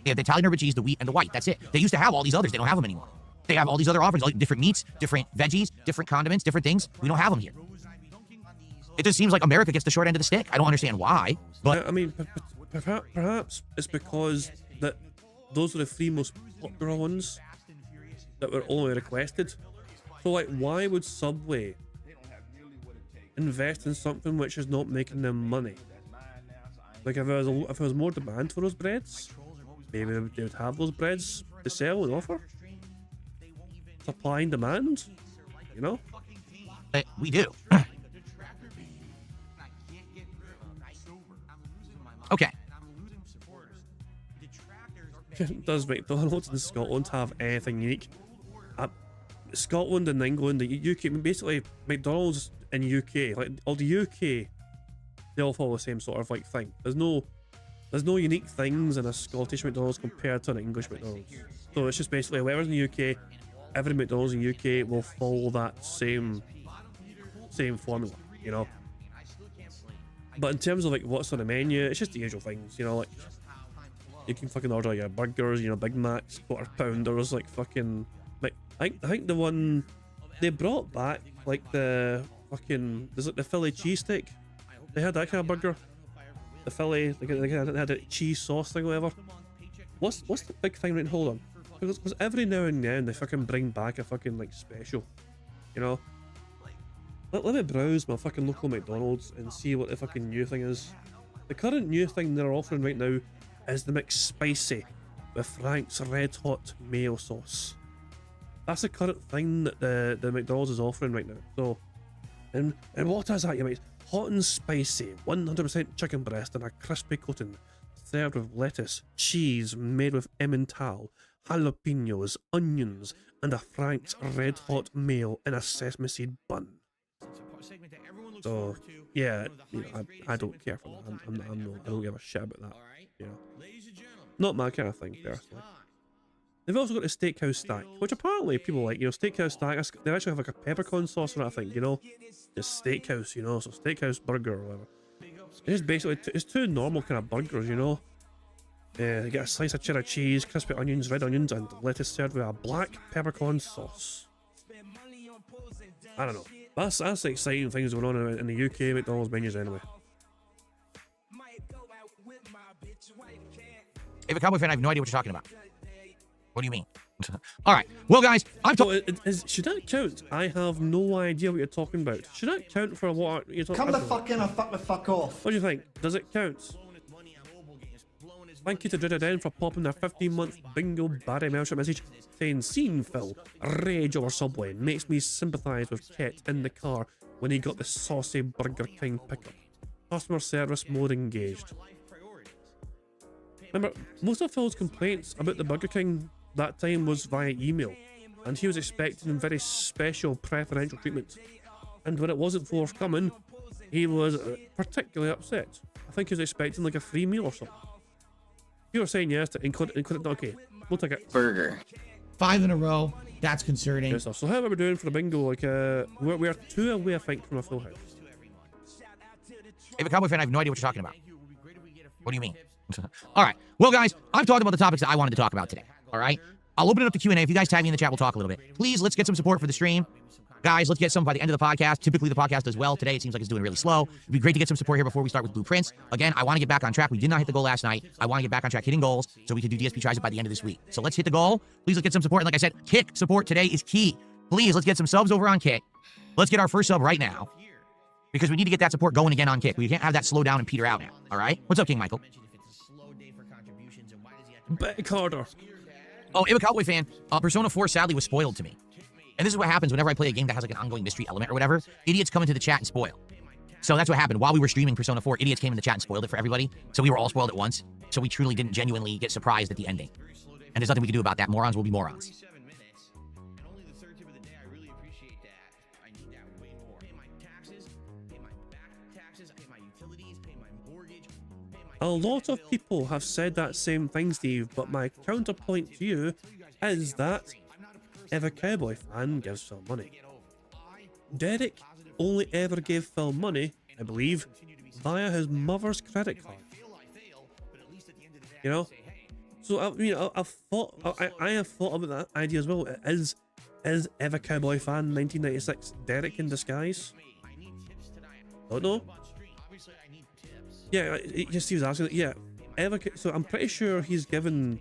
They have the Italian herb cheese, the wheat, and the white. That's it. They used to have all these others. They don't have them anymore. They have all these other offerings, like different meats, different veggies, different condiments, different things. We don't have them here. It just seems like America gets the short end of the stick. I don't understand why, but... I mean, perhaps it's because that those are the 3 most popular ones that were only requested. So, like, why would Subway invest in something which is not making them money? Like, if there was more demand for those breads, maybe they would have those breads to sell and offer. Supply and demand, you know? We do. Okay. Does McDonald's in Scotland have anything unique? Scotland and England, the UK, basically McDonald's in UK, like all the UK, they all follow the same sort of like thing. There's no unique things in a Scottish McDonald's compared to an English McDonald's. So it's just basically whatever's in the UK, every McDonald's in the UK will follow that same formula, you know. But in terms of like what's on the menu, it's just the usual things, you know, like you can fucking order your burgers, you know, Big Macs, quarter pounders, like fucking, like I think the one they brought back, like the fucking, there's like the Philly cheesesteak. They had that kind of burger. The Philly, they had a cheese sauce thing, or whatever. What's the big thing right? Hold on, because every now and then they fucking bring back a fucking like special, you know. Let me browse my fucking local McDonald's and see what the fucking new thing is. The current new thing they're offering right now is the McSpicy with Frank's Red Hot Mayo Sauce. That's the current thing that the McDonald's is offering right now. So, and what is that, you might? Hot and spicy, 100% chicken breast and a crispy coating, served with lettuce, cheese made with Emmental, jalapenos, onions, and a Frank's Red Hot Mayo in a sesame seed bun. So, yeah, you know, I don't care for that. I don't give a shit about that. You know, not my kind of thing, personally. They've also got the steakhouse stack, which apparently people like. You know, steakhouse stack. They actually have like a peppercorn sauce on it, I think. You know, it's steakhouse. You know, so steakhouse burger or whatever. It's basically it's two normal kind of burgers. You know, you get a slice of cheddar cheese, crispy onions, red onions, and lettuce served with a black peppercorn sauce. I don't know. That's the exciting things going on in the UK McDonald's menus anyway. If a Cowboy fan, I have no idea what you're talking about. What do you mean? All right. Well, guys, I'm talking. Should that count? I have no idea what you're talking about. Should that count for what you're talking about? Come the fuck in or fuck the fuck off. What do you think? Does it count? Thank you to Dreaded N for popping their 15-month bingo Barry Melcher message saying, "Scene Phil, rage over Subway makes me sympathise with Ket in the car when he got the saucy Burger King pickup. Customer service mode engaged." Remember, most of Phil's complaints about the Burger King that time was via email, and he was expecting very special preferential treatment. And when it wasn't forthcoming, he was particularly upset. I think he was expecting like a free meal or something. You were saying yes to include okay, we'll take it. Burger. 5 in a row. That's concerning. Yes, so how are we doing for the bingo? Like, we're 2 away, I think, from a full house. If a Cowboy fan, I have no idea what you're talking about. What do you mean? All right. Well, guys, I've talked about the topics that I wanted to talk about today. All right. I'll open it up to Q&A. If you guys tag me in the chat, we'll talk a little bit. Please, let's get some support for the stream. Guys, let's get some by the end of the podcast. Typically, the podcast does well. Today, it seems like it's doing really slow. It'd be great to get some support here before we start with Blueprints. Again, I want to get back on track. We did not hit the goal last night. I want to get back on track hitting goals so we can do DSP tries it by the end of this week. So let's hit the goal. Please, let's get some support. And like I said, Kick support today is key. Please, let's get some subs over on Kick. Let's get our first sub right now because we need to get that support going again on Kick. We can't have that slow down and peter out now. All right? What's up, King Michael? Betty Carter. Oh, I'm a Cowboy fan. Persona 4 sadly was spoiled to me. And this is what happens whenever I play a game that has like an ongoing mystery element or whatever. Idiots come into the chat and spoil. So that's what happened. While we were streaming Persona 4, idiots came in the chat and spoiled it for everybody. So we were all spoiled at once. So we truly didn't genuinely get surprised at the ending. And there's nothing we can do about that. Morons will be morons. A lot of people have said that same thing, Steve, but my counterpoint to you is that if a Cowboy fan gives Phil money, Derek only ever gave Phil money, I believe, via his mother's credit card. You know? So, I mean, I have thought about that idea as well. Is Ever Cowboy fan 1996 Derek in disguise? Don't know. Yeah, just he was asking. Yeah, so I'm pretty sure he's given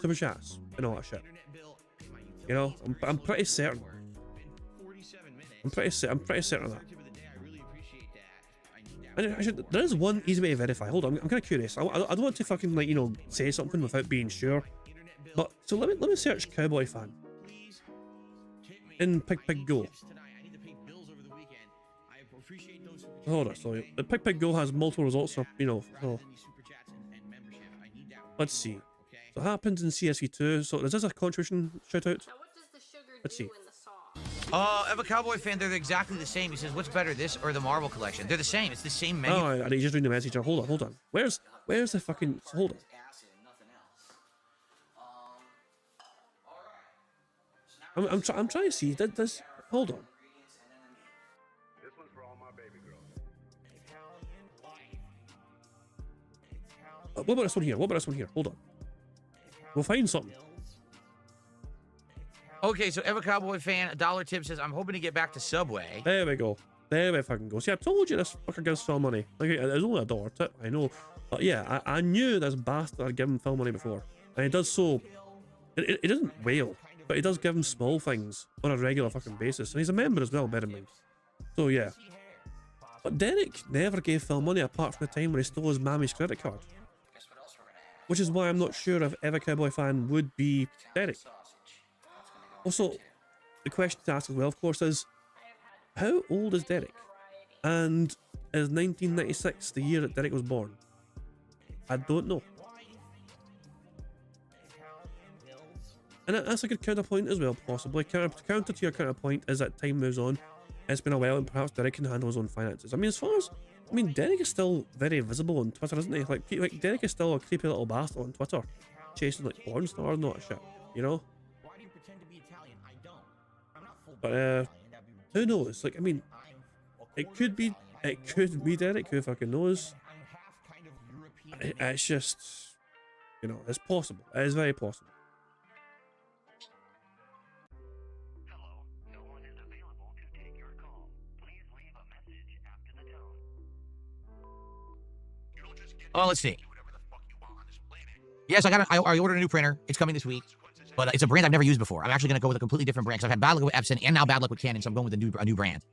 super chats and all that shit. You know, I'm pretty certain. I'm pretty certain of that. And actually, there is one easy way to verify. Hold on, I'm kind of curious. I don't want to fucking like, you know, say something without being sure. But so let me search Cowboy fan in Pig Go. Hold on, so the Pig Go has multiple results, so, you know. So let's see. So it happens in CSV2. So is this a contribution shout out? Let's see. If a Cowboy fan, they're exactly the same. He says, what's better, this or the Marvel collection? They're the same. It's the same menu. Oh, I just reading the message. Hold on. Where's the fucking... Hold on. I'm trying to see. This. Hold on. What about this one here? Hold on. We'll find something. Okay, so Ever Cowboy fan, a dollar tip says, I'm hoping to get back to Subway. There we go. There we fucking go. See, I told you this fucker gives Phil money. Like, it's only a dollar tip, I know. But yeah, I knew this bastard had given Phil money before. And he does so... It doesn't wail, but he does give him small things on a regular fucking basis. And he's a member as well, bear in mind. So yeah. But Derek never gave Phil money apart from the time when he stole his mammy's credit card. Which is why I'm not sure if Ever Cowboy fan would be Derek. Also, the question to ask as well, of course, is how old is Derek? And is 1996 the year that Derek was born? I don't know. And that's a good counterpoint as well, possibly. Counter to your counterpoint is that time moves on, it's been a while, and perhaps Derek can handle his own finances. I mean, Derek is still very visible on Twitter, isn't he? Like Derek is still a creepy little bastard on Twitter, chasing like porn stars and all that shit, you know? But who knows? Like, I mean, it could be Derek, who fucking knows. It's just, you know, it's possible. It is very possible. Oh, let's see. Yes, I ordered a new printer. It's coming this week, but it's a brand I've never used before. I'm actually going to go with a completely different brand because I've had bad luck with Epson and now bad luck with Canon, so I'm going with a new brand.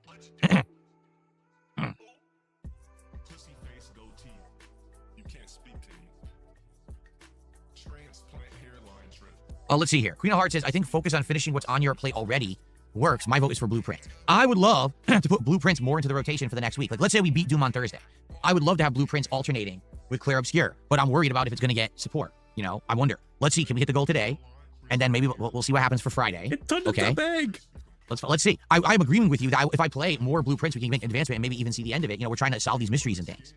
Let's see here. Queen of Hearts says, I think focus on finishing what's on your plate already works. My vote is for blueprints. I would love to put blueprints more into the rotation for the next week. Like, let's say we beat Doom on Thursday. I would love to have blueprints alternating with Clear Obscure, but I'm worried about if it's going to get support. You know, I wonder. Let's see. Can we hit the goal today? And then maybe we'll see what happens for Friday. It turned into big. Let's see. I'm agreeing with you that if I play more blueprints, we can make advancement and maybe even see the end of it. You know, we're trying to solve these mysteries and things.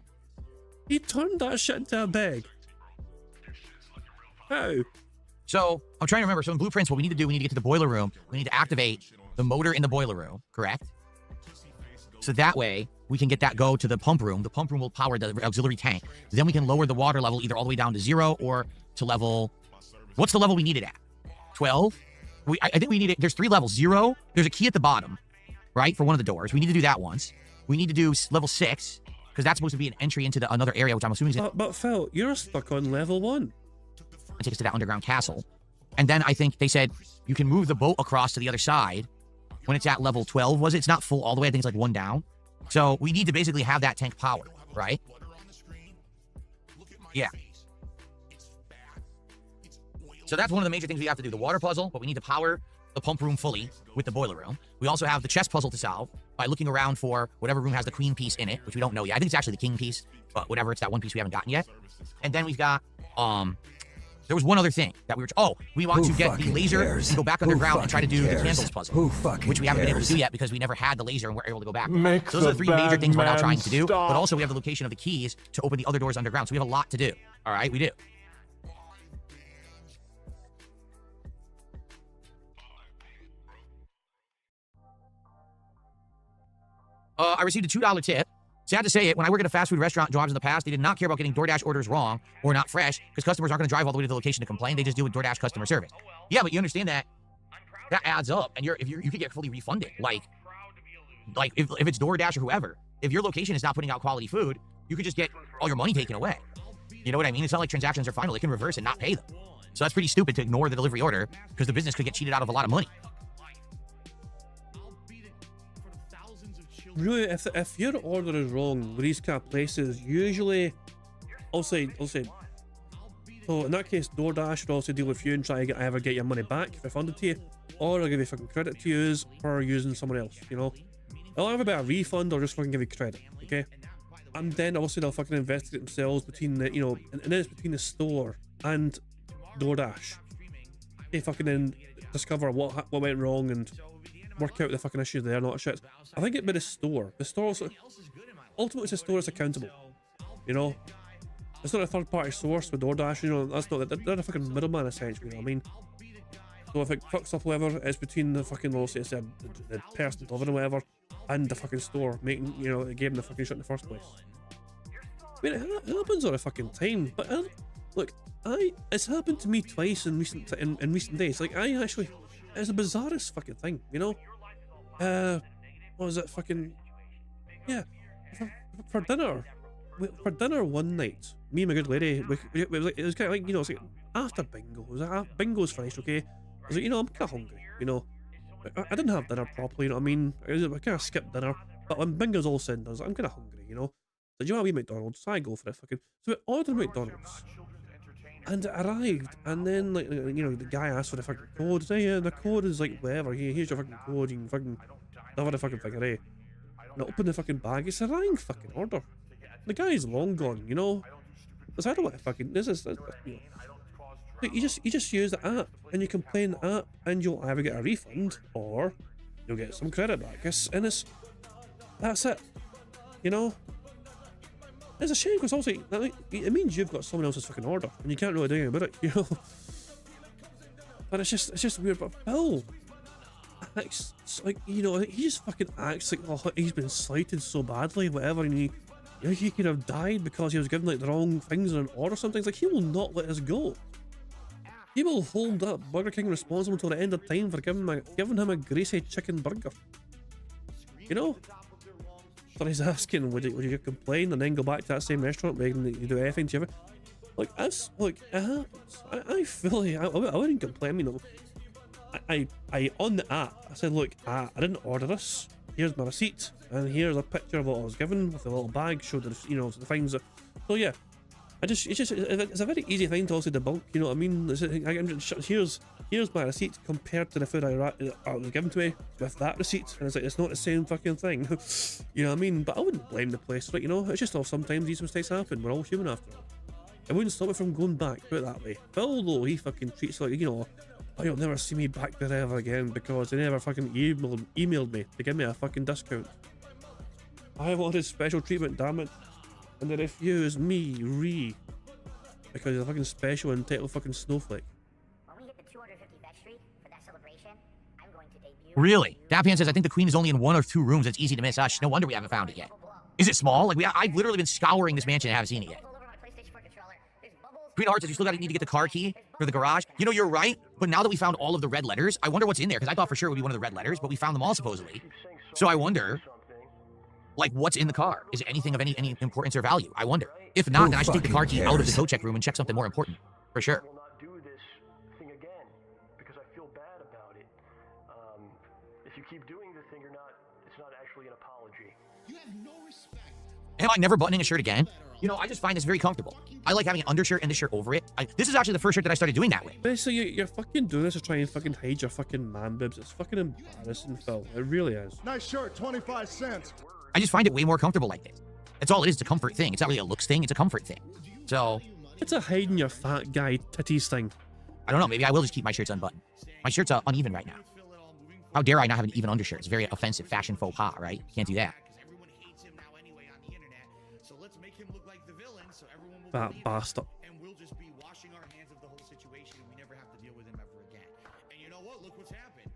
He turned that shit into a bag. How? So I'm trying to remember. So in blueprints, what we need to do, we need to get to the boiler room. We need to activate the motor in the boiler room, correct? So that way we can get that go to the pump room. The pump room will power the auxiliary tank. Then we can lower the water level either all the way down to 0 or to level. What's the level we need it at? 12? I think we need it. There's 3 levels. 0. There's a key at the bottom, right? For one of the doors. We need to do that once. We need to do level 6 because that's supposed to be an entry into another area, which I'm assuming is. But Phil, you're stuck on level 1. And take us to that underground castle. And then I think they said you can move the boat across to the other side when it's at level 12, was it? It's not full all the way. I think it's like 1 down. So we need to basically have that tank powered, right? Yeah. So that's one of the major things we have to do. The water puzzle, but we need to power the pump room fully with the boiler room. We also have the chess puzzle to solve by looking around for whatever room has the queen piece in it, which we don't know yet. I think it's actually the king piece, but whatever, it's that one piece we haven't gotten yet. And then we've got, there was one other thing that we want to get the laser and go back underground and try to do the candles puzzle, which we haven't been able to do yet because we never had the laser and we're able to go back. So those are the 3 major things we're now trying to do, but also we have the location of the keys to open the other doors underground. So we have a lot to do. All right, we do. I received a $2 tip. Sad to say it, when I worked at a fast food restaurant jobs in the past, they did not care about getting DoorDash orders wrong or not fresh because customers aren't going to drive all the way to the location to complain. They just deal with DoorDash customer service. Yeah, but you understand that adds up, and you could get fully refunded. Like if it's DoorDash or whoever, if your location is not putting out quality food, you could just get all your money taken away. You know what I mean? It's not like transactions are final. They can reverse and not pay them. So that's pretty stupid to ignore the delivery order because the business could get cheated out of a lot of money. Really, if your order is wrong with these kind of places, usually, I'll say, so in that case, DoorDash would also deal with you and try to either get your money back refunded to you, or they'll give you fucking credit to use for using someone else, you know? They'll either be a refund or just fucking give you credit, okay? And then also they'll fucking investigate themselves between the, you know, and then it's between the store and DoorDash. They fucking then discover what went wrong and work out the fucking issues there and all that shit. I think it'd be the store. The store also, ultimately it's the store that's accountable. You know? It's not a third party source with DoorDash, you know, that's not, they're a fucking middleman essentially, you know what I mean? So if it fucks up whatever, it's between the fucking, let's say, the person delivering or whatever, and the fucking store making, you know, gave them the fucking shit in the first place. I mean, it happens all the fucking time, but look, it's happened to me twice in recent days. Like, it's the bizarrest fucking thing, you know? What was it, fucking, yeah, for dinner one night, me and my good lady, it was kind of like, you know, it's like after bingo, it was like, bingo's finished, okay? I was like, you know, I'm kind of hungry, you know? I didn't have dinner properly, you know what I mean? I kind of skipped dinner, but when bingo's all said and done, I was like, I'm kind of hungry, you know? So, you know what, we McDonald's, so I go for it, fucking, so we ordered McDonald's. And it arrived, and then, like, you know, the guy asked for the fucking code. Say, yeah, the code is like whatever. Here's your fucking code. You can fucking deliver the fucking thing away. And I open the fucking bag. It's a wrong fucking order. The guy's long gone, you know. Because I don't want to fucking. This is, you know. Like, you just use the app, and you can play in the app, and you'll either get a refund or you'll get some credit back. That's it. You know. It's a shame because also it means you've got someone else's fucking order and you can't really do anything about it, you know. But it's just weird. But Phil, acts like, you know, he just fucking acts like, oh, he's been slighted so badly, whatever, and he could have died because he was given like the wrong things in an order or something. It's like, he will not let us go. He will hold that Burger King responsible until the end of time for giving him a greasy chicken burger. You know? So he's asking, would you complain and then go back to that same restaurant making you do anything to you? Like, that's, like, it happens. I wouldn't complain, you know. I on the app, I said, look, I didn't order this. Here's my receipt, and here's a picture of what I was given with a little bag, showed the, you know, the things that, so yeah. It's a very easy thing to also debunk, you know what I mean? Here's my receipt compared to the food I was given to me with that receipt, and it's like, it's not the same fucking thing. You know what I mean? But I wouldn't blame the place, right? You know, it's just all, sometimes these mistakes happen. We're all human after all. It wouldn't stop me from going back, put it that way. Phil, though, he fucking treats like, you know, oh, you'll never see me back there ever again because they never fucking emailed me to give me a fucking discount. I wanted special treatment, damn it. And they refused me, because he's a fucking special and entitled fucking snowflake. Really? Dapian says, I think the queen is only in 1 or 2 rooms. It's easy to miss. No wonder we haven't found it yet. Is it small? Like, I've literally been scouring this mansion and haven't seen it yet. Queen of Hearts says, you still need to get the car key for the garage. You know, you're right. But now that we found all of the red letters, I wonder what's in there. Because I thought for sure it would be one of the red letters, but we found them all supposedly. So I wonder, like, what's in the car? Is it anything of any importance or value? I wonder. If not, then I should take the car key out of the tow check room and check something more important. For sure. Am I never buttoning a shirt again? You know, I just find this very comfortable. I like having an undershirt and the shirt over it. This is actually the first shirt that I started doing that way. Basically, you're fucking doing this to try and fucking hide your fucking man bibs. It's fucking embarrassing, Phil. It really is. Nice shirt, 25 cents. I just find it way more comfortable like this. That's all it is. It's a comfort thing. It's not really a looks thing. It's a comfort thing. So it's a hiding your fat guy titties thing. I don't know. Maybe I will just keep my shirts unbuttoned. My shirt's uneven right now. How dare I not have an even undershirt? It's very offensive fashion faux pas, right? Can't do that. That bastard. And we'll just be washing our hands of the whole situation, and we never have to deal with him ever again. And you know what? Look what's happened.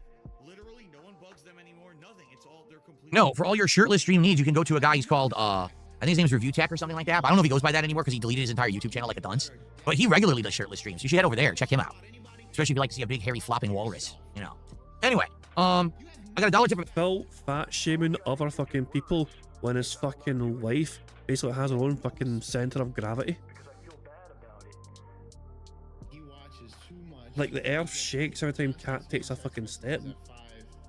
Literally, no one bugs them anymore. Nothing. It's all they're completely. No, for all your shirtless stream needs, you can go to a guy. He's called I think his name's Review Tech or something like that. But I don't know if he goes by that anymore because he deleted his entire YouTube channel like a dunce. But he regularly does shirtless streams. You should head over there, check him out. Especially if you like to see a big hairy flopping walrus. You know. Anyway, I got $1 tip. Phil fat shaming other fucking people when his fucking wife basically has her own fucking center of gravity. Like the earth shakes every time Cat takes a fucking step.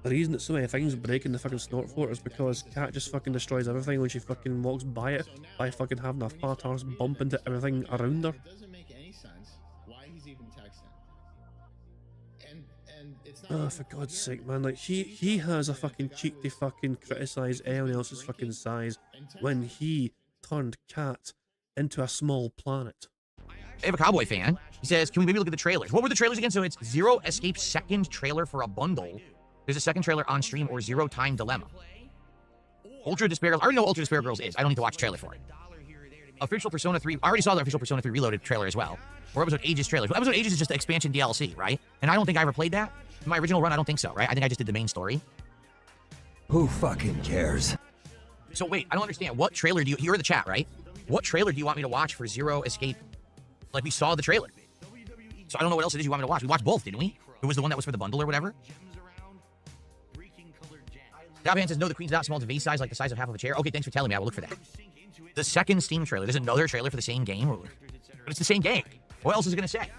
The reason that so many things break in the fucking snort fort is because Cat just fucking destroys everything when she fucking walks by it by fucking having a fat arse bump into everything around her. It doesn't make any sense why he's even texting. And it's not. Oh, for God's sake, man! Like he has a fucking cheek to fucking criticize anyone else's fucking size when he turned Cat into a small planet. I have a Cowboy fan. He says, can we maybe look at the trailers? What were the trailers again? So it's Zero Escape second trailer for a bundle. There's a second trailer on stream or Zero Time Dilemma. Ultra Despair Girls. I already know what Ultra Despair Girls is. I don't need to watch a trailer for it. Official Persona 3. I already saw the official Persona 3 Reloaded trailer as well. Or Episode Ages trailer. So Episode Ages is just the expansion DLC, right? And I don't think I ever played that. In my original run, I don't think so, right? I think I just did the main story. Who fucking cares? So wait, I don't understand. What trailer do you... You're in the chat, right? What trailer do you want me to watch for Zero Escape? Like, we saw the trailer. So I don't know what else it is you want me to watch. We watched both, didn't we? It was the one that was for the bundle or whatever. Daban says, no, the queen's not small. It's vase size, like the size of half of a chair. Okay, thanks for telling me. I will look for that. The second Steam trailer. There's another trailer for the same game. But it's the same game. What else is it going to say?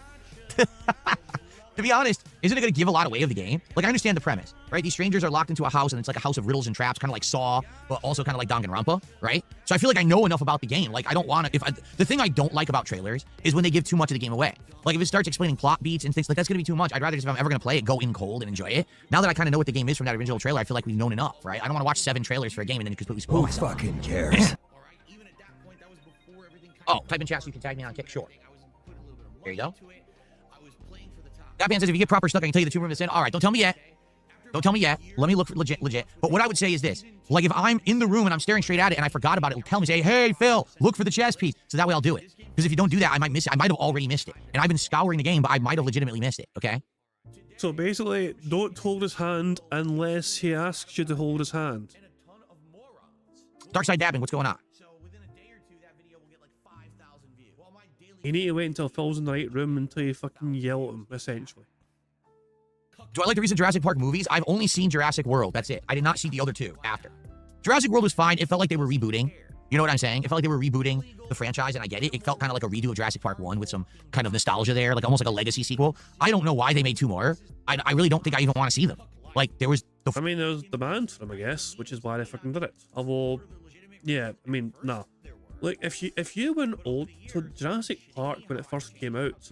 To be honest, isn't it going to give a lot away of the game? Like, I understand the premise, right? These strangers are locked into a house, and it's like a house of riddles and traps, kind of like Saw, but also kind of like Danganronpa, right? So I feel like I know enough about the game. Like, I don't want to... The thing I don't like about trailers is when they give too much of the game away. Like, if it starts explaining plot beats and things, like, that's going to be too much. I'd rather just, if I'm ever going to play it, go in cold and enjoy it. Now that I kind of know what the game is from that original trailer, I feel like we've known enough, right? I don't want to watch 7 trailers for a game and then completely spoil myself. Who fucking cares? Oh, type in chat so you can tag me on Kick. Sure. There you go. That man says, if you get proper stuck, I can tell you the 2 room that's in. All right, don't tell me yet. Don't tell me yet. Let me look for legit. But what I would say is this. Like, if I'm in the room and I'm staring straight at it and I forgot about it, it'll tell me, say, hey, Phil, look for the chess piece. So that way I'll do it. Because if you don't do that, I might miss it. I might have already missed it. And I've been scouring the game, but I might have legitimately missed it, okay? So basically, don't hold his hand unless he asks you to hold his hand. Dark side dabbing, what's going on? You need to wait until Phil's in the right room until you fucking yell at him, essentially. Do I like the recent Jurassic Park movies? I've only seen Jurassic World. That's it. I did not see the other two after. Jurassic World was fine. It felt like they were rebooting. You know what I'm saying? It felt like they were rebooting the franchise, and I get it. It felt kind of like a redo of Jurassic Park 1 with some kind of nostalgia there, like almost like a legacy sequel. I don't know why they made two more. I really don't think I even want to see them. Like, there was... I mean, there was demand for them, I guess, which is why they fucking did it. Although, yeah, I mean, nah. Like, if you went old... So, Jurassic Park, when it first came out,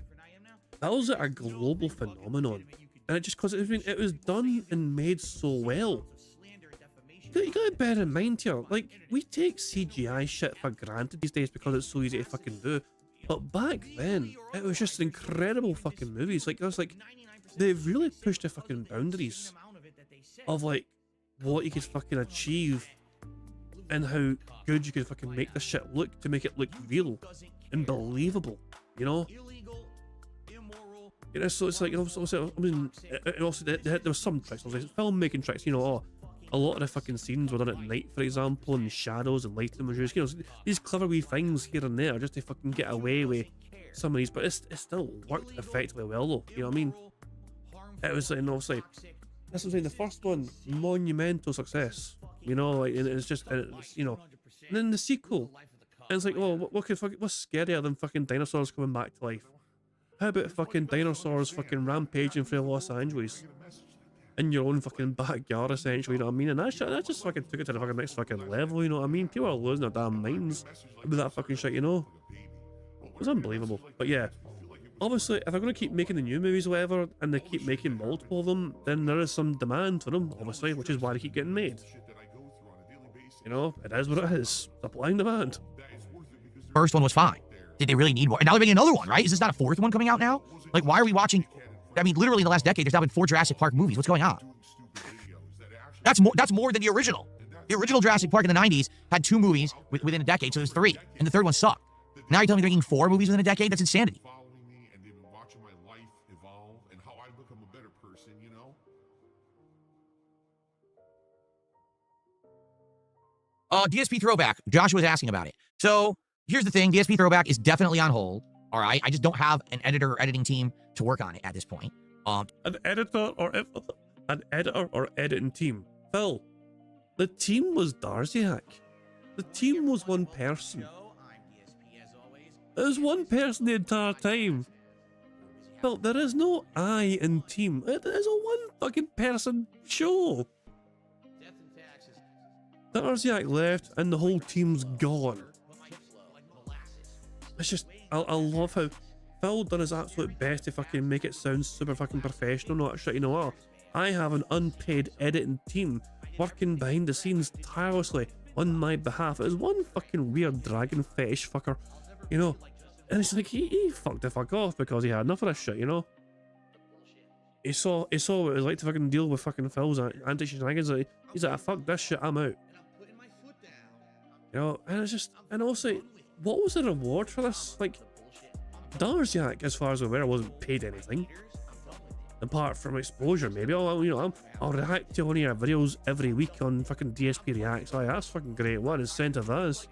that was a global phenomenon. And it just because it was done and made so well. You gotta bear in mind here, like, we take CGI shit for granted these days because it's so easy to fucking do. But back then, it was just incredible fucking movies. Like, there's like, they really pushed the fucking boundaries of like what you could fucking achieve and how good you could fucking make this shit look to make it look real and believable, you know? You know, so it's like, you know, so, I mean, it also, there was some tricks, there was like filmmaking tricks, you know, a lot of the fucking scenes were done at night, for example, and shadows and lighting was used, you know, these clever wee things here and there just to fucking get away with some of these, but it still worked effectively well though, you know what I mean? It was, and obviously, that's what I'm saying, the first one, monumental success, you know, like, and it's just, it's, you know, and then the sequel, and it's like, oh, what's scarier than fucking dinosaurs coming back to life? How about fucking dinosaurs fucking rampaging through Los Angeles in your own fucking backyard, essentially, you know what I mean? And that just fucking took it to the fucking next fucking level, you know what I mean? People are losing their damn minds about that fucking shit, you know? It was unbelievable. But yeah, obviously, if they're going to keep making the new movies or whatever, and they keep making multiple of them, then there is some demand for them, obviously, which is why they keep getting made. You know, it is what it is. Supply and demand. First one was fine. Did they really need more? And now they're making another one, right? Is this not a fourth one coming out now? Like, why are we watching? I mean, literally in the last decade, there's now been 4 Jurassic Park movies. What's going on? That's more than the original. The original Jurassic Park in the 90s had 2 movies within a decade, so there's 3. And the third one sucked. Now you're telling me they're making 4 movies within a decade? That's insanity. DSP Throwback. Josh was asking about it. So here's the thing. DSP Throwback is definitely on hold. All right. I just don't have an editor or editing team to work on it at this point. An editor or editing team. Phil, the team was Darziak. The team was one person. It was one person the entire time. Phil, there is no I in team. It is a one fucking person show. Darziak left and the whole team's gone. It's just, I love how Phil done his absolute best to fucking make it sound super fucking professional, not shit, you know what? I have an unpaid editing team working behind the scenes tirelessly on my behalf. It was one fucking weird dragon fetish fucker, you know? And it's like, he fucked the fuck off because he had enough of this shit, you know? He saw what it was like to fucking deal with fucking Phil's anti-shenanigans. He's like, fuck this shit, I'm out. You know, and it's just, and also, what was the reward for this? Like, Darziak, as far as I'm aware, wasn't paid anything. Apart from exposure, maybe. Oh, you know, I'll react to one of your videos every week on fucking DSP Reacts. Like, that's fucking great. What an incentive that is.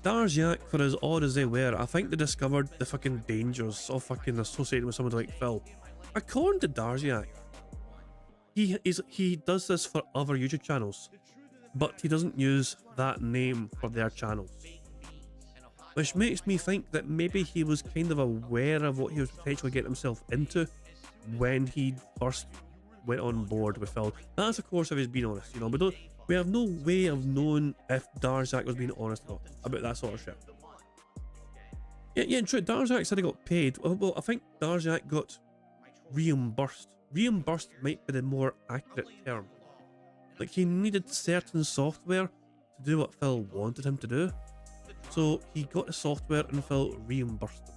Darziak, for as odd as they were, I think they discovered the fucking dangers of fucking associating with somebody like Phil. According to Darziak, he does this for other YouTube channels, but he doesn't use that name for their channels. Which makes me think that maybe he was kind of aware of what he was potentially getting himself into when he first went on board with Phil. That's of course if he's being honest, you know, we have no way of knowing if Darziak was being honest or not about that sort of shit. Yeah, true, Darziak said he got paid. Well, I think Darziak got reimbursed. Reimbursed might be the more accurate term. Like, he needed certain software to do what Phil wanted him to do. So he got the software and Phil reimbursed him.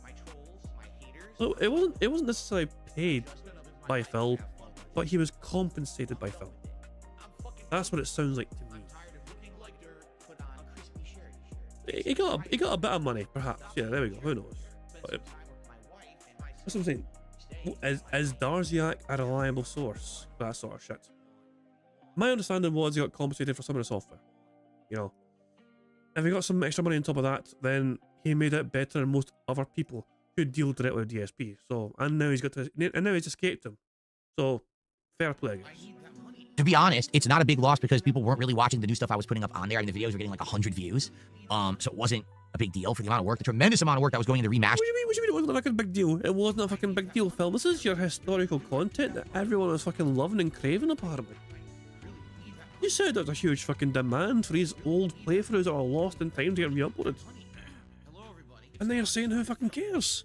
So it wasn't necessarily paid by Phil, but he was compensated by Phil. That's what it sounds like to me. He got a bit of money, perhaps. Yeah, there we go. Who knows? But that's what I'm saying. Is Darziak a reliable source? That sort of shit. My understanding was he got compensated for some of the software. You know, if he got some extra money on top of that, then he made it better than most other people who deal directly with DSP. So, and now he's escaped him. So, fair play, guys. To be honest, it's not a big loss because people weren't really watching the new stuff I was putting up on there. I mean, the videos were getting like 100 views. So it wasn't a big deal for the amount of work, the tremendous amount of work that was going into remaster. What do you mean it wasn't a fucking big deal? It wasn't a fucking big deal, Phil. This is your historical content that everyone was fucking loving and craving, apparently. You said there's a huge fucking demand for these old playthroughs that are lost in time to get re-uploaded. And then you're saying who fucking cares?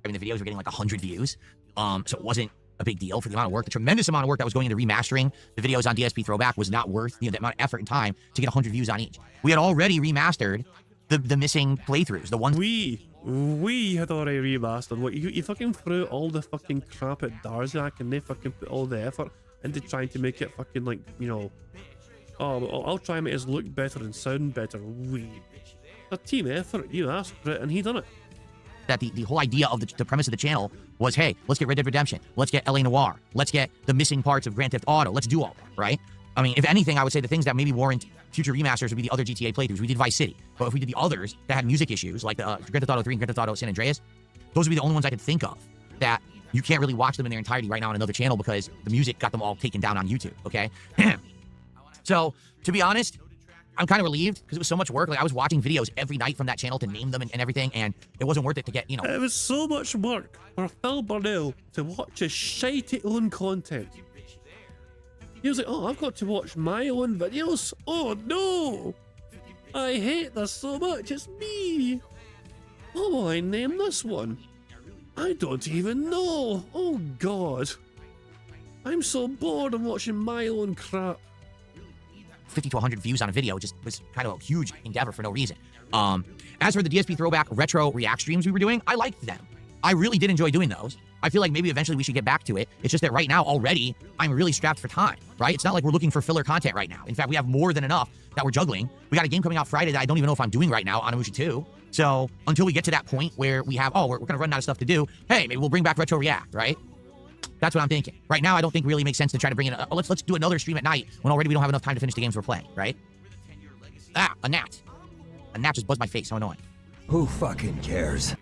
I mean, the videos were getting like 100 views. So it wasn't a big deal for the amount of work. The tremendous amount of work that was going into remastering the videos on DSP Throwback was not worth the amount of effort and time to get 100 views on each. We had already remastered the missing playthroughs, the ones we had already remastered. What you fucking threw all the fucking crap at Darziak and they fucking put all the effort into trying to make it fucking like, you know, oh, I'll try and make us look better and sound better. A team effort. You asked for it and he done it. That the whole idea of the premise of the channel was, hey, let's get Red Dead Redemption, let's get LA Noire, let's get the missing parts of Grand Theft Auto, let's do all that, right? I mean, if anything, I would say the things that maybe warrant future remasters would be the other GTA playthroughs. We did Vice City, but if we did the others that had music issues, like the Grand Theft Auto 3 and Grand Theft Auto San Andreas, those would be the only ones I could think of that you can't really watch them in their entirety right now on another channel because the music got them all taken down on YouTube, okay? So, to be honest, I'm kind of relieved because it was so much work. Like, I was watching videos every night from that channel to name them and everything, and it wasn't worth it to get, you know. It was so much work for Phil Burnell to watch his shitey own content. He was like, oh, I've got to watch my own videos? Oh, no! I hate this so much, it's me! What will I name this one? I don't even know! Oh, God. I'm so bored of watching my own crap. 50 to 100 views on a video just was kind of a huge endeavor for no reason. As for the DSP Throwback retro react streams we were doing, I liked them. I really did enjoy doing those. I feel like maybe eventually we should get back to it. It's just that right now already I'm really strapped for time, right? It's not like we're looking for filler content right now. In fact, we have more than enough that we're juggling. We got a game coming out Friday that I don't even know if I'm doing right now on Onimusha 2. So until we get to that point where we have, oh, we're kind of running out of stuff to do, hey, maybe we'll bring back retro react, right? That's what I'm thinking. Right now, I don't think it really makes sense to try to bring in let's do another stream at night when already we don't have enough time to finish the games we're playing, right? Ah, a gnat. A gnat just buzzed my face. How annoying. Who fucking cares?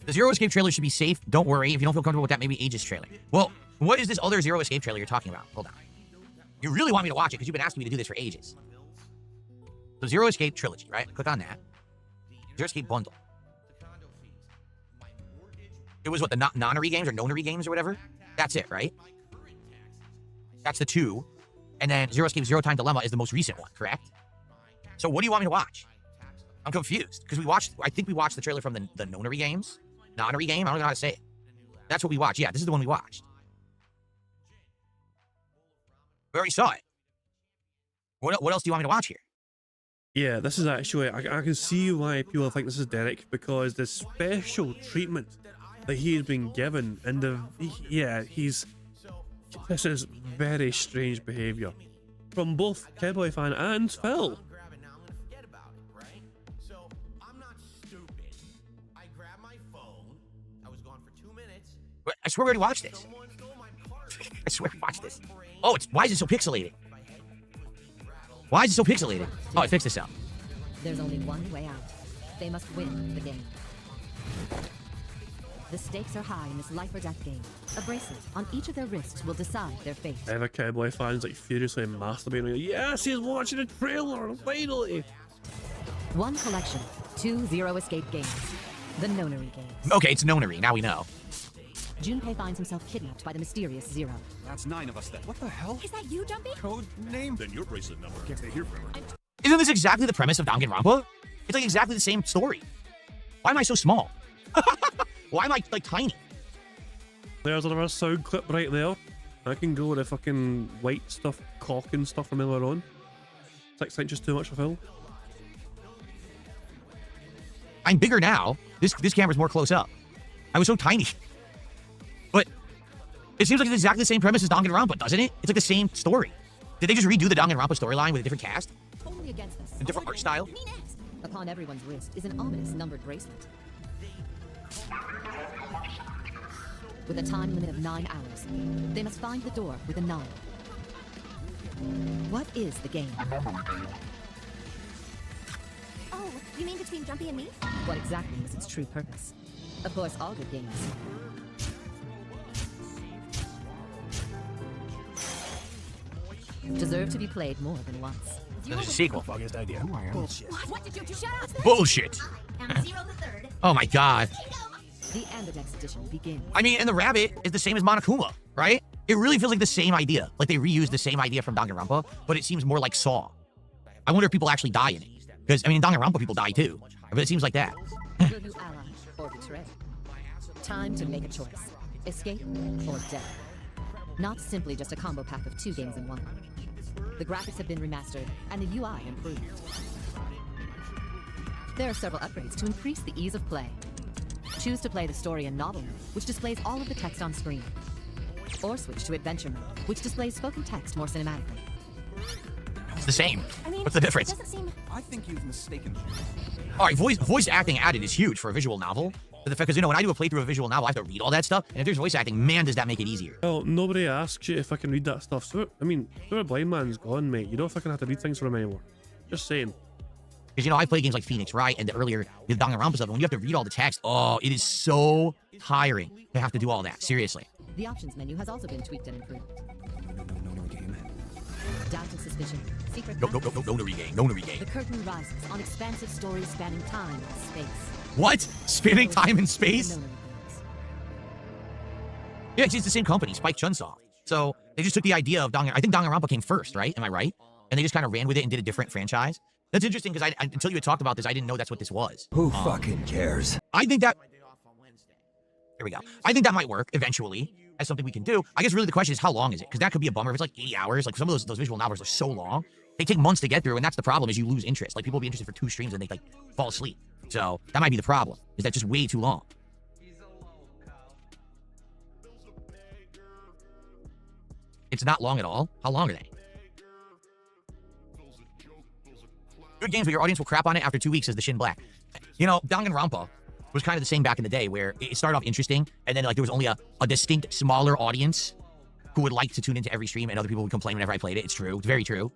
The Zero Escape trailer should be safe. Don't worry. If you don't feel comfortable with that, maybe Aegis trailer. Well, what is this other Zero Escape trailer you're talking about? Hold on. You really want me to watch it because you've been asking me to do this for ages. The Zero Escape trilogy, right? Click on that. Zero Escape bundle. It was what, the nonary games or nonary games or whatever? That's it, right? That's the 2. And then Zero Escape Zero Time Dilemma is the most recent one, correct? So what do you want me to watch? I'm confused. Because I think we watched the trailer from the nonary games. Nonary game? I don't know how to say it. That's what we watched. Yeah, this is the one we watched. We already saw it. What else do you want me to watch here? Yeah, this is actually, I can see why people think this is Derek, because the special treatment that he has been given, and this is very strange behavior from both Cowboy Fan and Phil. I swear we already watched this. I swear we watched this. Oh, why is it so pixelated? Why is it so pixelated? Oh, I fixed this up. There's only one way out. They must win the game. The stakes are high in this life or death game. A bracelet on each of their wrists will decide their fate. Ever Cowboy Fans like furiously masturbating. Yes, he's watching a trailer, finally. One collection, 2 Zero Escape games. The Nonary games. Okay, it's Nonary. Now we know. Junpei finds himself kidnapped by the mysterious Zero. That's 9 of us then. What the hell? Is that you, Jumpy? Code name? Then your bracelet number. Can't stay here forever. Isn't this exactly the premise of Danganronpa? It's like exactly the same story. Why am I so small? Why am I like tiny? There's another sound clip right there. I can go with the fucking white stuff, cock and stuff from earlier on. 6 inches too much for Phil. I'm bigger now. This camera's more close up. I was so tiny. But it seems like it's exactly the same premise as Danganronpa, doesn't it? It's like the same story. Did they just redo the Danganronpa storyline with a different cast? Totally against this. A different art style? Upon everyone's wrist is an ominous numbered bracelet. With a time limit of 9 hours, they must find the door with a 9. What is the game? Oh, you mean between Jumpy and me? What exactly is its true purpose? Of course, all good games deserve to be played more than once. There's a sequel. Foggiest idea. Bullshit. What did you do? Shut up! Bullshit. And 0 the third. Oh my god. The Ambidex edition begins. I mean, and the rabbit is the same as Monokuma, right? It really feels like the same idea. Like they reused the same idea from Danganronpa, but it seems more like Saw. I wonder if people actually die in it. Because, I mean, in Danganronpa people die too. But it seems like that. Will you ally or betray? Time to make a choice. Escape or death. Not simply just a combo pack of 2 games in one. The graphics have been remastered and the UI improved. There are several upgrades to increase the ease of play. Choose to play the story in novel mode, which displays all of the text on screen. Or switch to adventure mode, which displays spoken text more cinematically. It's the same. I mean, what's the difference? I think you've mistaken me. All right, voice acting added is huge for a visual novel. The fact, because, you know, when I do a playthrough of a visual novel, I have to read all that stuff. And if there's voice acting, man, does that make it easier. Well, nobody asks you if I can read that stuff. So, I mean, Poor Blind Man's gone, mate. You don't fucking have to read things for him anymore. Just saying. Because, you know, I play games like Phoenix, right? And the earlier, the Danganronpa stuff, when you have to read all the text, oh, it is so tiring to have to do all that. Seriously. The options menu has also been tweaked and improved. No game. Doubt and suspicion. Secret No regain. No regain. The curtain rises on expansive stories spanning time and space. What? Spanning time and space? Yeah, it's the same company, Spike Chunsoft. So they just took the idea of I think Danganronpa came first, right? Am I right? And they just kind of ran with it and did a different franchise. That's interesting because until you had talked about this, I didn't know that's what this was. Who fucking cares? I think that... Here we go. I think that might work eventually as something we can do. I guess really the question is how long is it? Because that could be a bummer if it's like 80 hours. Like some of those visual novels are so long. They take months to get through, and that's the problem is you lose interest. Like people will be interested for 2 streams and they like fall asleep. So that might be the problem, is that just way too long. It's not long at all. How long are they? Good games, but your audience will crap on it after 2 weeks, says the Shin Black. You know, Danganronpa was kind of the same back in the day, where it started off interesting, and then like there was only a distinct smaller audience who would like to tune into every stream, and other people would complain whenever I played it. It's true. It's very true.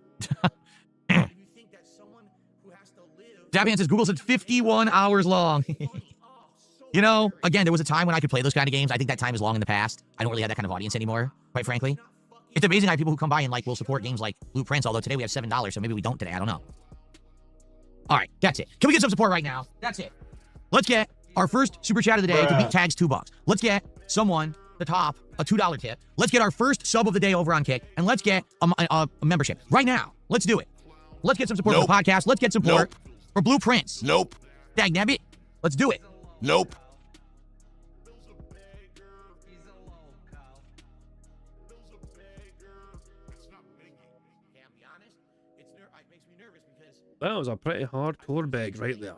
Daban says Google said 51 hours long. You know, again, there was a time when I could play those kind of games. I think that time is long in the past. I don't really have that kind of audience anymore, quite frankly. It's amazing how people who come by and like will support games like Blueprints, although today we have $7, so maybe we don't today. I don't know. All right, that's it. Can we get some support right now? That's it. Let's get our first super chat of the day to beat Tag's $2. Let's get someone to top a $2 tip. Let's get our first sub of the day over on Kick, and let's get a membership right now. Let's do it. Let's get some support for the podcast. Let's get support for Blueprints. Nope. Dagnabbit. Let's do it. Nope. That was a pretty hardcore beg right there.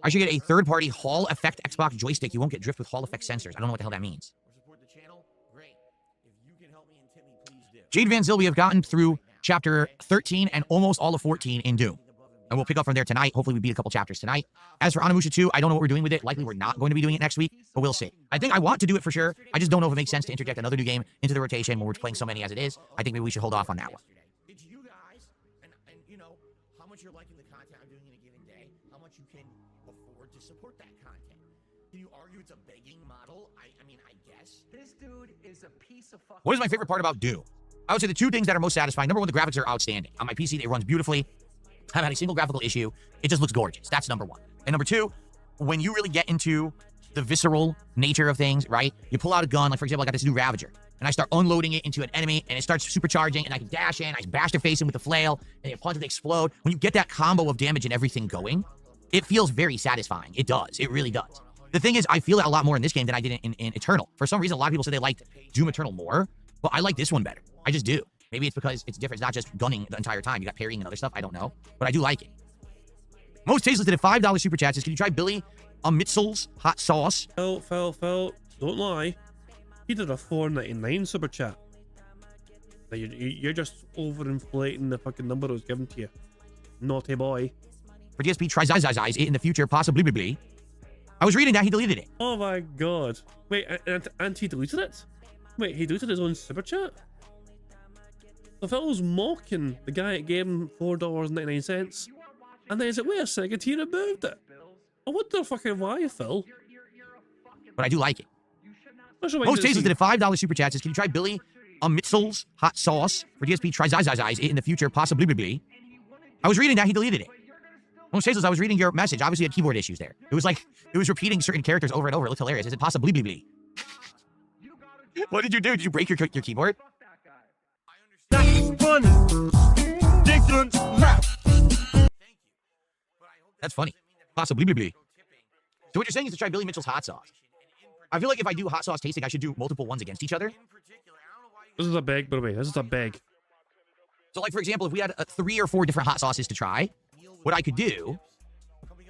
I should get a third-party Hall Effect Xbox joystick. You won't get drift with Hall Effect sensors. I don't know what the hell that means. Jade Van Zyl, we have gotten through Chapter 13 and almost all of 14 in Doom. And we'll pick up from there tonight. Hopefully we beat a couple chapters tonight. As for Onimusha 2, I don't know what we're doing with it. Likely we're not going to be doing it next week, but we'll see. I think I want to do it for sure. I just don't know if it makes sense to interject another new game into the rotation when we're playing so many as it is. I think maybe we should hold off on that one. Did you guys, and you know, how much you're liking the content I'm doing in a given day, how much you can afford to support that content? Can you argue it's a begging model? I mean, I guess. This dude is a piece of fucking... What is my favorite part about Doom? I would say the 2 things that are most satisfying. Number 1, the graphics are outstanding. On my PC, it runs beautifully. I haven't had a single graphical issue. It just looks gorgeous. That's number 1. And number 2, when you really get into the visceral nature of things, right? You pull out a gun, like for example, I got this new Ravager, and I start unloading it into an enemy, and it starts supercharging, and I can dash in, I bash their face in with the flail, and they punch and they explode. When you get that combo of damage and everything going, it feels very satisfying. It does. It really does. The thing is, I feel that a lot more in this game than I did in Eternal. For some reason, a lot of people say they liked Doom Eternal more, but I like this one better. I just do. Maybe it's because it's different. It's not just gunning the entire time. You got parrying and other stuff. I don't know. But I do like it. Most Tasteless did a $5 super chat. Says, can you try Billy Mitzel's hot sauce? Phil, don't lie. He did a $4.99 super chat. Now you're just overinflating the fucking number that was given to you. Naughty boy. For DSP tries it in the future, possibly. I was reading that he deleted it. Oh my god. Wait, and he deleted it? Wait, he deleted his own super chat? The fellow's mocking the guy that gave him $4.99, and then he said, wait a second, he removed it. I wonder fucking why, Phil. But I do like it. Most Tasteless did a $5 super chat. Says, can you try Billy Mitchell's hot sauce for DSP tries it in the future, possibly? I was reading that he deleted it. Most Tasteless, I was reading your message. Obviously, you had keyboard issues there. It was like, it was repeating certain characters over and over. It looked hilarious. Is it possibly? What did you do? Did you break your keyboard? That's funny. Possibly. So what you're saying is to try Billy Mitchell's hot sauce. I feel like if I do hot sauce tasting, I should do multiple ones against each other. This is a beg, by the way. This is a beg. So, like, for example, if we had 3 or 4 different hot sauces to try, what I could do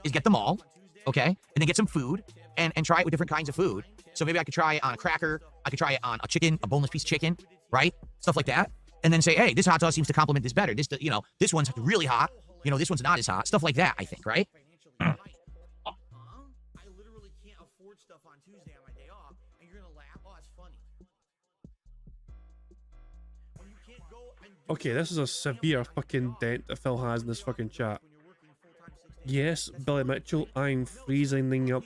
is get them all, okay? And then get some food and try it with different kinds of food. So maybe I could try it on a cracker. I could try it on a chicken, a boneless piece of chicken, right? Stuff like that. And then say, hey, this hot sauce seems to complement this better. This one's really hot. This one's not as hot. Stuff like that, I think, right? I literally can't afford stuff on Tuesday on my day off, and you're gonna laugh. Oh, that's funny. When you can't go and Okay, this is a severe fucking dent that Phil has in this fucking chat. Yes, Billy Mitchell, I'm freezing up.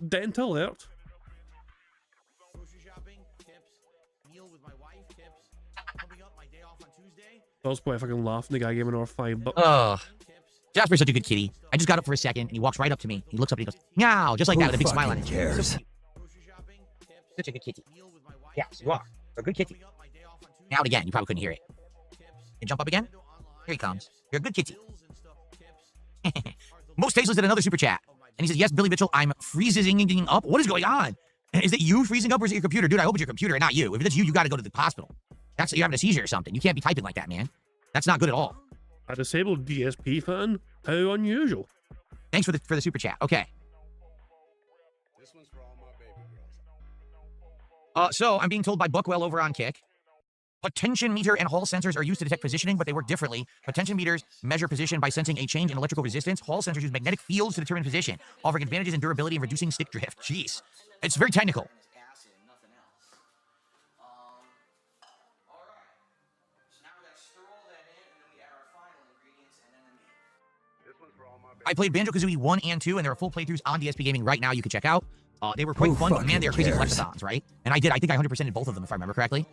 Dent alert. grocery shopping, tips, meal with my wife, tips, coming up my day off on Tuesday. Phil's probably fucking laughing. The guy gave him another $5. Oh, Jasper's such a good kitty. I just got up for a second, and he walks right up to me. He looks up and he goes, meow, just like that with a big smile on his face. Such a good kitty. Yes, you are. You're a good kitty. Now and again, you probably couldn't hear it. And jump up again? Here he comes. You're a good kitty. Most Tasteless did another super chat. And he says, yes, Billy Mitchell, I'm freezing up. What is going on? Is it you freezing up or is it your computer? Dude, I hope it's your computer and not you. If it's you, you got to go to the hospital. You're having a seizure or something. You can't be typing like that, man. That's not good at all. A disabled DSP fan? How unusual. Thanks for the super chat. Okay. This one's for all my baby girls. So I'm being told by Buckwell over on Kick. Potential meter and hall sensors are used to detect positioning, but they work differently. Potential meters measure position by sensing a change in electrical resistance. Hall sensors use magnetic fields to determine position, offering advantages in durability and reducing stick drift. Jeez. It's very technical. I played Banjo-Kazooie 1 and 2, and there are full playthroughs on DSP Gaming right now you can check out. They were quite fun, but man, they are crazy collectathons, right? And I think I 100%ed both of them, if I remember correctly.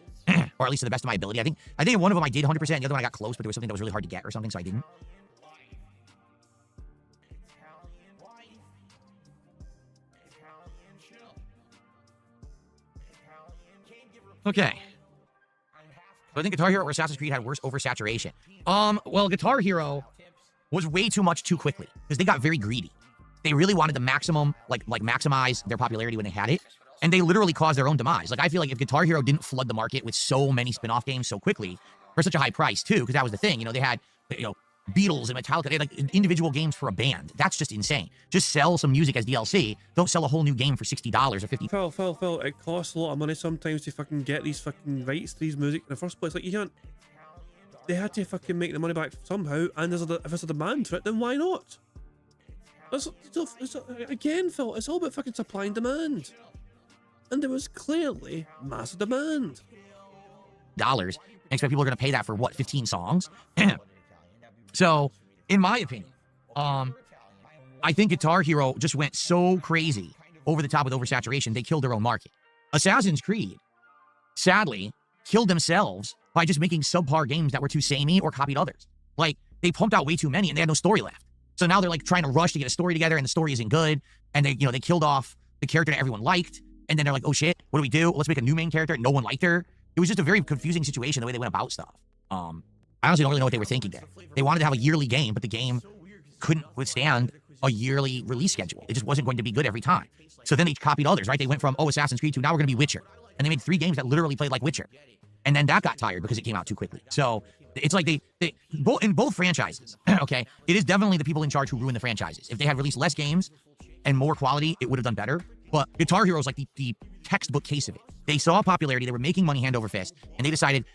Or at least to the best of my ability. I think in one of them I did 100%, and the other one I got close, but there was something that was really hard to get or something, so I didn't. Okay. So I think Guitar Hero or Assassin's Creed had worse oversaturation. Well, Guitar Hero was way too much too quickly because they got very greedy. They really wanted to maximize their popularity when they had it, and they literally caused their own demise. Like, I feel like if Guitar Hero didn't flood the market with so many spin-off games so quickly for such a high price too, because that was the thing. They had Beatles and Metallica. They had like individual games for a band. That's just insane. Just sell some music as DLC. Don't sell a whole new game for $60 or $50. Phil, it costs a lot of money sometimes to fucking get these fucking rights to these music in the first place. Like, you can't. They had to fucking make the money back somehow, and if there's a demand for it, then why not? Again, Phil, it's all about fucking supply and demand. And there was clearly massive demand. Dollars. I expect people are going to pay that for, what, 15 songs? So, in my opinion, I think Guitar Hero just went so crazy over the top with oversaturation, they killed their own market. Assassin's Creed, sadly, killed themselves by just making subpar games that were too samey or copied others. Like, they pumped out way too many and they had no story left. So now they're like trying to rush to get a story together and the story isn't good. And they killed off the character that everyone liked. And then they're like, oh shit, what do we do? Let's make a new main character. No one liked her. It was just a very confusing situation the way they went about stuff. I honestly don't really know what they were thinking there. They wanted to have a yearly game, but the game couldn't withstand a yearly release schedule. It just wasn't going to be good every time. So then they copied others, right? They went from, Assassin's Creed to now we're going to be Witcher. And they made 3 games that literally played like Witcher. And then that got tired because it came out too quickly. So it's like in both franchises, okay, it is definitely the people in charge who ruin the franchises. If they had released less games and more quality, it would have done better. But Guitar Hero is like the textbook case of it. They saw popularity, they were making money hand over fist, and they decided,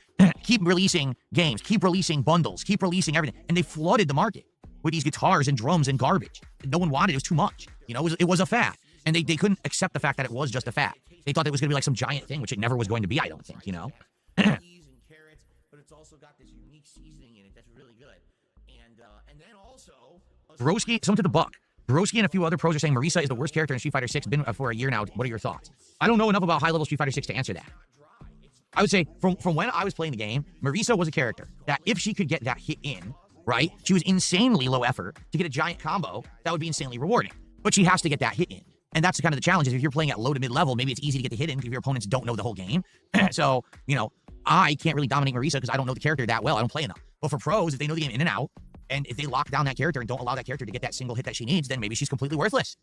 keep releasing games, keep releasing bundles, keep releasing everything. And they flooded the market with these guitars and drums and garbage. No one wanted it. It was too much. You know, it was a fad. And they couldn't accept the fact that it was just a fad. They thought it was going to be like some giant thing, which it never was going to be, I don't think, you know? But it's also got this unique seasoning in it that's really good. And then also... Broski, someone to the buck. Broski and a few other pros are saying Marisa is the worst character in Street Fighter 6. Been for a year now. What are your thoughts? I don't know enough about high-level Street Fighter 6 to answer that. I would say, from when I was playing the game, Marisa was a character that if she could get that hit in, right, she was insanely low effort to get a giant combo that would be insanely rewarding. But she has to get that hit in. And that's kind of the challenge, is if you're playing at low to mid-level, maybe it's easy to get the hit in if your opponents don't know the whole game. So, you know, I can't really dominate Marisa because I don't know the character that well. I don't play enough. But for pros, if they know the game in and out, and if they lock down that character and don't allow that character to get that single hit that she needs, then maybe she's completely worthless.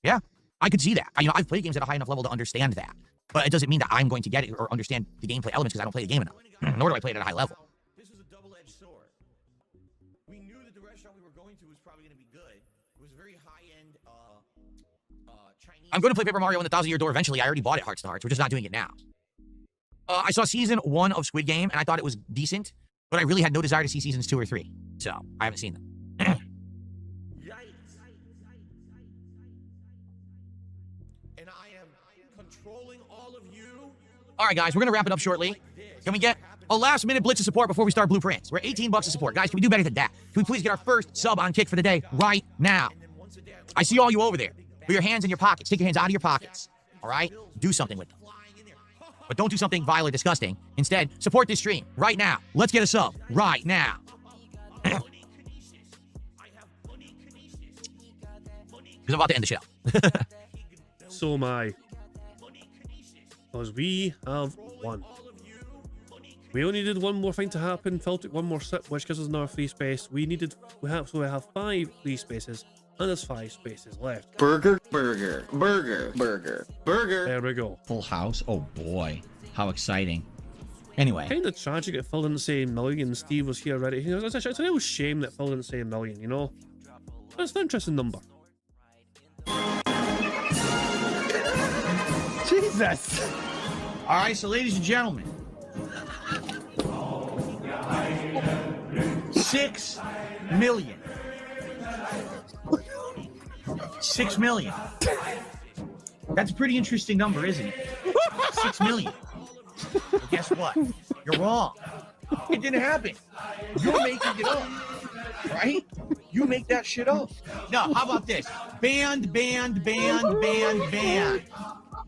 Yeah, I could see that. I've played games at a high enough level to understand that. But it doesn't mean that I'm going to get it or understand the gameplay elements because I don't play the game enough. Nor do I play it at a high level. This is a double-edged sword. We knew that the restaurant we were going to was probably going to be good. It was a very high-end Chinese... I'm going to play Paper Mario in the 1,000-Year Door eventually. I already bought it, Hearts to Hearts. We're just not doing it now. I saw Season 1 of Squid Game, and I thought it was decent. But I really had no desire to see Seasons 2 or 3. So, I haven't seen them. And I am controlling all of you. All right, guys, we're going to wrap it up shortly. Can we get a last-minute blitz of support before we start Blueprints? We're 18 bucks of support. Guys, can we do better than that? Can we please get our first sub on Kick for the day right now? I see all you over there. Put your hands in your pockets. Take your hands out of your pockets. All right? Do something with them. But don't do something vile or disgusting. Instead, support this stream right now. Let's get a sub right now. Because I'm about to end the show. So am I. Because we have won. We only needed one more thing to happen. Phil took one more sip, which gives us another free space. We have 5 free spaces, and there's 5 spaces left. Burger, burger, burger, burger, burger. There we go. Full house. Oh boy, how exciting. Anyway. Kind of tragic that Phil didn't say million. Steve was here already. You know, it's a real shame that Phil didn't say million, you know? That's an interesting number. Jesus. All right, so ladies and gentlemen. 6 million. 6 million. That's a pretty interesting number, isn't it? 6 million. Well, guess what? You're wrong. It didn't happen. You're making it up. Right? You make that shit up. No, how about this? Banned.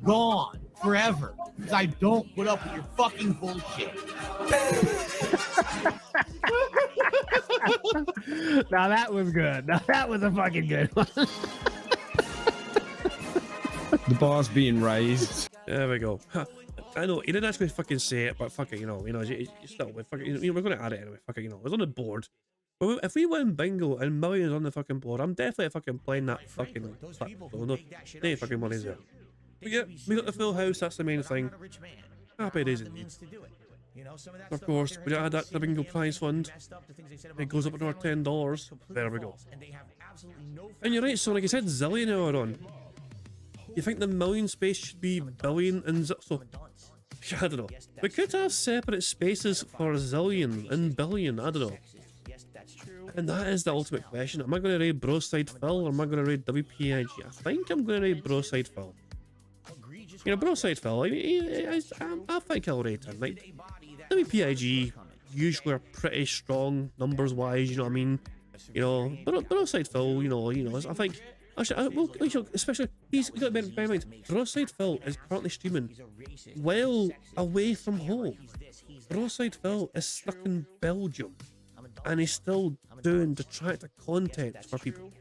Gone. Forever. Because I don't put up with your fucking bullshit. Now that was good. Now that was a fucking good one. The bar's being raised. There we go. I know he didn't actually fucking say it, but fuck it, you still, we're gonna add it anyway. Fuck it, it was on the board. But if we win bingo and millions on the fucking board, I'm definitely fucking playing that fucking. No fucking money's there. But yeah, we got the full house. That's the main thing. Happy days indeed. Of course, we add that to the bingo prize fund. It goes up another $10. There we go. And you're right, so like I said, zillion earlier on. You think the million space should be billion and so? I don't know. We could have separate spaces for zillion and billion. I don't know. And that is the ultimate question. Am I going to raid Broside Phil or am I going to raid WPIG? I think I'm going to raid Broside Phil. You know, Broside Phil, I think I'll rate him. Like, WPIG usually are pretty strong numbers wise, you know what I mean? You know, Broside Phil, you know, I think. Actually, especially, you got to bear in mind, Broside Phil is currently streaming well away from home. Broside Phil is stuck in Belgium, and he's still doing detractor content for people.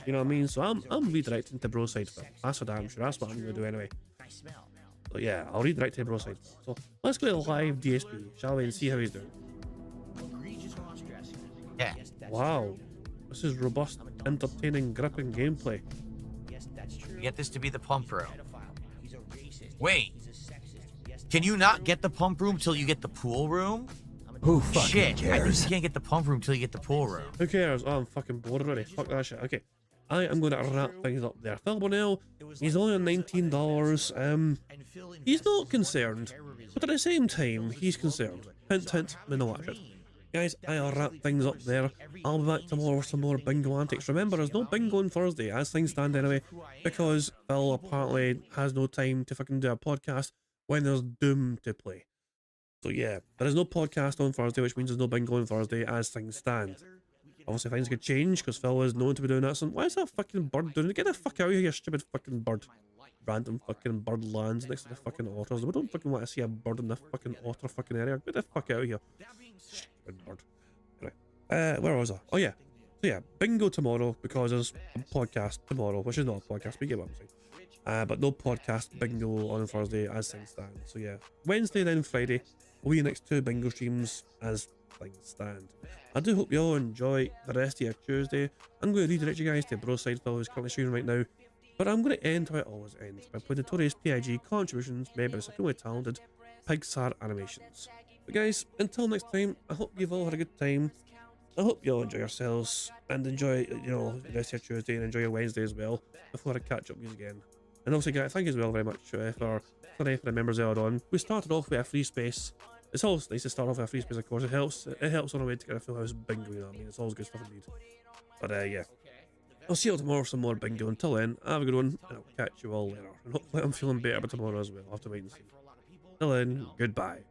You know what I mean? So I'm redirecting to Broside Phil. That's for damn sure. That's what I'm going to do anyway. So yeah, I'll redirect to Broside Phil. So let's go to live DSP, shall we, and see how he's doing. Yeah. Wow. This is robust, entertaining, gripping gameplay. Get this to be the pump room. Wait. Can you not get the pump room till you get the pool room? Who fucking Shit, cares? I think you can't get the pump room till you get the pool room. Who cares? Oh, I'm fucking bored already. Fuck that shit. Okay. I am going to wrap things up there. Phil Bonnell, he's only on $19. He's not concerned, but at the same time, he's concerned. Hint, hint, we know that shit. Guys, I'll wrap things up there. I'll be back tomorrow with some more bingo antics. Remember, there's no bingo on Thursday, as things stand anyway, because Phil apparently has no time to fucking do a podcast when there's Doom to play. So yeah, there is no podcast on Thursday, which means there's no bingo on Thursday as things stand. Obviously things could change, because Phil is known to be doing that. So why is that fucking bird doing it? Get the fuck out of here, you stupid fucking bird. Random fucking bird lands next to the fucking otters. We don't fucking want to see a bird in the fucking otter fucking area. Get the fuck out of here. Stupid bird. Anyway, where was I? Oh yeah. So yeah, bingo tomorrow, because there's a podcast tomorrow, which is not a podcast, but you get what I'm saying. But no podcast bingo on Thursday as things stand. So yeah, Wednesday then Friday will be the next 2 bingo streams as things stand. I do hope you all enjoy the rest of your Tuesday. I'm going to redirect you guys to Broside Phil, who's currently streaming right now. But I'm going to end how it always ends, by playing notorious PIG contributions made by the supremely talented Pixar Animations. But guys, until next time, I hope you've all had a good time. I hope you all enjoy yourselves, and enjoy, you know, the rest of your Tuesday, and enjoy your Wednesday as well, before I catch up with you again. And also guys, thank you as well very much for the members earlier on. We started off with a free space. It's always nice to start off with a free space, of course. It helps on our way to get a full house bingo, you know what I mean? It's always good stuff indeed. But yeah. I'll see you all tomorrow for some more bingo. Until then, have a good one, and I'll catch you all later. And hopefully I'm feeling better by tomorrow as well. I'll have to wait and see. Till then, goodbye.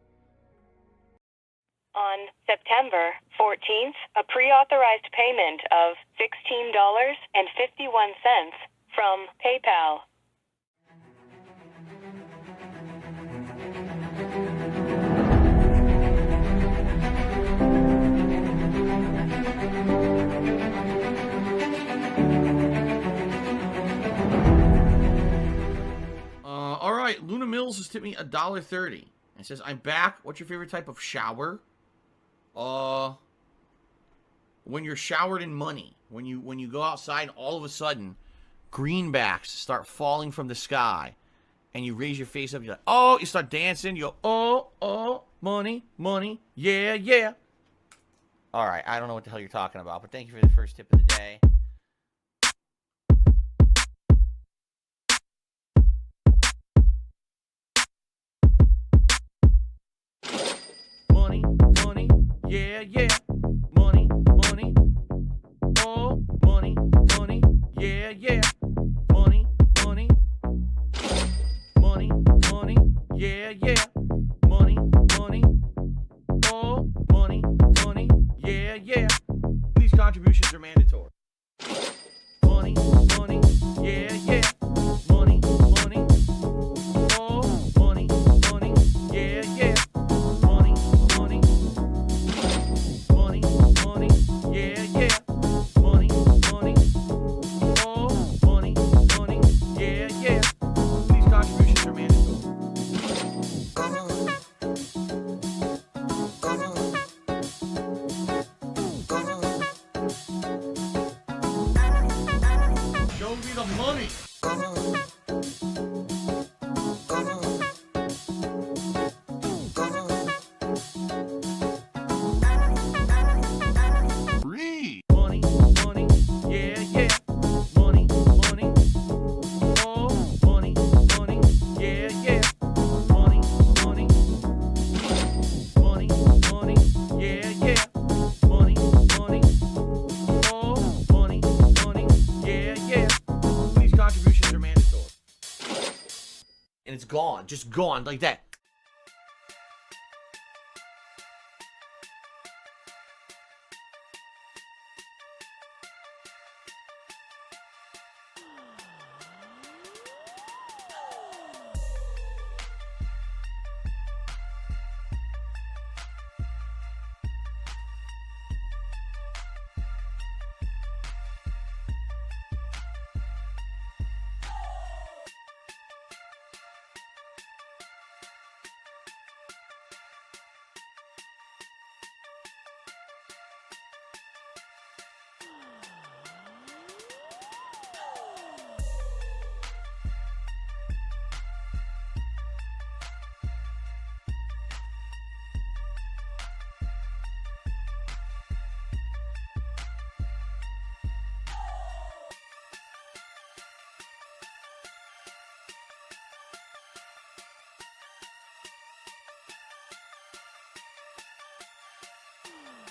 On September 14th, a pre-authorized payment of $16.51 from PayPal. All right, Luna Mills has tipped me $1.30. It says, "I'm back. What's your favorite type of shower?" When you're showered in money. When you go outside, all of a sudden, greenbacks start falling from the sky, and you raise your face up. You're like, oh, you start dancing. You go, oh, money, money, yeah, yeah. All right, I don't know what the hell you're talking about, but thank you for the first tip of the day. Money, money, yeah, yeah. Money, money, oh, money, money, yeah, yeah. Money, money, money, money, yeah, yeah. Money, money, oh, money, money, yeah, yeah. These contributions are mandatory. Money, money, yeah, yeah. Money, money, oh, money, money, yeah, yeah. Money, money, money, money, yeah, yeah. Money, money, oh, money, money, yeah, yeah. These contributions are mandatory. Show me the money. Free. Money, money, yeah, yeah. Money, money, oh, money, money, yeah, yeah. Money, money, money, money, yeah, yeah. Money, money, oh, money, money, yeah, yeah. These contributions are mandatory. And it's gone, just gone like that.